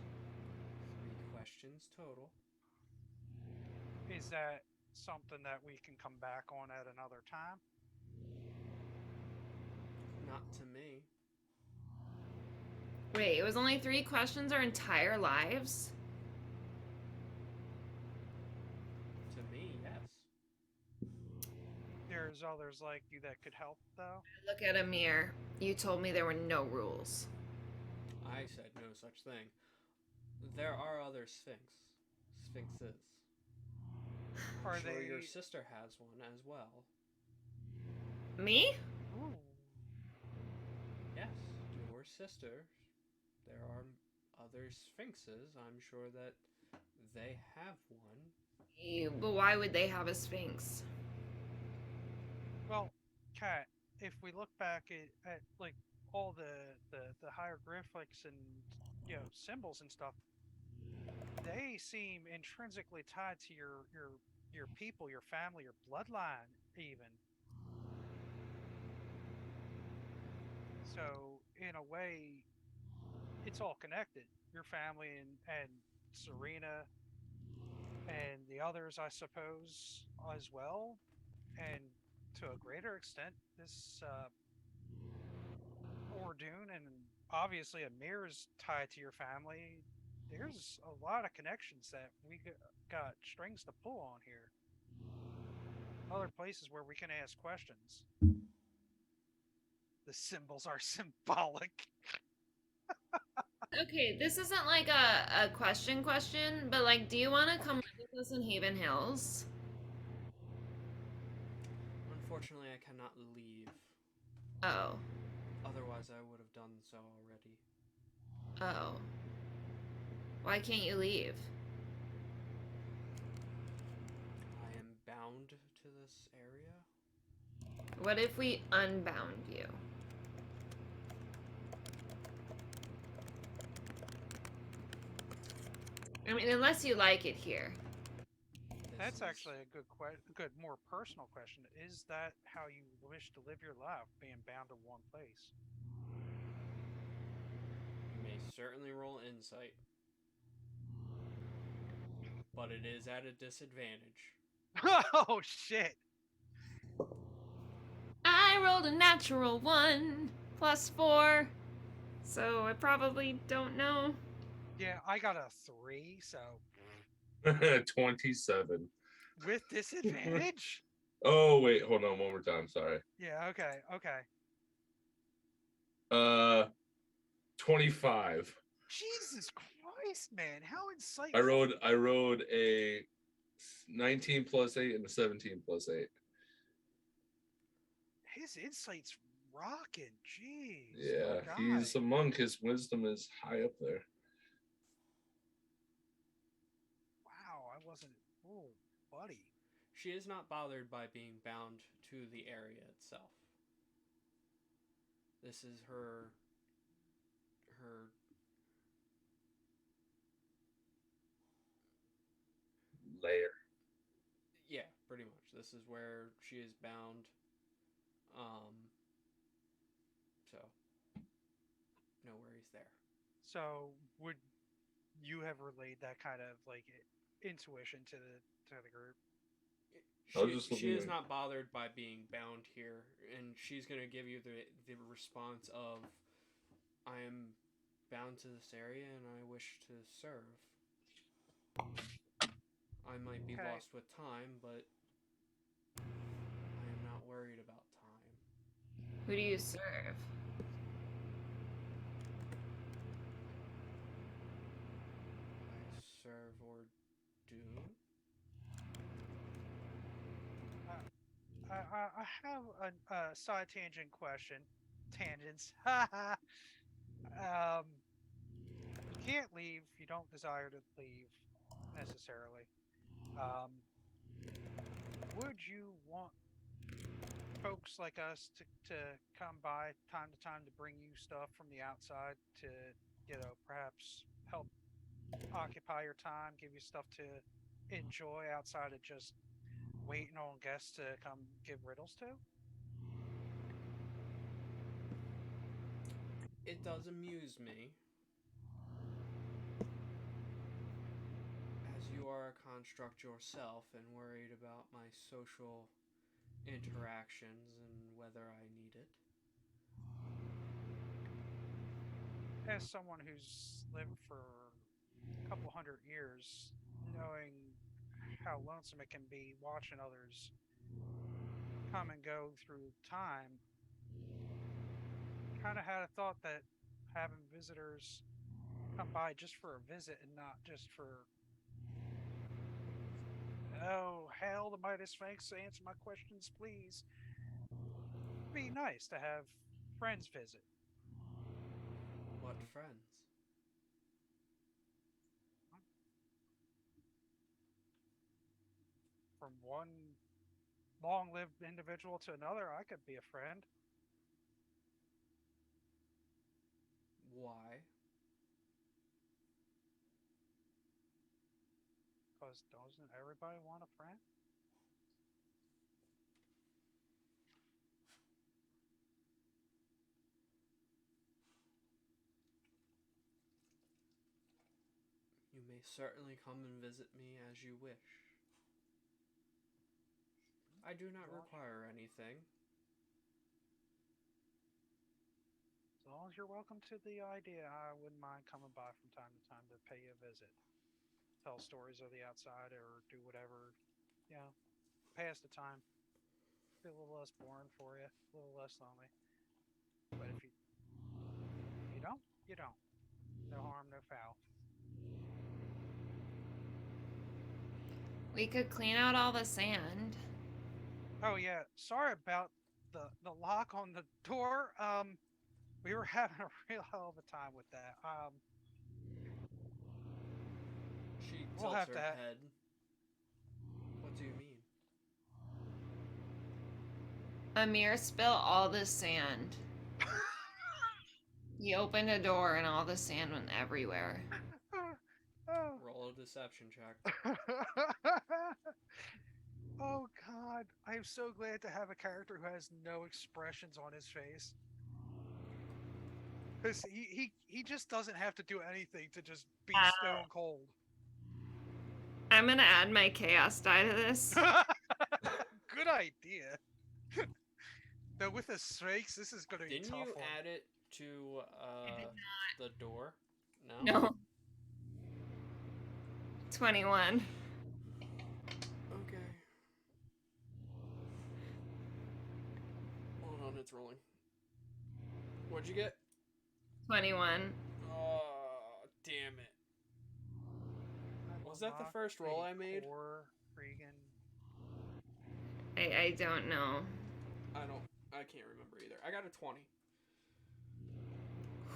3 questions total. Is that something that we can come back on at another time? Not to me. Wait, it was only 3 questions our entire lives? To me, yes. There's others like you that could help, though. Look at Amir. You told me there were no rules. I said no such thing. There are other sphinxes. Are I'm sure they? your sister has one as well. Me? Ooh. Yes, your sister. There are other sphinxes. I'm sure that they have one. But why would they have a sphinx? Well, Kat, if we look back at like all the hieroglyphics and symbols and stuff, they seem intrinsically tied to your people, your family, your bloodline, even. So in a way, it's all connected. Your family and Serena and the others, I suppose, as well. And to a greater extent, this Ereckdoon, and obviously Amir is tied to your family. There's a lot of connections that got strings to pull on here. Other places where we can ask questions. The symbols are symbolic. Okay, this isn't like a question, but like, do you want to come live with us in Haven Hills? Unfortunately, I cannot leave. Oh. Otherwise, I would have done so already. Oh. Why can't you leave? I am bound to this area. What if we unbound you? I mean, unless you like it here. That's actually a good, more personal question. Is that how you wish to live your life, being bound to one place? You may certainly roll insight, but it is at a disadvantage. Oh shit! I rolled a natural 1 plus 4, so I probably don't know. Yeah, I got a 3, so 27. with disadvantage. Oh wait, hold on one more time. Sorry. Yeah. Okay. Okay. 25. Jesus Christ, man! How insightful! I rode a 19 plus 8 and a 17 plus 8. His insight's rocking. Jeez. Yeah, my he's guy. a monk. His wisdom is high up there. Wow, I wasn't. Oh, buddy. She is not bothered by being bound to the area itself. This is her Layer. yeah, pretty much. This is where she is bound. So no worries there. So, would you have relayed that kind of like intuition to the group? I was just She looking is at- not bothered by being bound here, and she's gonna give you the response of, "I am bound to this area, and I wish to serve. I might be Okay. lost with time, but I am not worried about time." Who do you serve? I serve or do. I have a side tangent question. Tangents. You can't leave. You don't desire to leave necessarily. Um, would you want folks like us to come by time to time to bring you stuff from the outside to, perhaps help occupy your time, give you stuff to enjoy outside of just waiting on guests to come give riddles to? It does amuse me, as you are a construct yourself and worried about my social interactions and whether I need it. As someone who's lived for a couple 100 years, knowing how lonesome it can be watching others come and go through time, kind of had a thought that having visitors come by just for a visit and not just for, oh, hell, the Mighty Sphinx, answer my questions, please. Be nice to have friends visit. What friends? From one long lived individual to another, I could be a friend. Why? Because doesn't everybody want a friend? You may certainly come and visit me as you wish. I do not Well, require anything. As long as you're welcome to the idea, I wouldn't mind coming by from time to time to pay you a visit. Tell stories of the outside or do whatever, you know, pass the time. Be a little less boring for you, a little less lonely. But if you don't, you don't. No harm, no foul. We could clean out all the sand. Oh yeah, sorry about the lock on the door. We were having a real hell of a time with that. She We'll tilts have her to. head. What do you mean? Amir spilled all the sand. He opened a door and all the sand went everywhere. Oh. Roll a deception check. Oh God, I am so glad to have a character who has no expressions on his face. Because he just doesn't have to do anything to just be stone cold. I'm gonna add my chaos die to this. Good idea. Though with the strikes, this is going to be a Didn't tough you one. add it to the door? No? No. 21. Okay. Hold on, it's rolling. What'd you get? 21. Oh, damn it. Was that the first roll I made? I don't know. I can't remember either. I got a 20.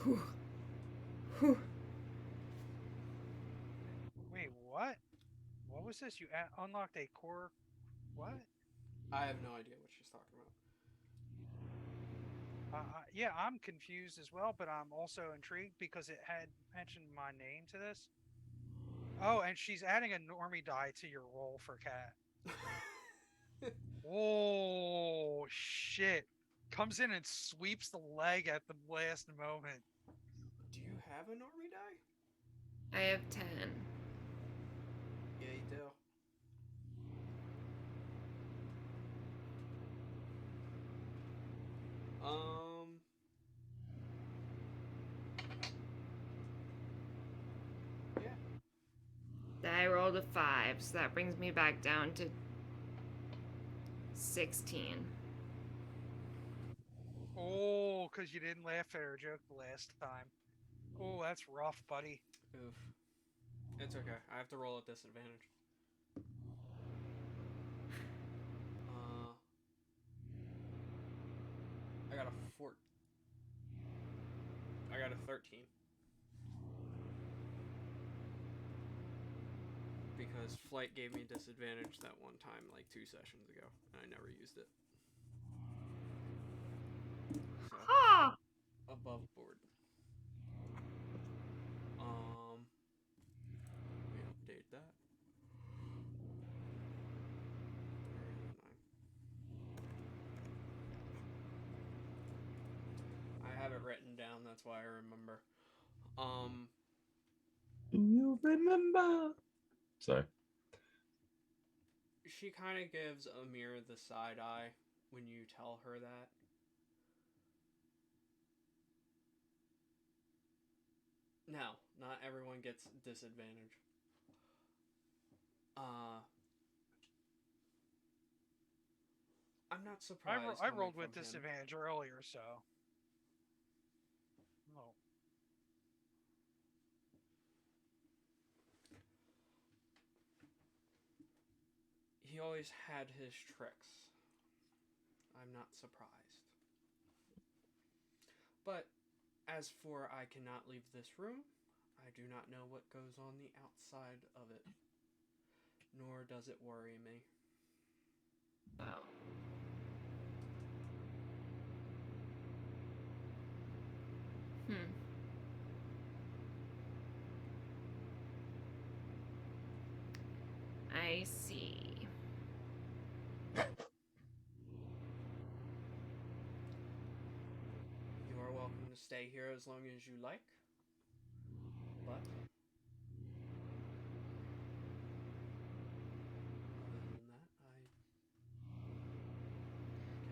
Whew. Whew. Wait, what? What was this? You unlocked a core. What? I have no idea what she's talking about. Yeah, I'm confused as well, but I'm also intrigued because it had mentioned my name to this. Oh, and she's adding a normie die to your roll for cat. Oh, shit. Comes in and sweeps the leg at the last moment. Do you have a normie die? I have 10. Yeah, you do. Yeah. I rolled a 5, so that brings me back down to 16. Oh, because you didn't laugh at her joke the last time. Oh, that's rough, buddy. Oof. It's okay. I have to roll at disadvantage. I got a 4. I got a 13. Because flight gave me disadvantage that one time, like 2 sessions ago, and I never used it. So, Ha! above board. Let me update that. Where is it? 9. I have it written down, that's why I remember. You remember? Sorry. She kind of gives Amir the side eye when you tell her that. No, not everyone gets disadvantage. I'm not surprised. I rolled with coming from him. disadvantage earlier, so. Oh. He always had his tricks. I'm not surprised. But as for I cannot leave this room, I do not know what goes on the outside of it. Nor does it worry me. Wow. I see. You are welcome to stay here as long as you like. But other than that,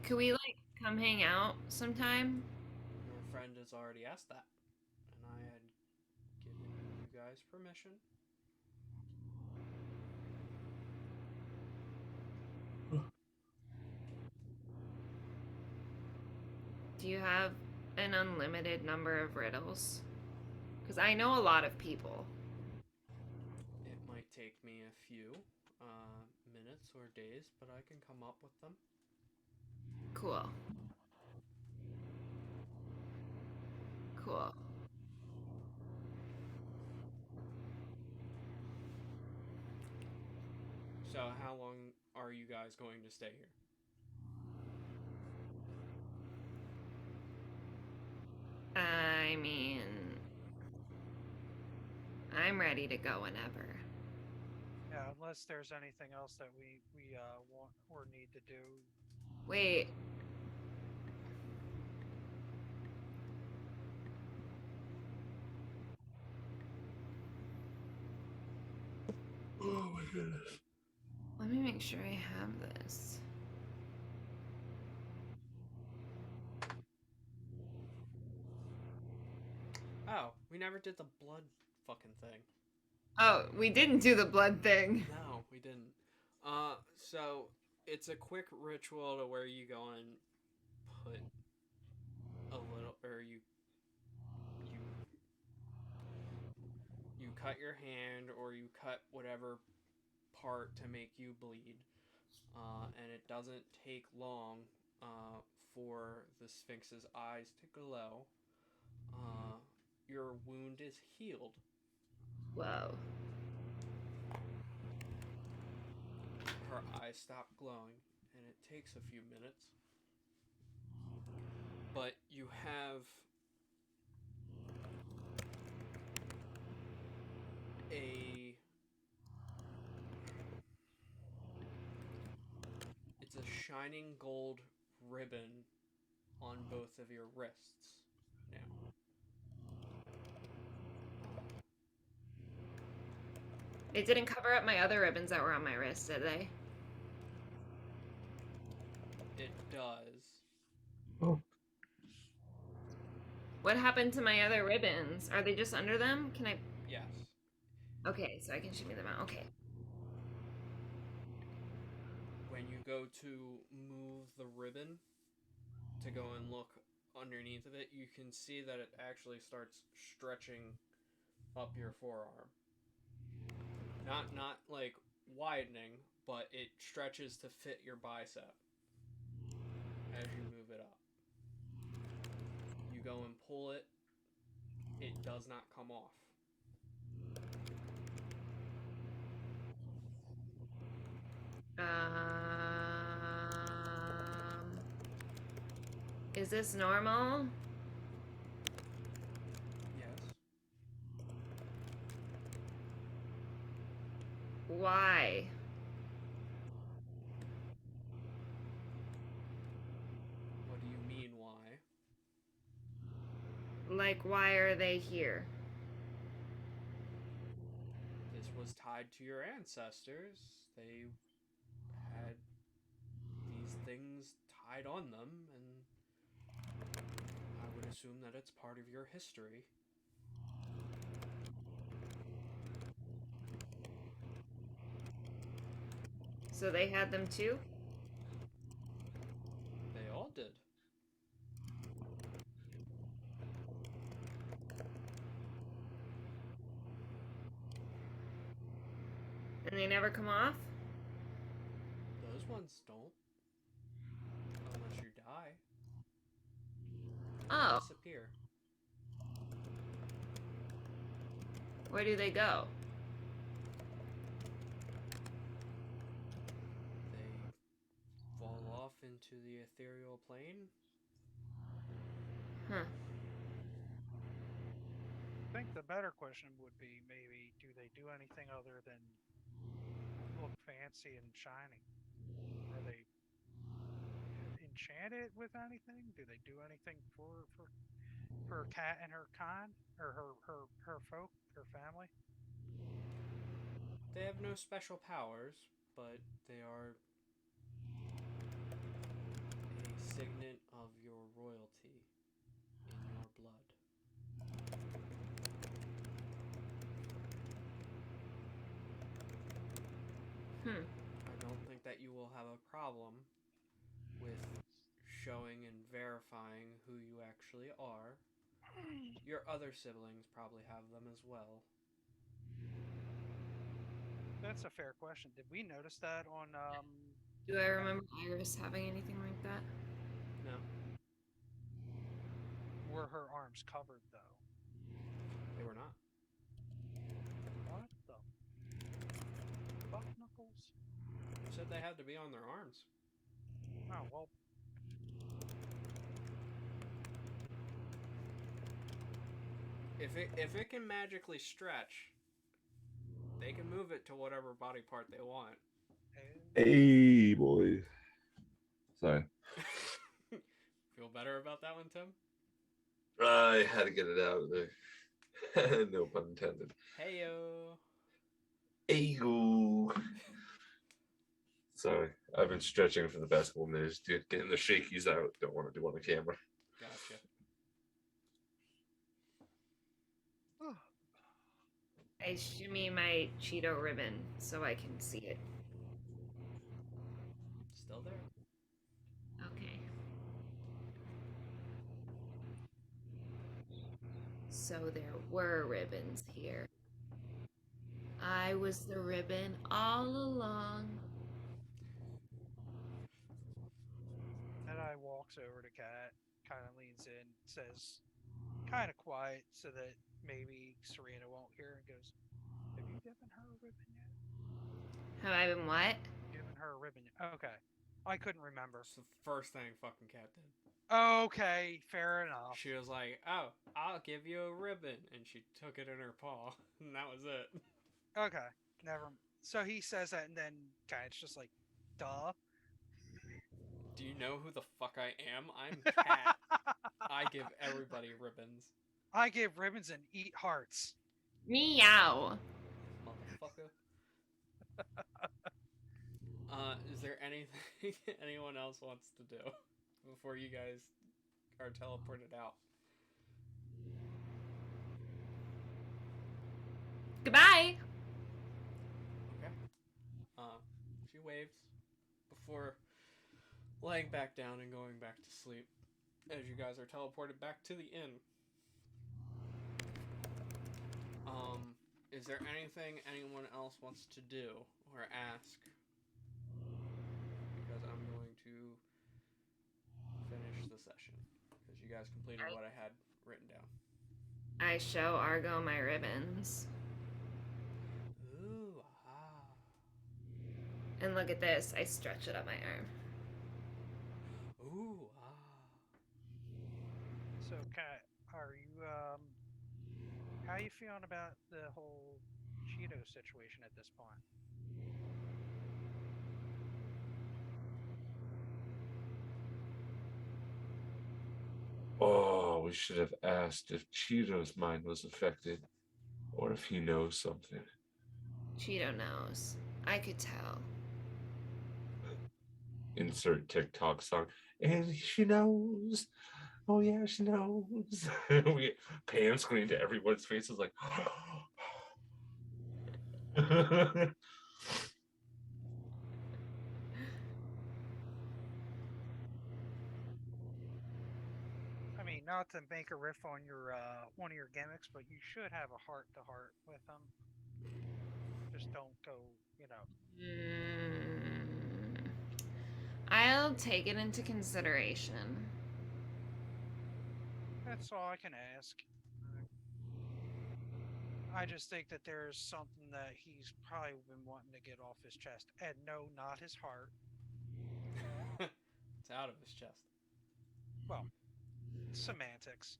Could we like come hang out sometime? Your friend has already asked that, and I had given you guys permission. Do you have an unlimited number of riddles? Because I know a lot of people. It might take me a few minutes or days, but I can come up with them. Cool. Cool. So, how long are you guys going to stay here? I mean, I'm ready to go whenever. Yeah, unless there's anything else that we want or need to do. Wait. Oh my goodness. Let me make sure I have this. Oh, we never did the blood fucking thing. Oh, we didn't do the blood thing. No, we didn't. So it's a quick ritual to where you go and put a little, or you cut your hand, or you cut whatever part to make you bleed, and it doesn't take long for the Sphinx's eyes to glow. Your wound is healed. Whoa. Her eyes stop glowing, and it takes a few minutes. But you have it's a shining gold ribbon on both of your wrists now. It didn't cover up my other ribbons that were on my wrist, did they? It does. Oh. What happened to my other ribbons? Are they just under them? Can I? Yes. Okay, so I can shimmy them out. Okay. When you go to move the ribbon to go and look underneath of it, you can see that it actually starts stretching up your forearm. Not like widening, but it stretches to fit your bicep as you move it up. You go and pull it, it does not come off. Is this normal? Yes. Why? What do you mean, why? Like, why are they here? This was tied to your ancestors. They had these things tied on them, and I would assume that it's part of your history. So they had them too? They all did. And they never come off? Those ones don't. Unless you die. They Oh. disappear. Where do they go? They fall off into the ethereal plane. Huh. I think the better question would be maybe, do they do anything other than look fancy and shiny? Are they enchanted with anything? Do they do anything for Cat and her kind, or her folk, her family? They have no special powers, but they are a signet of your royalty in your blood. I don't think that you will have a problem with showing and verifying who you actually are. Your other siblings probably have them as well. That's a fair question. Did we notice that on Do I remember Iris having anything like that? No, were her arms covered though? they were not. What the fuck, Knuckles? You said they had to be on their arms. Oh well. If it can magically stretch, they can move it to whatever body part they want. Hey, boys. Sorry. Feel better about that one, Tim? I had to get it out there. No pun intended. Heyo. Ego. Sorry, I've been stretching for the past couple minutes, dude. Getting the shakies out. Don't want to do on the camera. Gotcha. I shimmy my Cheeto ribbon so I can see it. Still there. Okay. So there were ribbons here. I was the ribbon all along. Jedi walks over to Kat, kind of leans in, says, kind of quiet so that maybe Serena won't hear, and goes, "Have you given her a ribbon yet? Have I been what? Given her a ribbon yet?" Okay. I couldn't remember. It's the first thing fucking Cat did. Okay, fair enough. She was like, "Oh, I'll give you a ribbon," and she took it in her paw, and that was it. Okay, never. So he says that, and then Kat's just like, "Duh." Do you know who the fuck I am? I'm Cat. I give everybody ribbons, I give ribbons and eat hearts. Meow. motherfucker. Is there anything anyone else wants to do before you guys are teleported out? Goodbye. Okay. She waves before laying back down and going back to sleep as you guys are teleported back to the inn. Is there anything anyone else wants to do or ask? Because I'm going to finish the session because you guys completed what I had written down. I show Argo my ribbons. Ooh, ah. And look at this. I stretch it up my arm. Ooh, ah. So, Kat, are you how you feeling about the whole Cheeto situation at this point? Oh, we should have asked if Cheeto's mind was affected or if he knows something. Cheeto knows. I could tell. Insert TikTok song. And she knows. Oh yeah, she knows. We pan screen to everyone's faces like I mean, not to make a riff on your one of your gimmicks, but you should have a heart to heart with them. Just don't go, you know. I'll take it into consideration. That's all I can ask. I just think that there's something that he's probably been wanting to get off his chest. And no, not his heart. It's out of his chest. Well, semantics.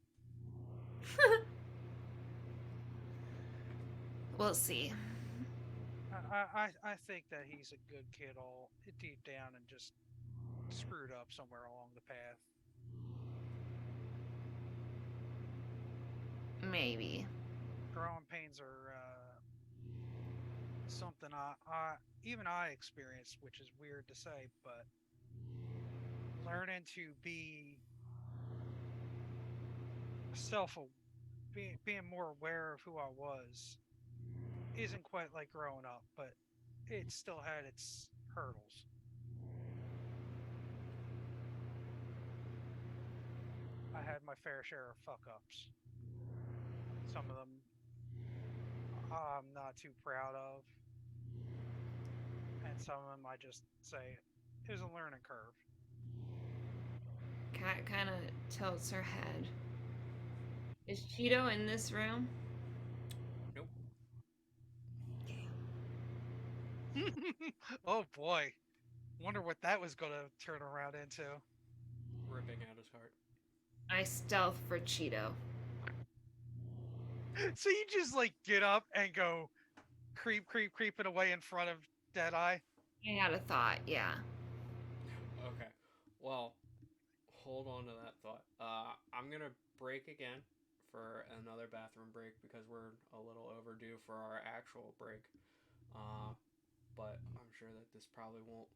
We'll see. I think that he's a good kid all deep down and just screwed up somewhere along the path. Maybe. Growing pains are something I even I experience, which is weird to say, but learning to be self, being more aware of who I was, isn't quite like growing up, but it still had its hurdles. I had my fair share of fuck ups. Some of them I'm not too proud of, and some of them I just say it was a learning curve. Kat kind of tilts her head. Is Cheeto in this room? Nope. Oh boy. Wonder what that was going to turn around into. Ripping out his heart. I stealth for Cheeto. So you just like get up and go creeping away in front of Deadeye. I had a thought, yeah. Okay. Well, hold on to that thought. I'm gonna break again for another bathroom break because we're a little overdue for our actual break. But I'm sure that this probably won't.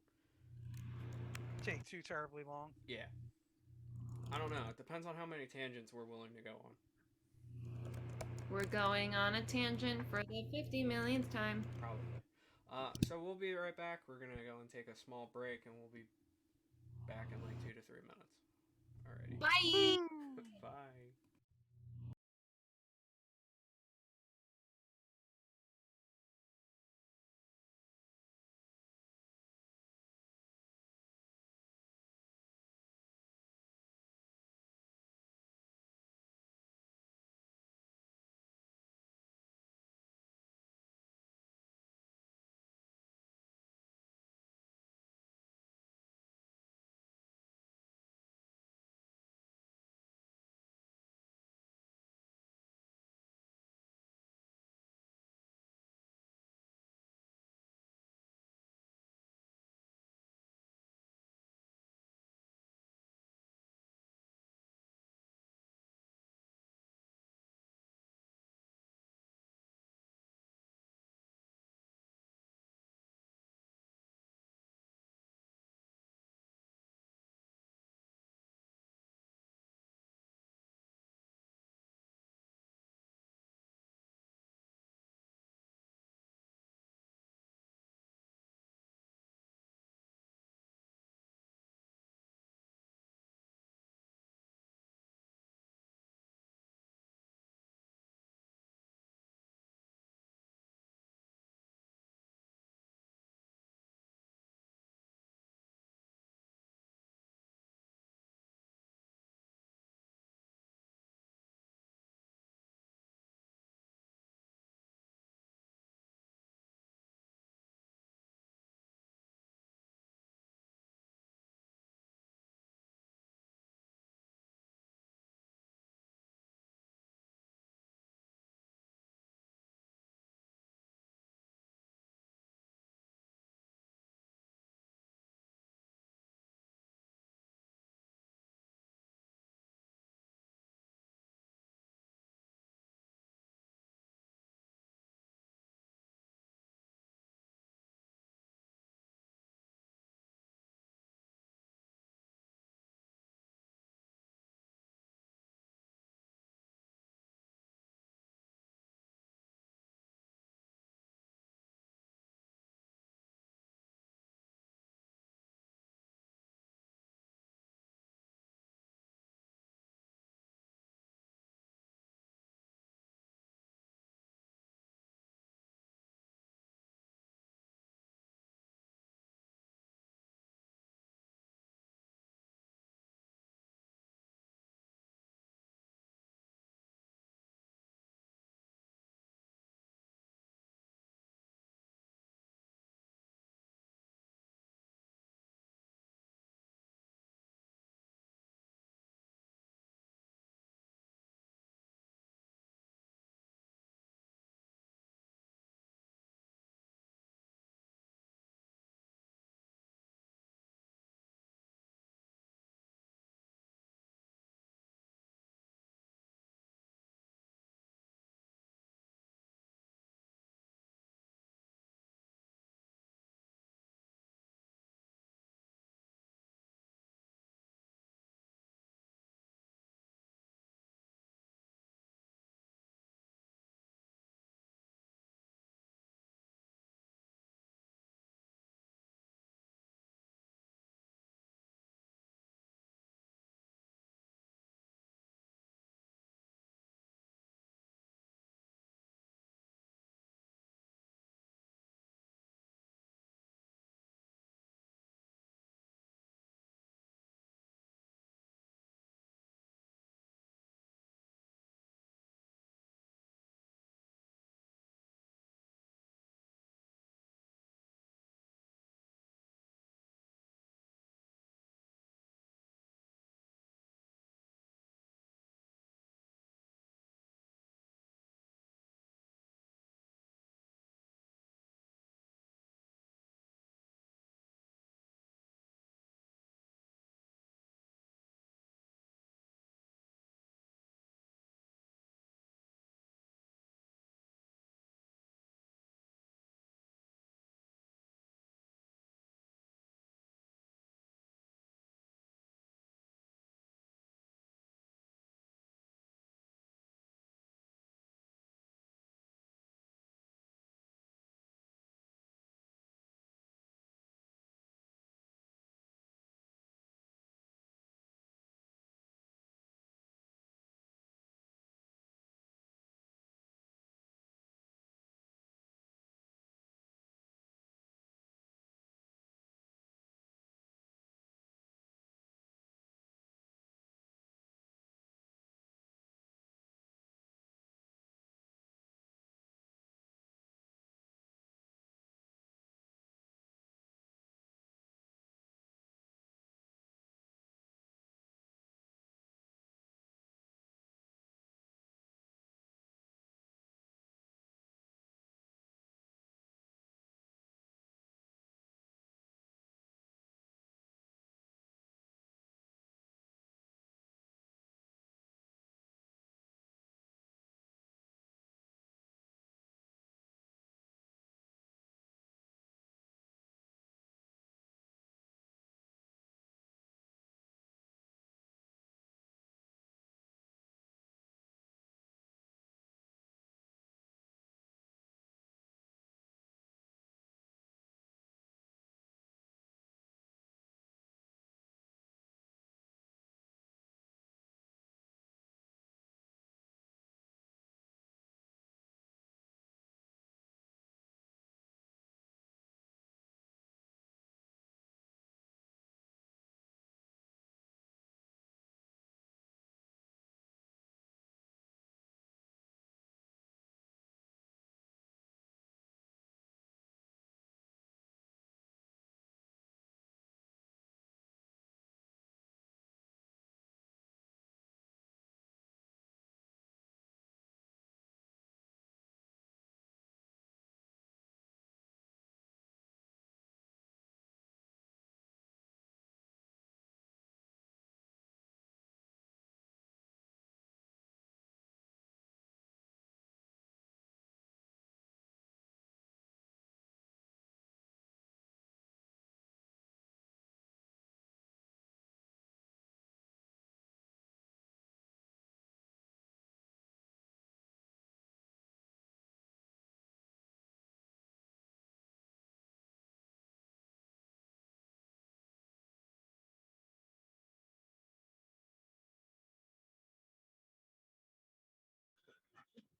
Take too terribly long. Yeah. I don't know. It depends on how many tangents we're willing to go on. We're going on a tangent for the 50 millionth time. Probably. So we'll be right back. We're gonna go and take a small break, and we'll be back in like 2 to 3 minutes. Alrighty. Bye! Bye.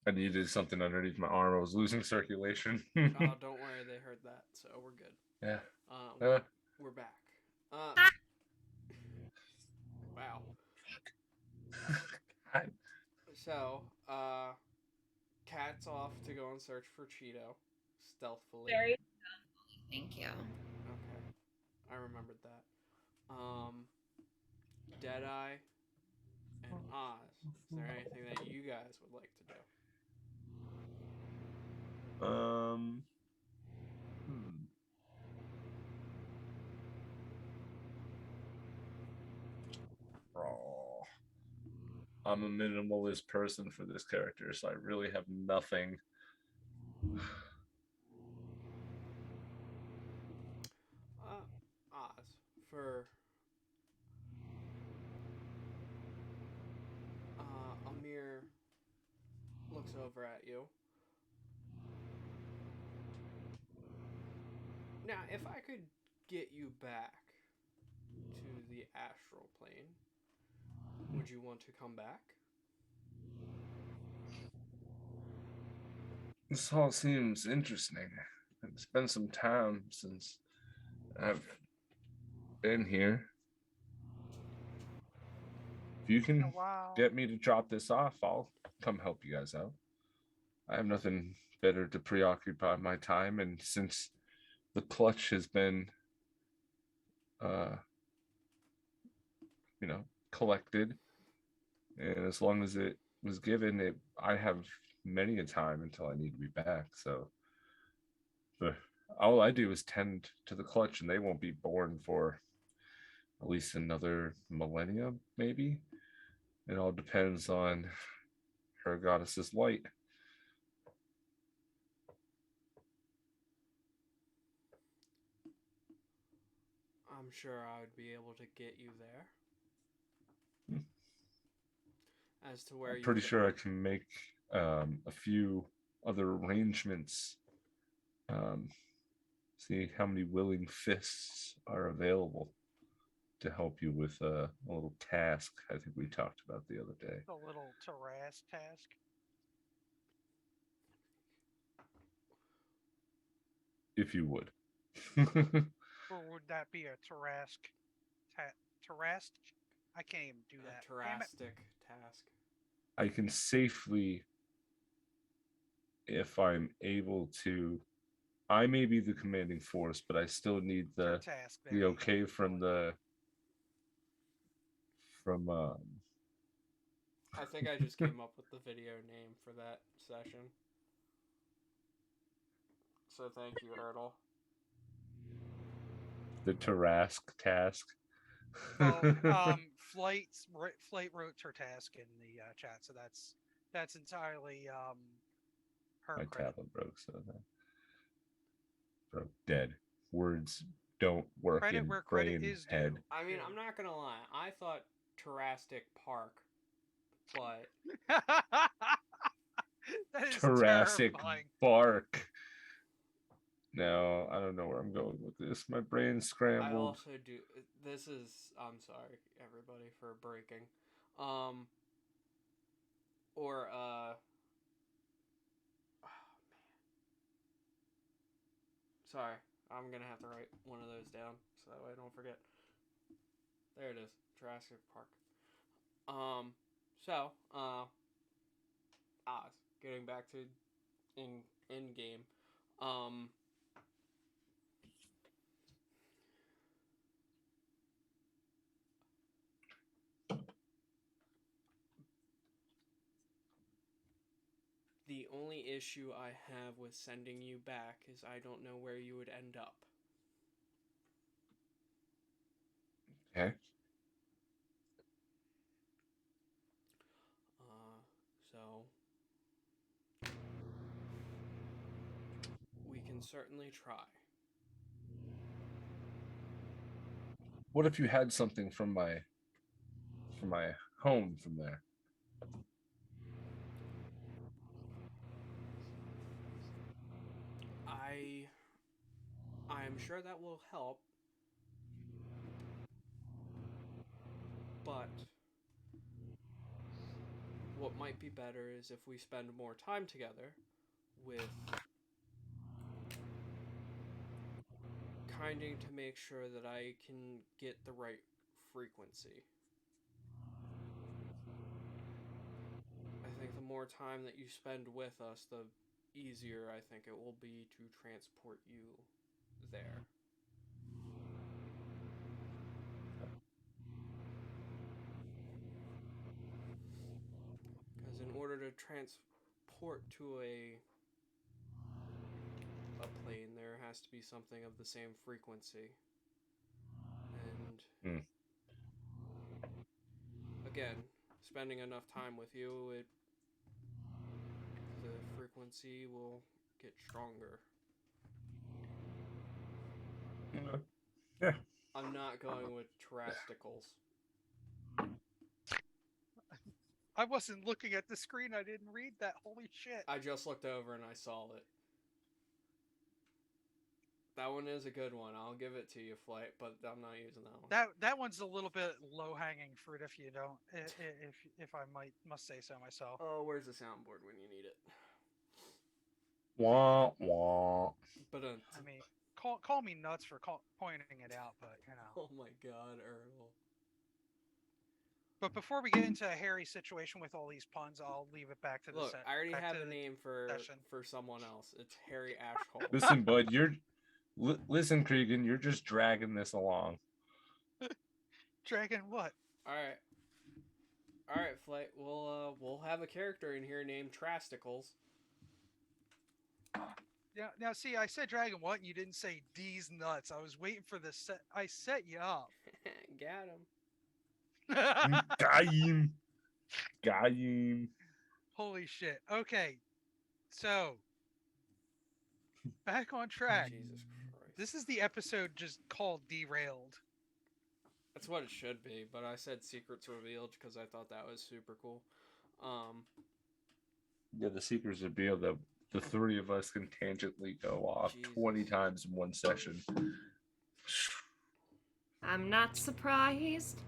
I needed something underneath my arm. I was losing circulation. Oh, don't worry, they heard that, so we're good. Yeah. We're back. Wow. So, Cat's off to go and search for Cheeto, stealthily. Very stealthily, thank you. Okay, I remembered that. Deadeye and Oz. Is there anything that you guys would like to do? Oh, I'm a minimalist person for this character, so I really have nothing. Oz, for Amir looks over at you. Now, if I could get you back to the astral plane, would you want to come back? This all seems interesting. It's been some time since I've been here. If you can Wow. get me to drop this off, I'll come help you guys out. I have nothing better to preoccupy my time, and since the clutch has been collected, and as long as it was given, I have many a time until I need to be back. So all I do is tend to the clutch, and they won't be born for at least another millennia, maybe. It all depends on her goddess's light. I'm sure I would be able to get you there. As to where I'm pretty sure I can make a few other arrangements. See how many willing fists are available to help you with a little task I think we talked about the other day. The little Taras task. If you would. Or would that be a Tarask? Tarask? I can't even do that. A Tarastic task. I can safely, if I'm able to, I may be the commanding force, but I still need the task, the okay from I think I just came up with the video name for that session. So thank you, Ertl. The Tarask task. Well, Flight wrote her task in the chat, so that's entirely her My credit. tablet broke, so that broke dead. Words don't work Credit in where brain credit is due. head. I mean, I'm not gonna lie. I thought Tarastic Park, but that is Jurassic terrifying. Bark. No, I don't know where I'm going with this. My brain's I scrambled. also do. This is. I'm sorry, everybody, for breaking. Or oh, man. Sorry, I'm gonna have to write one of those down so that way I don't forget. There it is, Jurassic Park. So, Oz, getting back to in game. The only issue I have with sending you back is I don't know where you would end up. Okay. So we can certainly try. What if you had something from my home from there? I'm sure that will help, but what might be better is if we spend more time together with kinding to make sure that I can get the right frequency. I think the more time that you spend with us, the easier I think it will be to transport you there. Because in order to transport to a plane, there has to be something of the same frequency. And again, spending enough time with you, the frequency will get stronger. Yeah. I'm not going with terresticles. I wasn't looking at the screen. I didn't read that. Holy shit. I just looked over and I saw it. That one is a good one. I'll give it to you, Flight, but I'm not using that one. That one's a little bit low hanging fruit if you don't if I must say so myself. Oh, where's the soundboard when you need it? Wah wah. But I mean, call me nuts for pointing it out, but you know. oh my God, Earl. But before we get into a hairy situation with all these puns, I'll leave it back to the Look, set. I already back have to a the name for session. someone else. It's Harry Ashhole. Listen, bud, listen, Cregan, you're just dragging this along. Dragon what? All right, Flight. We'll have a character in here named Trasticles. Yeah. Now, see, I said dragon what? You didn't say D's nuts. I was waiting for the set. I set you up. Got him. Got him. Holy shit. Okay. So, back on track. Jesus Christ. This is the episode just called Derailed. That's what it should be, but I said secrets revealed because I thought that was super cool. Yeah, the secrets revealed that the three of us can tangentially go off Jesus. 20 times in one session. I'm not surprised.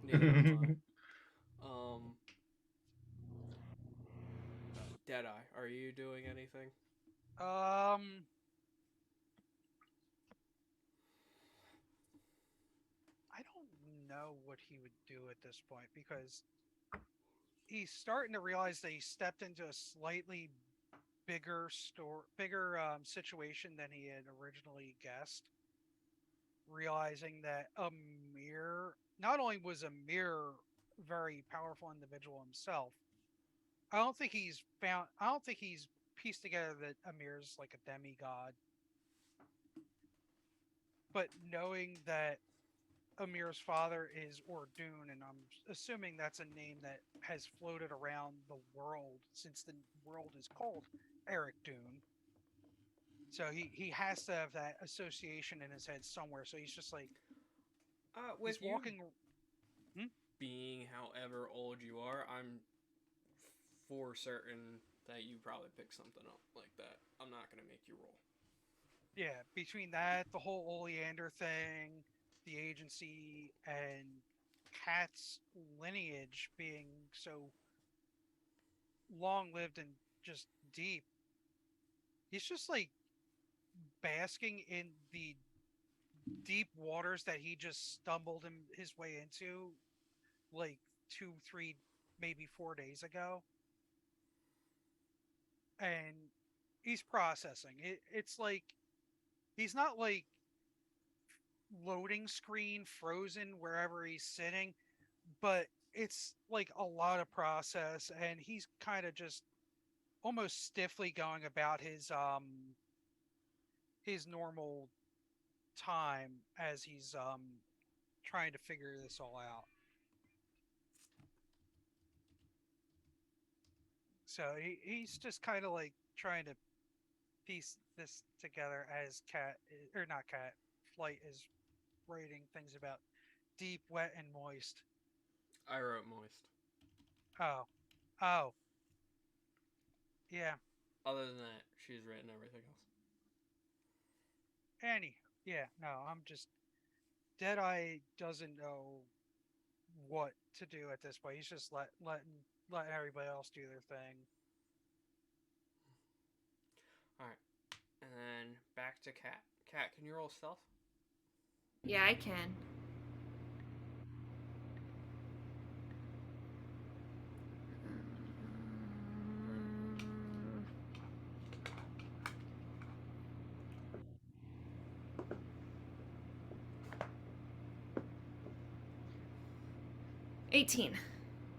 Neither am I. Deadeye, are you doing anything? I don't know what he would do at this point because he's starting to realize that he stepped into a slightly bigger situation than he had originally guessed. Realizing that Amir not only was Amir a very powerful individual himself, I don't think he's pieced together that Amir's like a demigod. But knowing that Amir's father is Ordoon, and I'm assuming that's a name that has floated around the world since the world is called Ereckdoon. So he has to have that association in his head somewhere. So he's just like With he's walking. Being however old you are, I'm for certain that you probably pick something up like that. I'm not gonna make you roll. Yeah, between that, the whole Oleander thing, the agency, and Kat's lineage being so long lived and just deep, he's just like basking in the deep waters that he just stumbled his way into like 2, 3, maybe 4 days ago. And he's processing. It's like he's not like loading screen frozen wherever he's sitting, but it's like a lot of process, and he's kind of just almost stiffly going about his normal time as he's trying to figure this all out. So he's just kind of like trying to piece this together as Flight is writing things about deep, wet, and moist. I wrote moist. Oh, yeah. Other than that, she's written everything else. Yeah, no, I'm just Deadeye doesn't know what to do at this point. He's just letting letting everybody else do their thing. All right, and then back to Cat. Cat, can you roll stealth? Yeah, I can. Um, 18.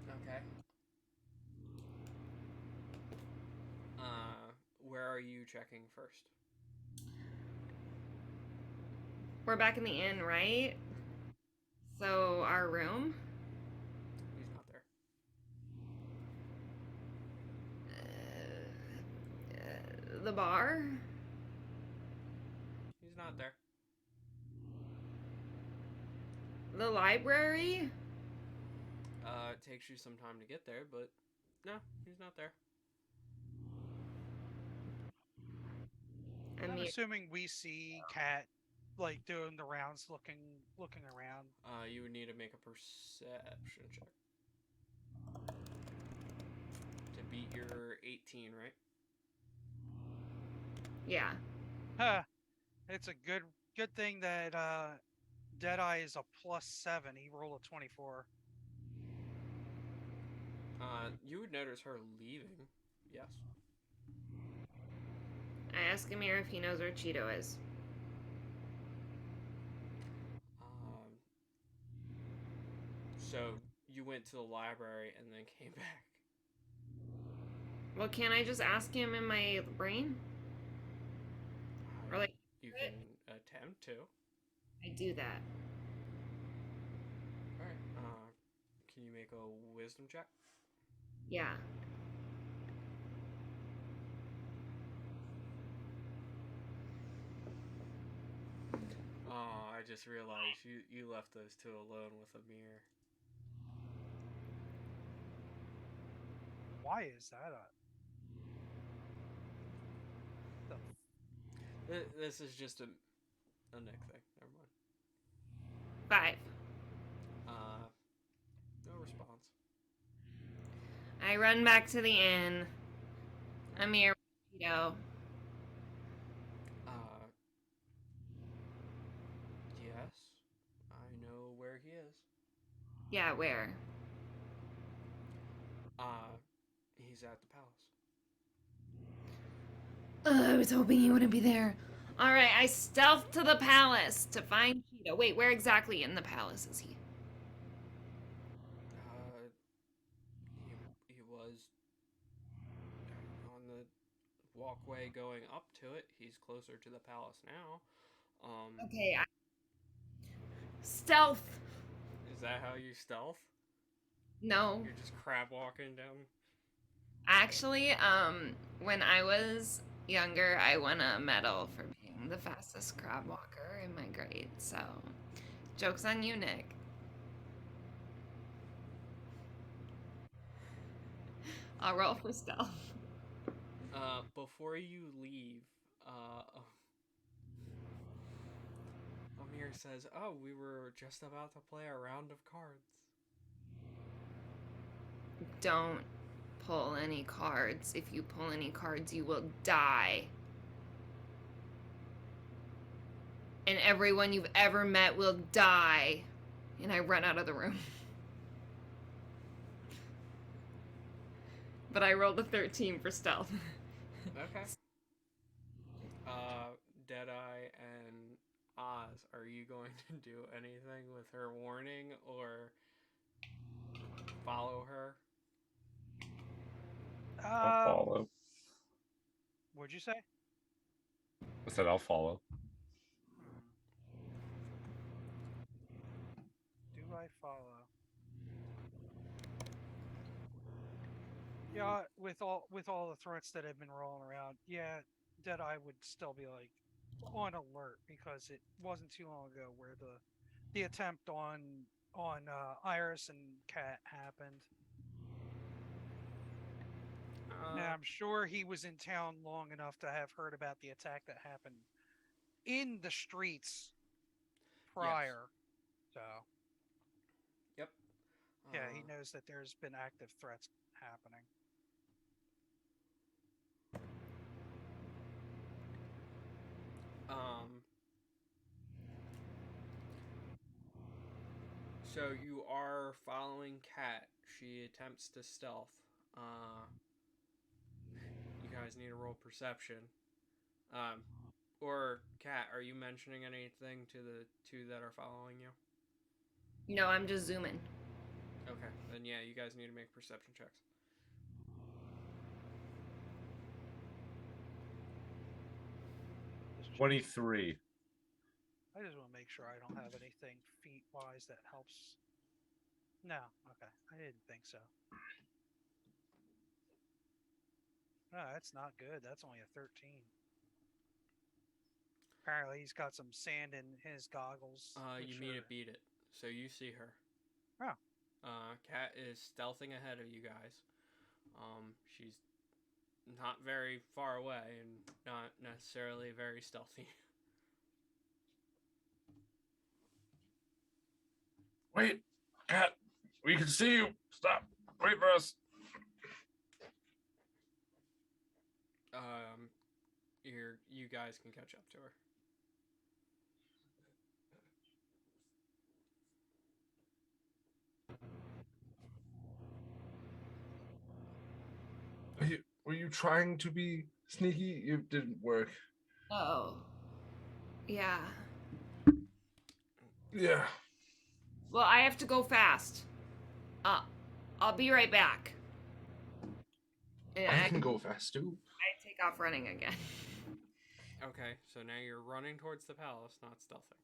Okay. Where are you checking first? We're back in the inn, right? So our room. He's not there. The bar. He's not there. The library. It takes you some time to get there, but no, he's not there. I I'm mean, assuming we see Cat like doing the rounds, looking around. You would need to make a perception check to beat your 18, right? yeah. Huh. It's a good thing that Deadeye is a +7. He rolled a 24. You would notice her leaving. Yes. I ask Amir if he knows where Cheeto is. So you went to the library and then came back. Well, can't I just ask him in my brain? Or like, You can attempt to. I do that. All right. Can you make a wisdom check? Yeah. Oh, I just realized you left those two alone with Amir. Why is that This is just a Nick thing. Never mind. 5. No response. I run back to the inn. Amir, Cheeto. Yes, I know where he is. Yeah, where? He's at the palace. I was hoping he wouldn't be there. All right, I stealth to the palace to find Cheeto. Wait, where exactly in the palace is he? He was on the walkway going up to it. He's closer to the palace now. Okay, stealth. Is that how you stealth? No, You're just crab walking down. actually, when I was younger, I won a medal for being the fastest crab walker in my grade. So, joke's on you, Nick. I'll roll for stealth. Before you leave, Amir says, "Oh, we were just about to play a round of cards." Don't pull any cards. If you pull any cards, you will die. And everyone you've ever met will die. And I run out of the room. But I rolled a 13 for stealth. Okay. Deadeye and Oz, are you going to do anything with her warning or follow her? I'll follow. What'd you say? I said I'll follow. Do I follow? Yeah, with all the threats that have been rolling around, yeah, Deadeye would still be like on alert because it wasn't too long ago where the attempt on Iris and Cat happened. Now I'm sure he was in town long enough to have heard about the attack that happened in the streets prior. So Yep. Yeah, he Uh, knows that there's been active threats happening. Um, so you are following Kat. She attempts to stealth. Uh, you guys need to roll perception. Um, or Kat, are you mentioning anything to the two that are following you? No, I'm just zooming. Okay, then yeah, you guys need to make perception checks. Just check. 23. I just want to make sure I don't have anything feet-wise that helps. No, okay. I didn't think so. No, that's not good. That's only a 13. Apparently, he's got some sand in his goggles. You meet it, beat it. So you see her. Oh. Kat is stealthing ahead of you guys. She's not very far away and not necessarily very stealthy. Wait, Cat, we can see you. Stop. Wait for us. You guys can catch up to her. Were you trying to be sneaky? It didn't work. Oh. Yeah. Yeah. Well, I have to go fast. I'll be right back. And I can go fast too. I take off running again. Okay, so now you're running towards the palace, not stealthing.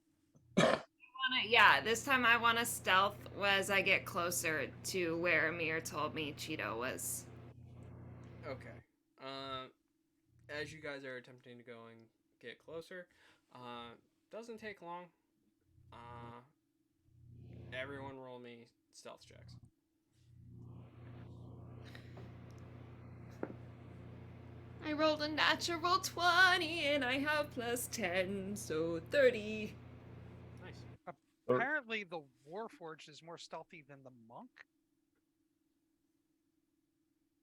Yeah, this time I want to stealth as I get closer to where Amir told me Cheeto was. Okay. As you guys are attempting to go and get closer, doesn't take long. Everyone roll me stealth checks. I rolled a natural 20 and I have plus 10, so 30. Nice. Apparently, the Warforged is more stealthy than the monk.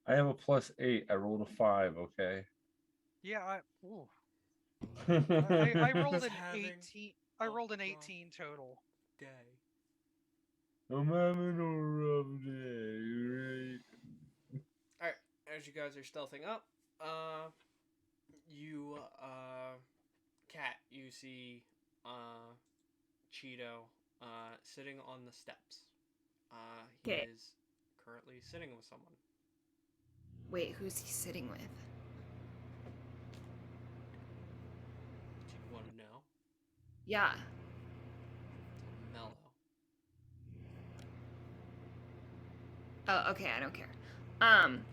I have a +8. I rolled a 5. Okay. Yeah, ooh. I I rolled an Having 18. I rolled an 18 total. Day. I'm having a rough day. Alright, as you guys are stealthing up, Cat, you see, Cheeto, sitting on the steps. He Okay. is currently sitting with someone. Wait, who's he sitting with? Do you want to know? Yeah. Mellow. Oh, okay, I don't care. I'm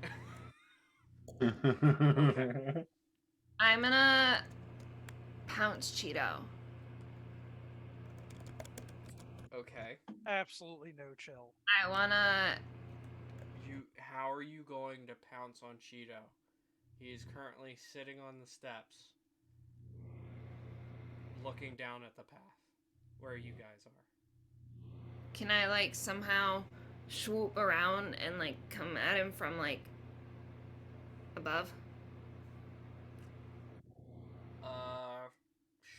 gonna pounce Cheeto. Okay. Absolutely no chill. I wanna. How are you going to pounce on Cheeto? He is currently sitting on the steps, looking down at the path where you guys are. Can I, like, somehow swoop around and, like, come at him from, like, above?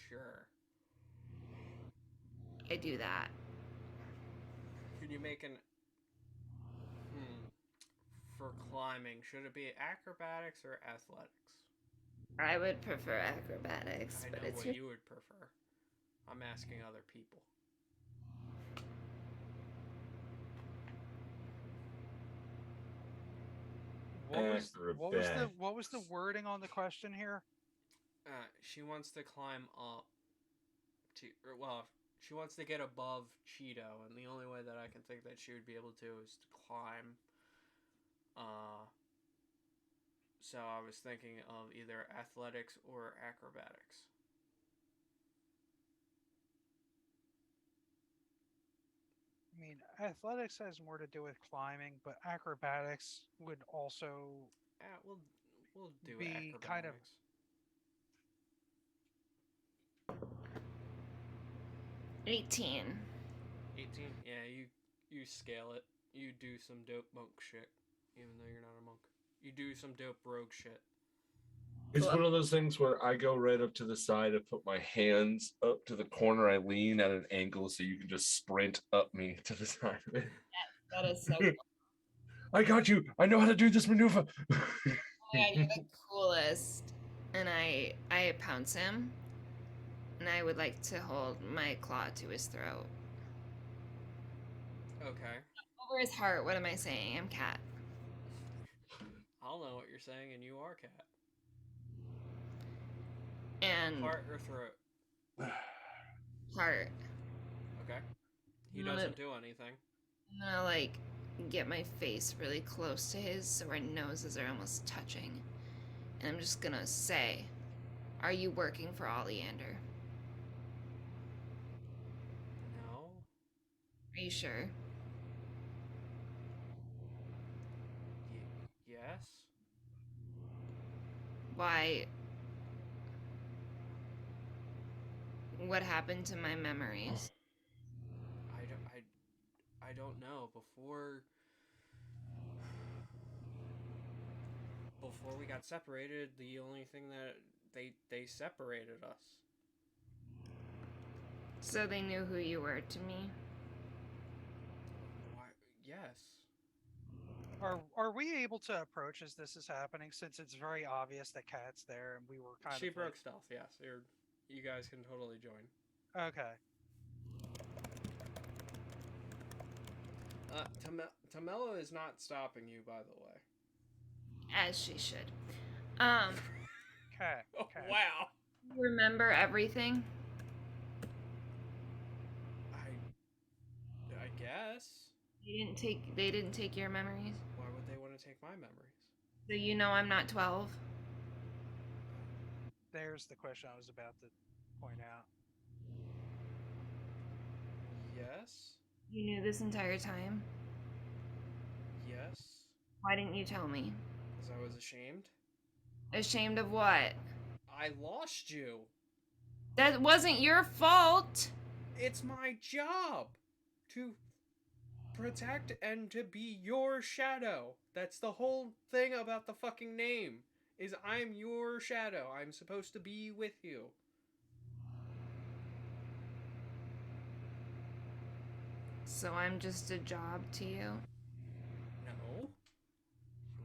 Sure. I do that. Can you make an... For climbing, should it be acrobatics or athletics? I would prefer acrobatics, I but know it's what your... you would prefer. I'm asking other people. What was the wording on the question here? She wants to climb up to... she wants to get above Cheeto, and the only way that I can think that she would be able to is to climb. So I was thinking of either athletics or acrobatics. I mean, athletics has more to do with climbing, but acrobatics would also We'll do be acrobatics. kind of... 18. 18. Yeah, you scale it. You do some dope monk shit, even though you're not a monk. You do some dope rogue shit. It's Cool. one of those things where I go right up to the side and put my hands up to the corner. I lean at an angle so you can just sprint up me to the side of it. That is so cool. I got you. I know how to do this maneuver. Oh my god, you're the coolest. And I pounce him, and I would like to hold my claw to his throat. Okay. Over his heart, what am I saying? I'm cat. I'll know what you're saying, and you are cat. And Heart or throat? heart. Okay. He I'm gonna- doesn't do anything. I'm gonna like get my face really close to his so our noses are almost touching. And I'm just gonna say, are you working for Oleander? No. Are you sure? Yes. Why? What happened to my memories? I don't know. Before we got separated, the only thing that they separated us. So they knew who you were to me? Why? Yes. Are we able to approach as this is happening, since it's very obvious that Kat's there and we were kind She of broke stealth. Yes. You guys can totally join. okay. Tamela is not stopping you, by the way. As she should. Okay. Oh, Okay. wow. You remember everything? I guess. They didn't take your memories? Why would they want to take my memories? So you know I'm not 12? There's the question I was about to point out. Yes. You knew this entire time? Yes. Why didn't you tell me? Because I was ashamed. Ashamed of what? I lost you. That wasn't your fault! It's my job to protect and to be your shadow. That's the whole thing about the fucking name. Is I'm your shadow. I'm supposed to be with you. So I'm just a job to you? No. You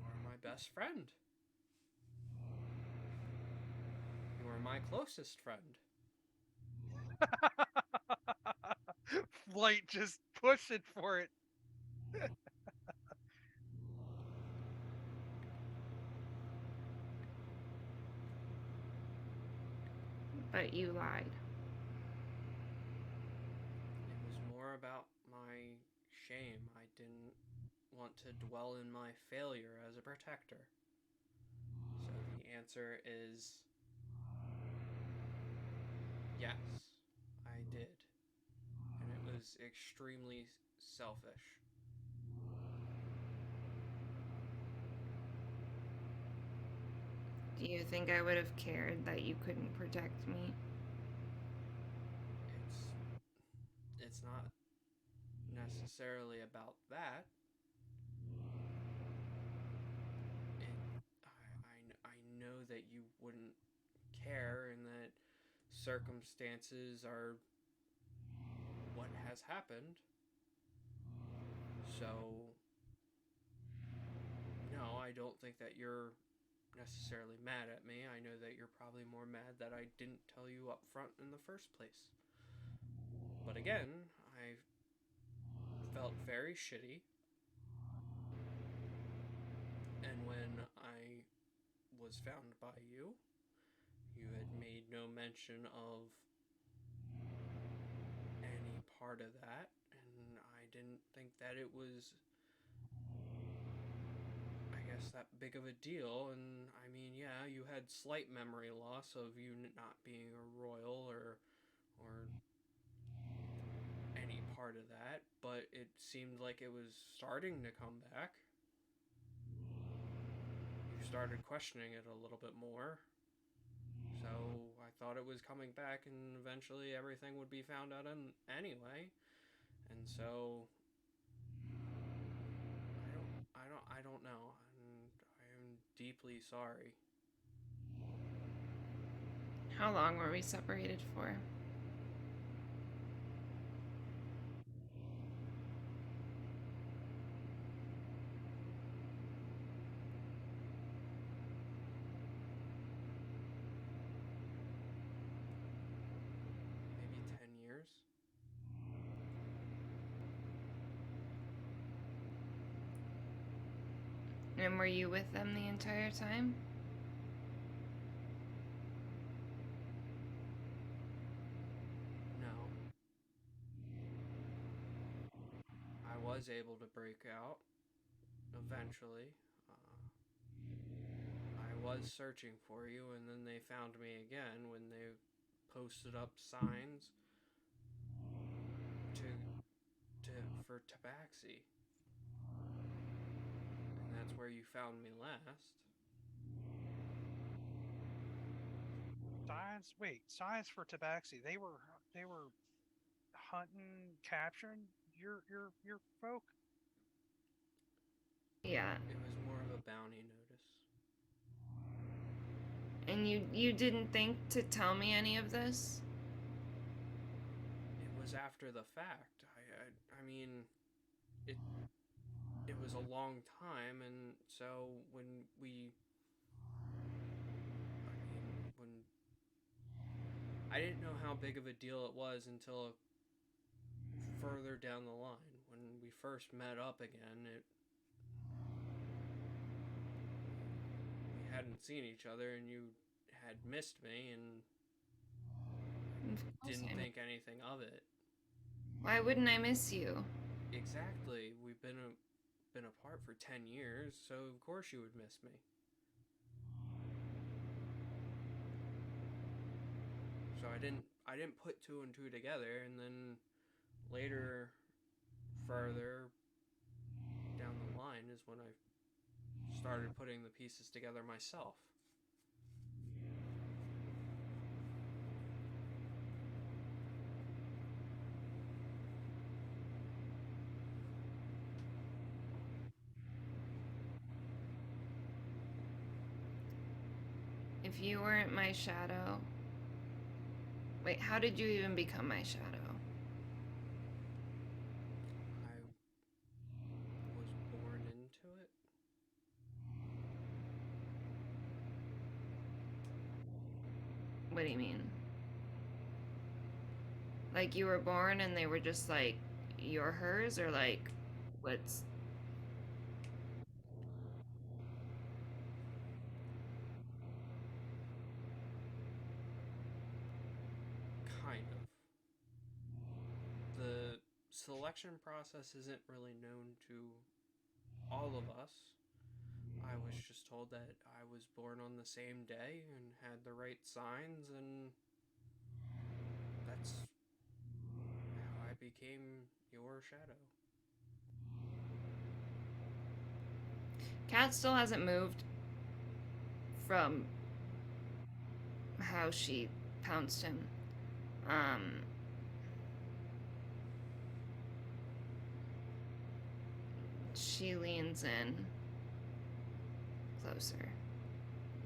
are my best friend. You are my closest friend. Flight just pushing for it. But you lied. It was more about my shame. I didn't want to dwell in my failure as a protector. So the answer is yes, I did. And it was extremely selfish. Do you think I would have cared that you couldn't protect me? It's not necessarily about that. I know that you wouldn't care and that circumstances are what has happened. So, no, I don't think that you're necessarily mad at me. I know that you're probably more mad that I didn't tell you up front in the first place. But again, I felt very shitty. And when I was found by you, you had made no mention of any part of that, and I didn't think that it was, I guess, that big of a deal. And I mean, yeah, you had slight memory loss of you not being a royal or any part of that, but it seemed like it was starting to come back. You started questioning it a little bit more. So I thought it was coming back and eventually everything would be found out anyway. And so I don't know. And I am deeply sorry. How long were we separated for? Maybe 10 years? And were you with them the entire time? No. I was able to break out eventually. I was searching for you, and then they found me again when they posted up signs to for Tabaxi, and that's where you found me last. Signs. Wait, signs for Tabaxi. They were hunting, capturing your folk. Yeah. It was more of a bounty notice. And you didn't think to tell me any of this? It was after the fact. I mean, it was a long time, and so when I didn't know how big of a deal it was until further down the line. When we first met up again, we hadn't seen each other, and you had missed me, and didn't think anything of it. Why wouldn't I miss you? Exactly. We've been apart for 10 years, so of course you would miss me. So I didn't put two and two together, and then later, further down the line is when I started putting the pieces together myself. If you weren't my shadow... Wait, how did you even become my shadow? I was born into it. What do you mean? Like you were born and they were just like, you're hers, or like, what's... Kind of. The selection process isn't really known to all of us. I was just told that I was born on the same day and had the right signs, and that's how I became your shadow. Cat still hasn't moved from how she pounced him. She leans in closer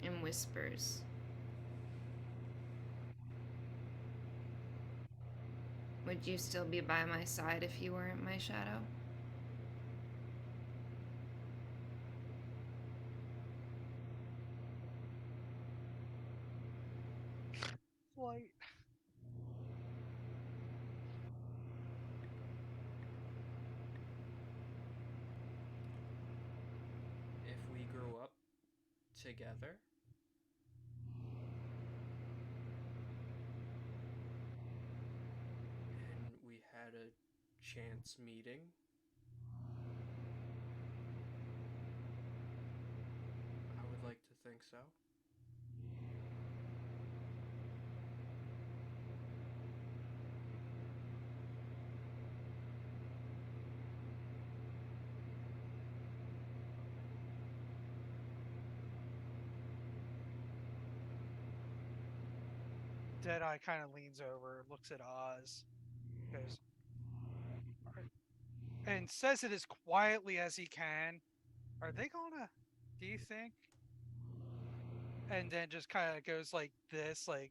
and whispers, "Would you still be by my side if you weren't my shadow?" Flight. If we grew up together, and we had a chance meeting, I would like to think so. Deadeye kind of leans over, looks at Oz, goes, "Alright," and says it as quietly as he can. Are they gonna? Do you think? And then just kind of goes like this, like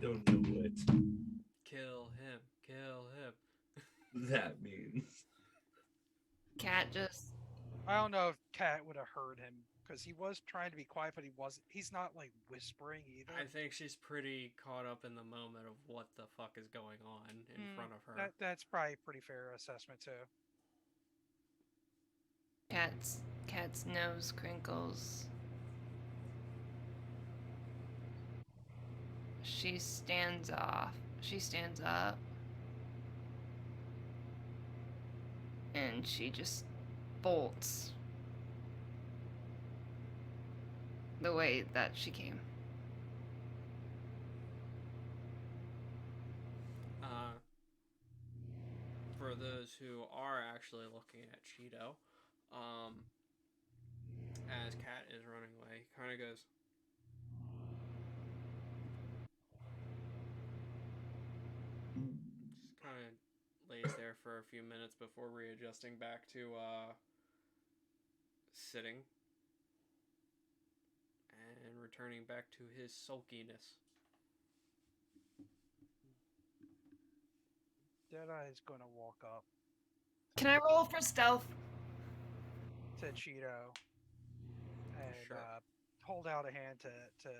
Don't know what Kill him. Kill him. that means. Cat just I don't know if Cat would have heard him because he was trying to be quiet, but he wasn't. He's not like whispering either. I think she's pretty caught up in the moment of what the fuck is going on in front of her. That's probably a pretty fair assessment too. cat's nose crinkles. She stands up. And she just bolts the way that she came. For those who are actually looking at Cheeto, as Cat is running away, he kind of goes, just kind of lays there for a few minutes before readjusting back to sitting and returning back to his sulkiness. Deadeye is going to walk up Can I roll for stealth? to Cheeto and Sure. hold out a hand to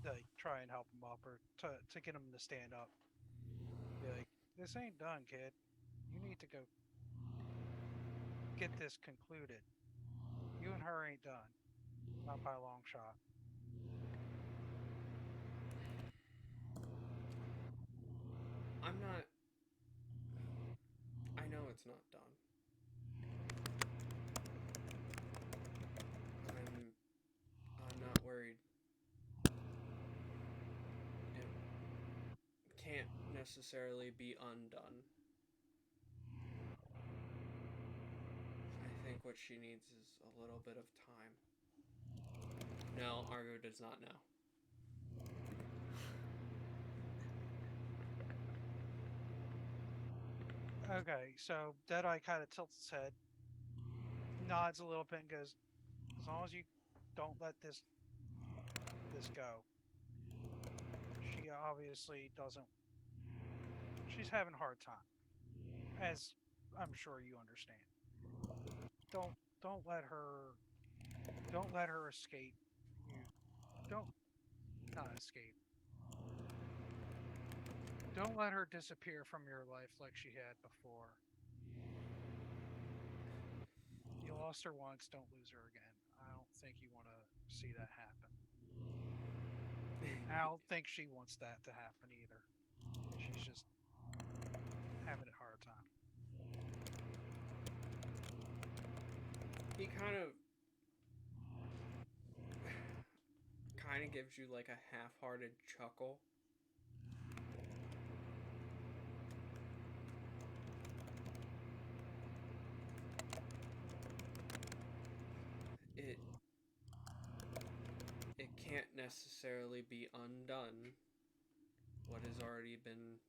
like try and help him up or to get him to stand up. Be like, this ain't done, kid. You need to go get this concluded. You and her ain't done. Not by a long shot. I'm not. I know it's not done. I'm not worried. It can't necessarily be undone. I think what she needs is a little bit of time. No, Argo does not know. Okay, so Deadeye kind of tilts his head, nods a little bit, and goes, "As long as you don't let this go." She obviously doesn't. She's having a hard time, as I'm sure you understand. Don't don't let her don't let her escape. You don't not escape. Don't let her disappear from your life like she had before. You lost her once, don't lose her again. I don't think you want to see that happen. I don't think she wants that to happen either. She's just having a hard time. He kind of gives you like a half-hearted chuckle. It can't necessarily be undone what has already been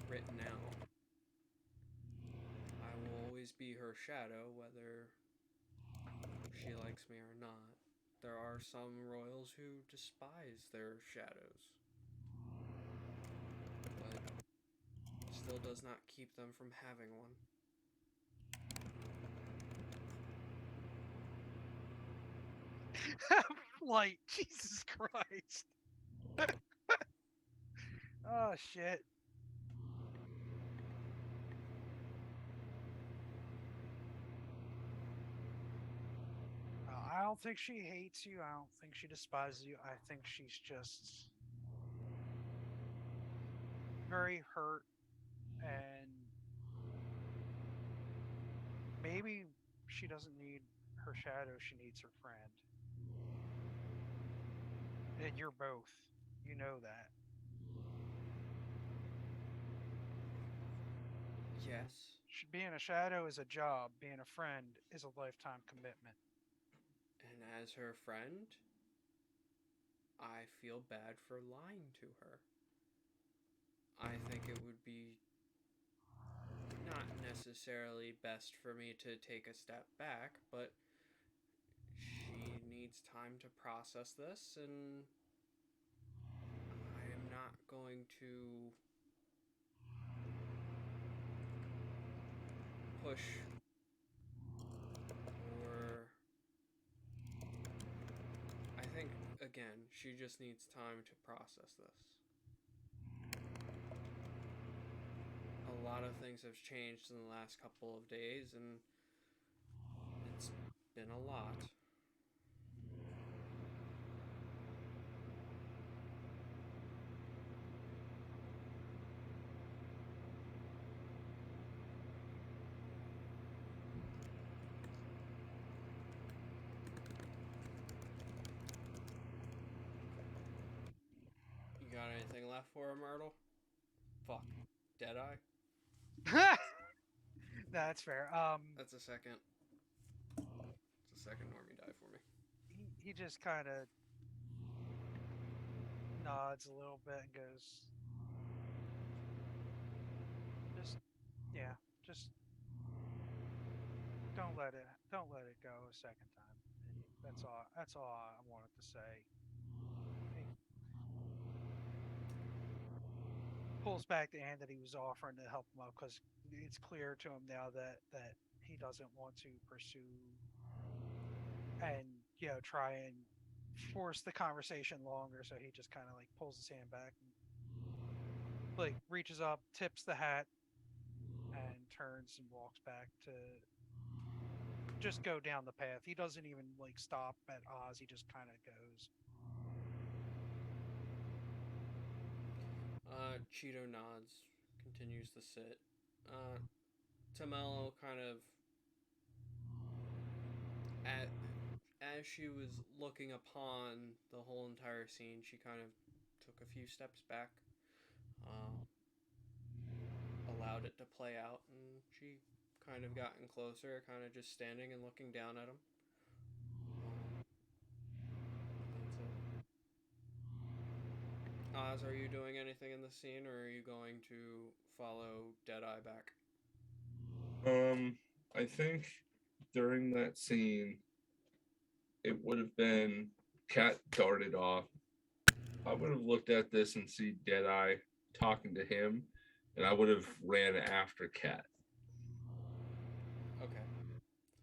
written out. I will always be her shadow, whether she likes me or not. There are some royals who despise their shadows, but still does not keep them from having one. Light, Jesus Christ. Oh shit. I don't think she hates you. I don't think she despises you. I think she's just very hurt and maybe she doesn't need her shadow, she needs her friend. And you're both. You know that. Yes. Being a shadow is a job, being a friend is a lifetime commitment. And as her friend, I feel bad for lying to her. I think it would be not necessarily best for me to take a step back, but she needs time to process this, and I am not going to push or I think again, she just needs time to process this. A lot of things have changed in the last couple of days, and it's been a lot. You got anything left for her, Myrtle? Fuck. Deadeye? That's fair. That's a second. It's a second normie die for me. He just kind of nods a little bit and goes, yeah, just don't let it go a second time. And that's all I wanted to say. He pulls back the hand that he was offering to help him up because it's clear to him now that he doesn't want to pursue and try and force the conversation longer. So he just kind of like pulls his hand back and like reaches up, tips the hat, and turns and walks back to just go down the path. He doesn't even like stop at Oz. He just kind of goes. Cheeto nods, continues to sit. Tamelo kind of, as she was looking upon the whole entire scene, she kind of took a few steps back, allowed it to play out, and she kind of gotten closer, kind of just standing and looking down at him. That's it. Oz, are you doing anything in the scene, or are you going to follow Deadeye back? I think during that scene, it would have been Cat darted off. I would have looked at this and see Deadeye talking to him, and I would have ran after Cat. Okay.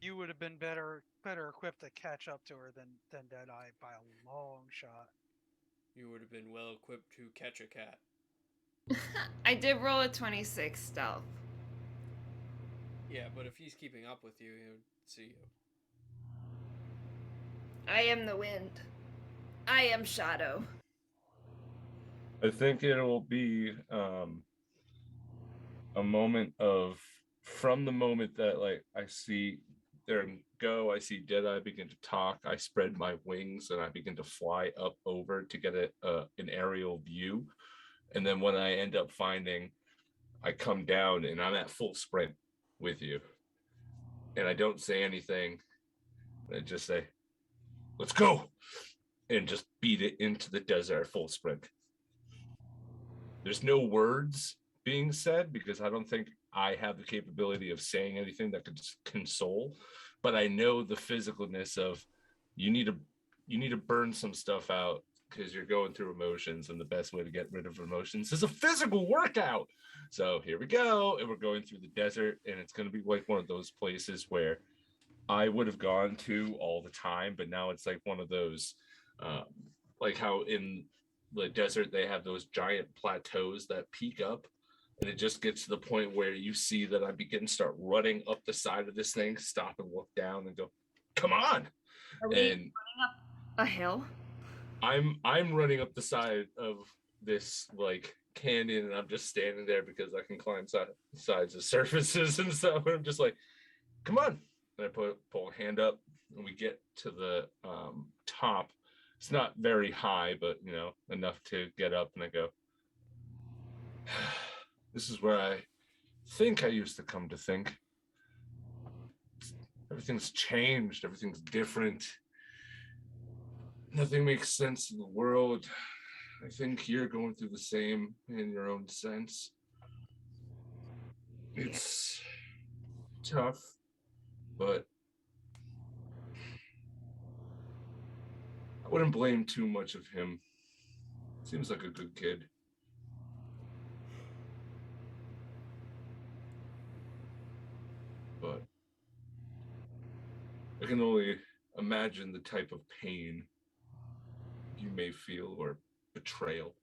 You would have been better equipped to catch up to her than Deadeye by a long shot. You would have been well equipped to catch a cat. I did roll a 26 stealth. Yeah, but if he's keeping up with you, he would see you. I am the wind. I am shadow. I think it'll be a moment of, from the moment that like I see there go, I see Deadeye begin to talk, I spread my wings and I begin to fly up over to get an aerial view. And then when I end up finding, I come down and I'm at full sprint with you. And I don't say anything. I just say, let's go. And just beat it into the desert full sprint. There's no words being said because I don't think I have the capability of saying anything that could console, but I know the physicalness of you need to burn some stuff out because you're going through emotions, and the best way to get rid of emotions is a physical workout. So here we go, and we're going through the desert, and it's going to be like one of those places where I would have gone to all the time, but now it's like one of those like how in the desert they have those giant plateaus that peak up, and it just gets to the point where you see that I begin to start running up the side of this thing, stop and look down and go, come on. Are we running up a hill? I'm running up the side of this like canyon, and I'm just standing there because I can climb sides of surfaces and stuff, and I'm just like, come on. And I pull a hand up, and we get to the top. It's not very high, but enough to get up, and I go, this is where I think I used to come to think. Everything's changed, everything's different. Nothing makes sense in the world. I think you're going through the same in your own sense. It's tough, but I wouldn't blame too much of him. Seems like a good kid. But I can only imagine the type of pain you may feel or betrayal.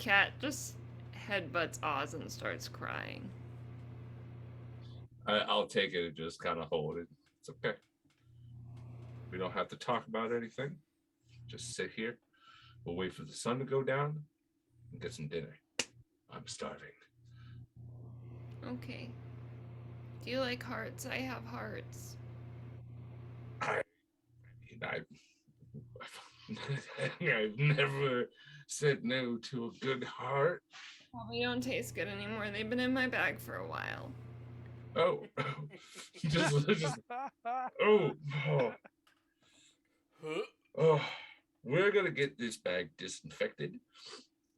Cat just headbutts Oz and starts crying. I'll take it and just kind of hold it. It's okay. We don't have to talk about anything. Just sit here. We'll wait for the sun to go down and get some dinner. I'm starving. Okay. Do you like hearts? I have hearts. I mean, I've never said no to a good heart. Probably don't taste good anymore. They've been in my bag for a while. Oh, just oh, oh. We're gonna get this bag disinfected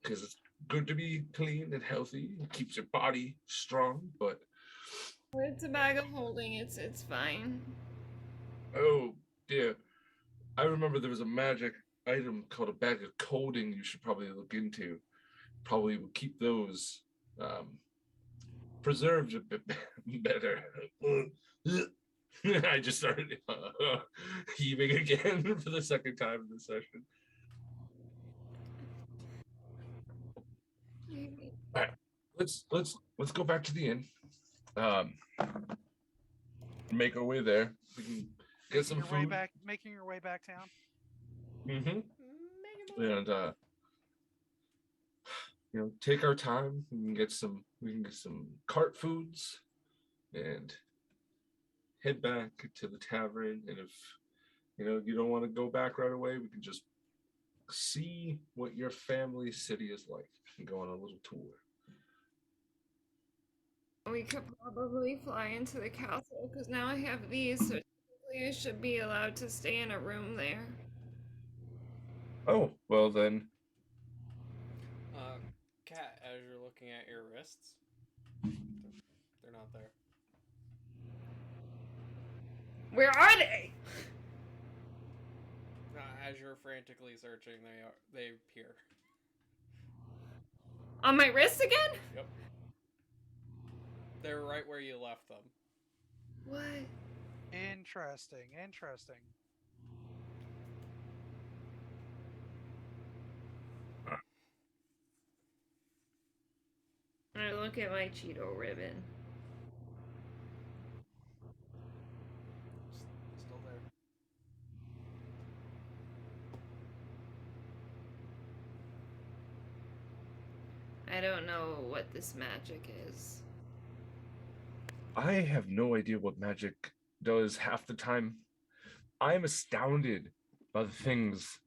because it's good to be clean and healthy. It keeps your body strong, but It's a bag of holding. It's fine. oh dear. I remember there was a magic item called a bag of colding you should probably look into. Probably would keep those preserved a bit better. I just started heaving again for the second time in this session. All right, let's go back to the inn. Make our way there. We can get some food. Making your way back town. Mm-hmm. And take our time. We can get some cart foods and head back to the tavern. And if you don't want to go back right away, we can just see what your family city is like and go on a little tour. We could probably fly into the castle because now I have these, so technically I should be allowed to stay in a room there. Oh, well then. Kat, as you're looking at your wrists, they're not there. Where are they? As you're frantically searching, they appear. On my wrist again? Yep. They're right where you left them. What? Interesting. I look at my Cheeto ribbon. Still there. I don't know what this magic is. I have no idea what magic does half the time. I am astounded by the things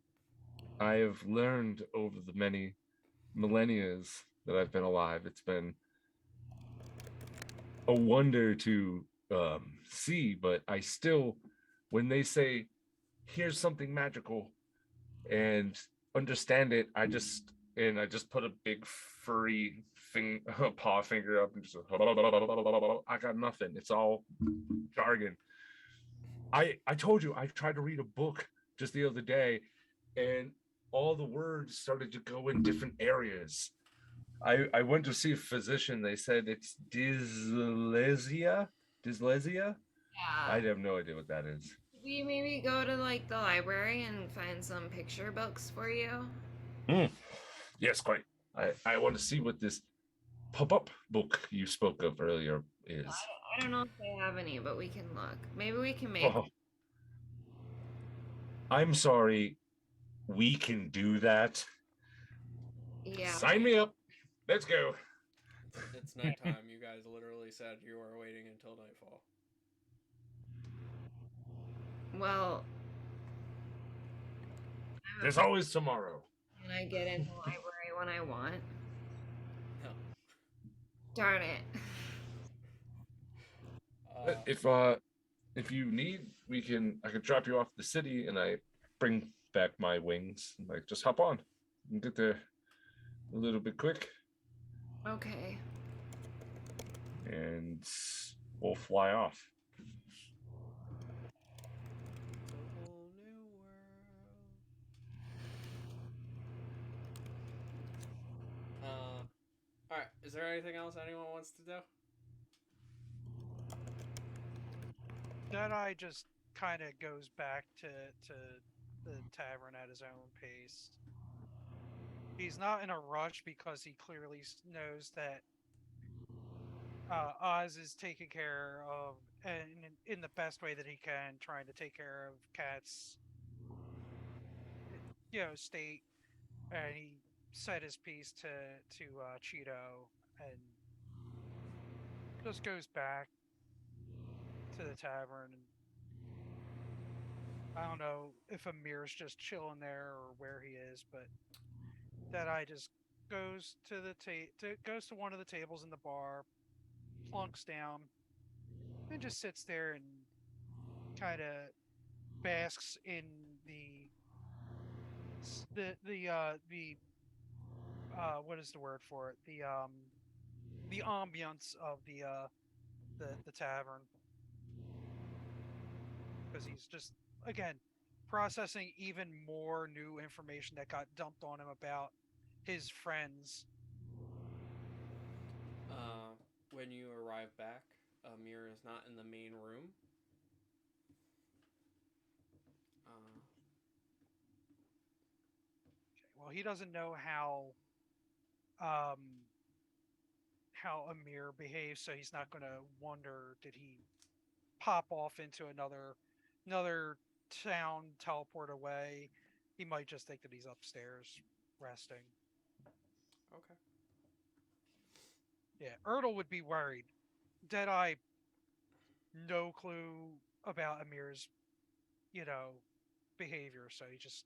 I have learned over the many millennia that I've been alive. It's been a wonder to see, but I still, when they say, here's something magical and understand it, I just put a big furry paw finger up and just I got nothing. It's all jargon. I told you I tried to read a book just the other day and all the words started to go in different areas. I went to see a physician. They said it's dyslexia. Yeah. I have no idea what that is. Could we maybe go to like the library and find some picture books for you? Yes, quite. I want to see what this pop-up book you spoke of earlier is. I don't know if they have any, but we can look. Maybe we can make. Oh. I'm sorry. We can do that. Yeah. Sign me up. Let's go. It's nighttime. You guys literally said you were waiting until nightfall. Well, there's always tomorrow. Can I get in the library when I want? No. Darn it. If if you need, I can drop you off at the city, and I bring back my wings. Like, just hop on and get there a little bit quick, Okay. and we'll fly off. It's a whole new world. All right. Is there anything else anyone wants to do? Deadeye just kind of goes back to the tavern at his own pace. He's not in a rush because he clearly knows that Oz is taking care of, and in the best way that he can, trying to take care of Cat's, state, and he said his piece to Cheeto, and just goes back to the tavern. And I don't know if Amir's just chilling there or where he is, but Deadeye just goes to goes to one of the tables in the bar, plunks down, and just sits there and kind of basks in the what is the word for it? The ambiance of the tavern, because he's just, again, processing even more new information that got dumped on him about his friends. When you arrive back, Amir is not in the main room. Well, he doesn't know how Amir behaves, so he's not going to wonder, did he pop off into another town, teleport away? He might just think that he's upstairs resting. Okay. Yeah, Ertl would be worried. Deadeye, no clue about Amir's, behavior, so he just,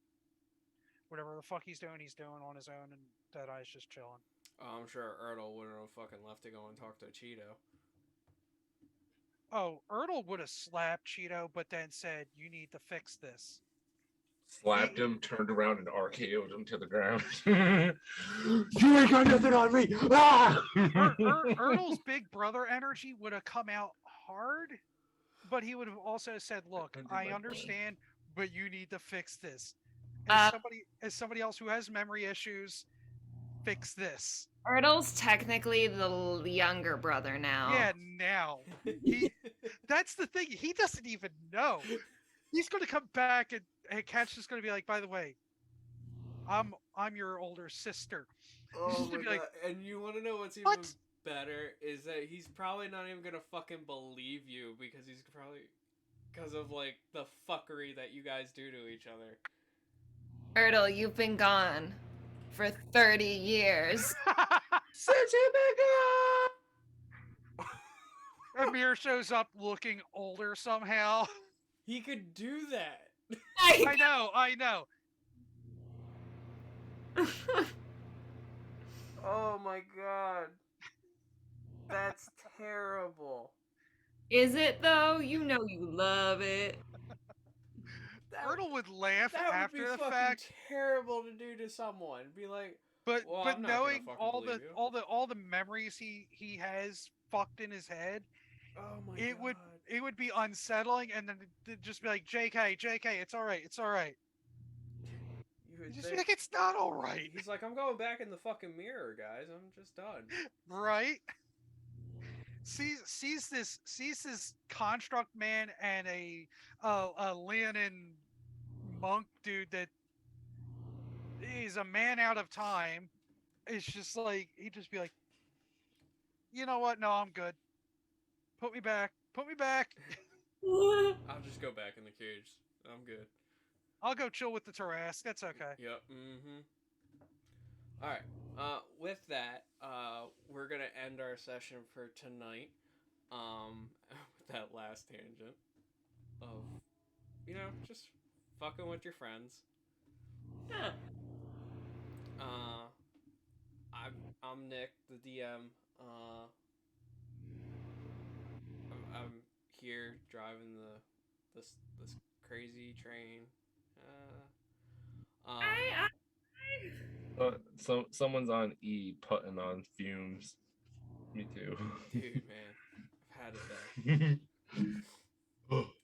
whatever the fuck he's doing on his own, and Deadeye's just chilling. I'm sure Ertl wouldn't have fucking left to go and talk to Cheeto. Oh, Ertl would have slapped Cheeto, but then said, "You need to fix this." Slapped him, turned around, and RKO'd him to the ground. You ain't got nothing on me! Ah! Ertl's big brother energy would have come out hard, but he would have also said, "Look, I understand, but you need to fix this. As somebody else who has memory issues, fix this." Ertl's technically the younger brother now. Yeah, now. That's the thing. He doesn't even know. He's going to come back, and Cat's just going to be like, "By the way, I'm your older sister." Oh my god! And you want to know what's even better is that he's probably not even gonna fucking believe you, because he's probably, because of like the fuckery that you guys do to each other. Ertl, you've been gone for 30 years. Since you've been gone! Amir shows up looking older somehow. He could do that. I know. Oh my god. That's terrible. Is it though? You know you love it. Ertl would laugh That after would be the fucking fact. terrible to do to someone. Be like, But well, but I'm not knowing gonna fucking believe you. all the memories he has fucked in his head, Oh my it god. would be unsettling, and then it'd just be like, JK, it's all right. You would Just be think, like, it's not all right. he's like, I'm going back in the fucking mirror, guys. I'm just done. Right? Sees this construct man and a Leonin monk dude that is a man out of time. It's just like, he'd just be like, you know what? No, I'm good. Put me back. I'll just go back in the cage. I'm good. I'll go chill with the Tarrasque. That's okay. Yep. Mm-hmm. All right. With that, we're gonna end our session for tonight. With that last tangent of, just fucking with your friends. Yeah. I'm Nick, the DM. I'm here driving this crazy train. So someone's on E putting on fumes. Me too. Dude, man, I've had a day.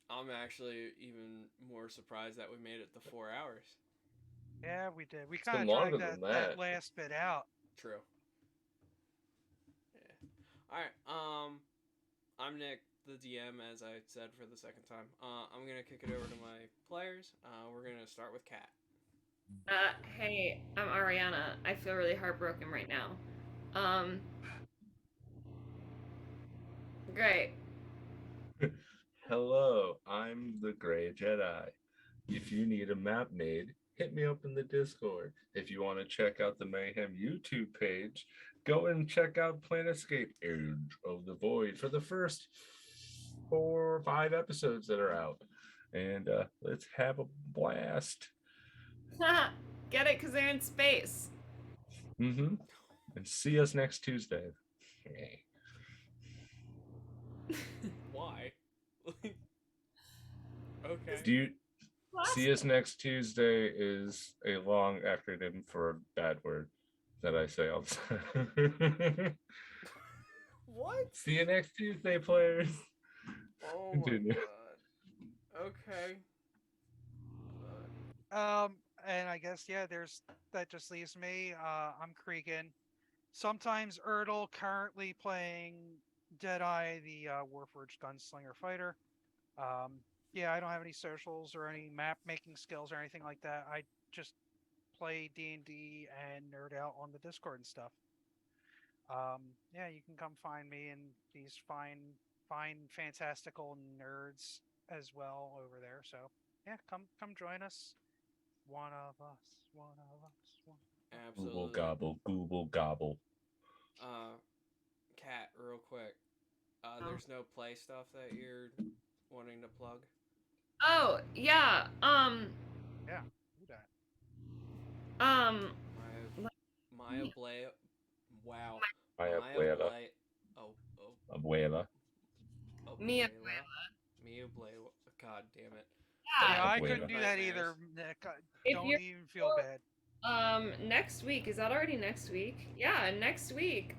I'm actually even more surprised that we made it to 4 hours. Yeah, we did. We It's kind been of longer dragged than that that. last bit out. True. Yeah. All right. I'm Nick, the DM, as I said for the second time. I'm gonna kick it over to my players. We're gonna start with Kat. Hey, I'm Ariana. I feel really heartbroken right now. Great. Hello, I'm the Gray Jedi. If you need a map made, hit me up in the Discord. If you want to check out the Mayhem YouTube page, go and check out Planescape Edge of the Void for the first 4 or 5 episodes that are out. And let's have a blast. Get it? Because they're in space. And see us next Tuesday. Why? Okay. Do you see us next Tuesday is a long acronym for a bad word that I say all the time. What? See you next Tuesday, players. Oh Continue. my god. Okay. And I guess that just leaves me. I'm Cregan. Sometimes Erdl, currently playing Deadeye, the Warforged Gunslinger Fighter. Yeah, I don't have any socials or any map making skills or anything like that. I just play D&D and nerd out on the Discord and stuff. Yeah, you can come find me and these fine, fantastical nerds as well over there. So yeah, come join us. One of us, one of us, one. Absolutely. Google gobble, Google gobble. Kat, real quick. There's no play stuff that you're wanting to plug? Oh, yeah. Yeah, do that. Maya Blay. Wow. Maya Maya Abuela. Blay. Abuela. Mia Mia Blay. God damn it. Yeah, I Abuela. couldn't do that either, Nick. Don't even feel bad. Next week, is that already next week? Yeah, next week.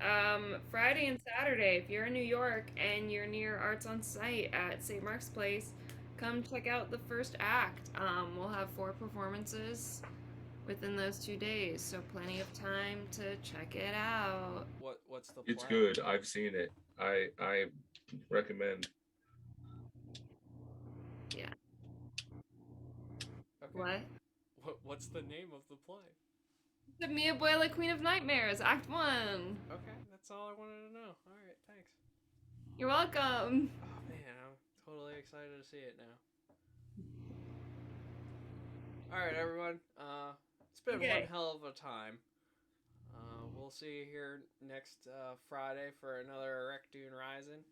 Friday and Saturday, if you're in New York and you're near Arts on Site at St. Mark's Place, come check out the first act. We'll have 4 performances within those 2 days, so plenty of time to check it out. What's the It's play? good. I've seen it. I recommend. Yeah. Okay. What's the name of the play? The Mia Abuela, Queen of Nightmares, Act 1. Okay, that's all I wanted to know. All right, thanks. You're welcome. Oh man, I'm totally excited to see it now. All right, everyone. It's been one hell of a time. We'll see you here next Friday for another Ereckdoon Rising.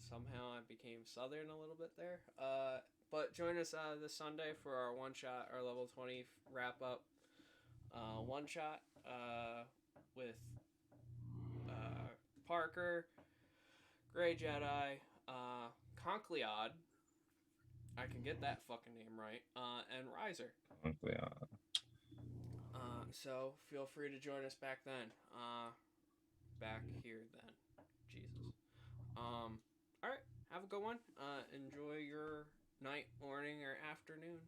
Somehow I became southern a little bit there. But join us this Sunday for our one-shot, our level 20 wrap-up one-shot with Parker, Grey Jedi, Concleod. I can get that fucking name right. And Riser. Concleod. So feel free to join us back then. Back here then. Jesus. All right. Have a good one. Enjoy your night, morning, or afternoon.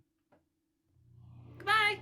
Goodbye.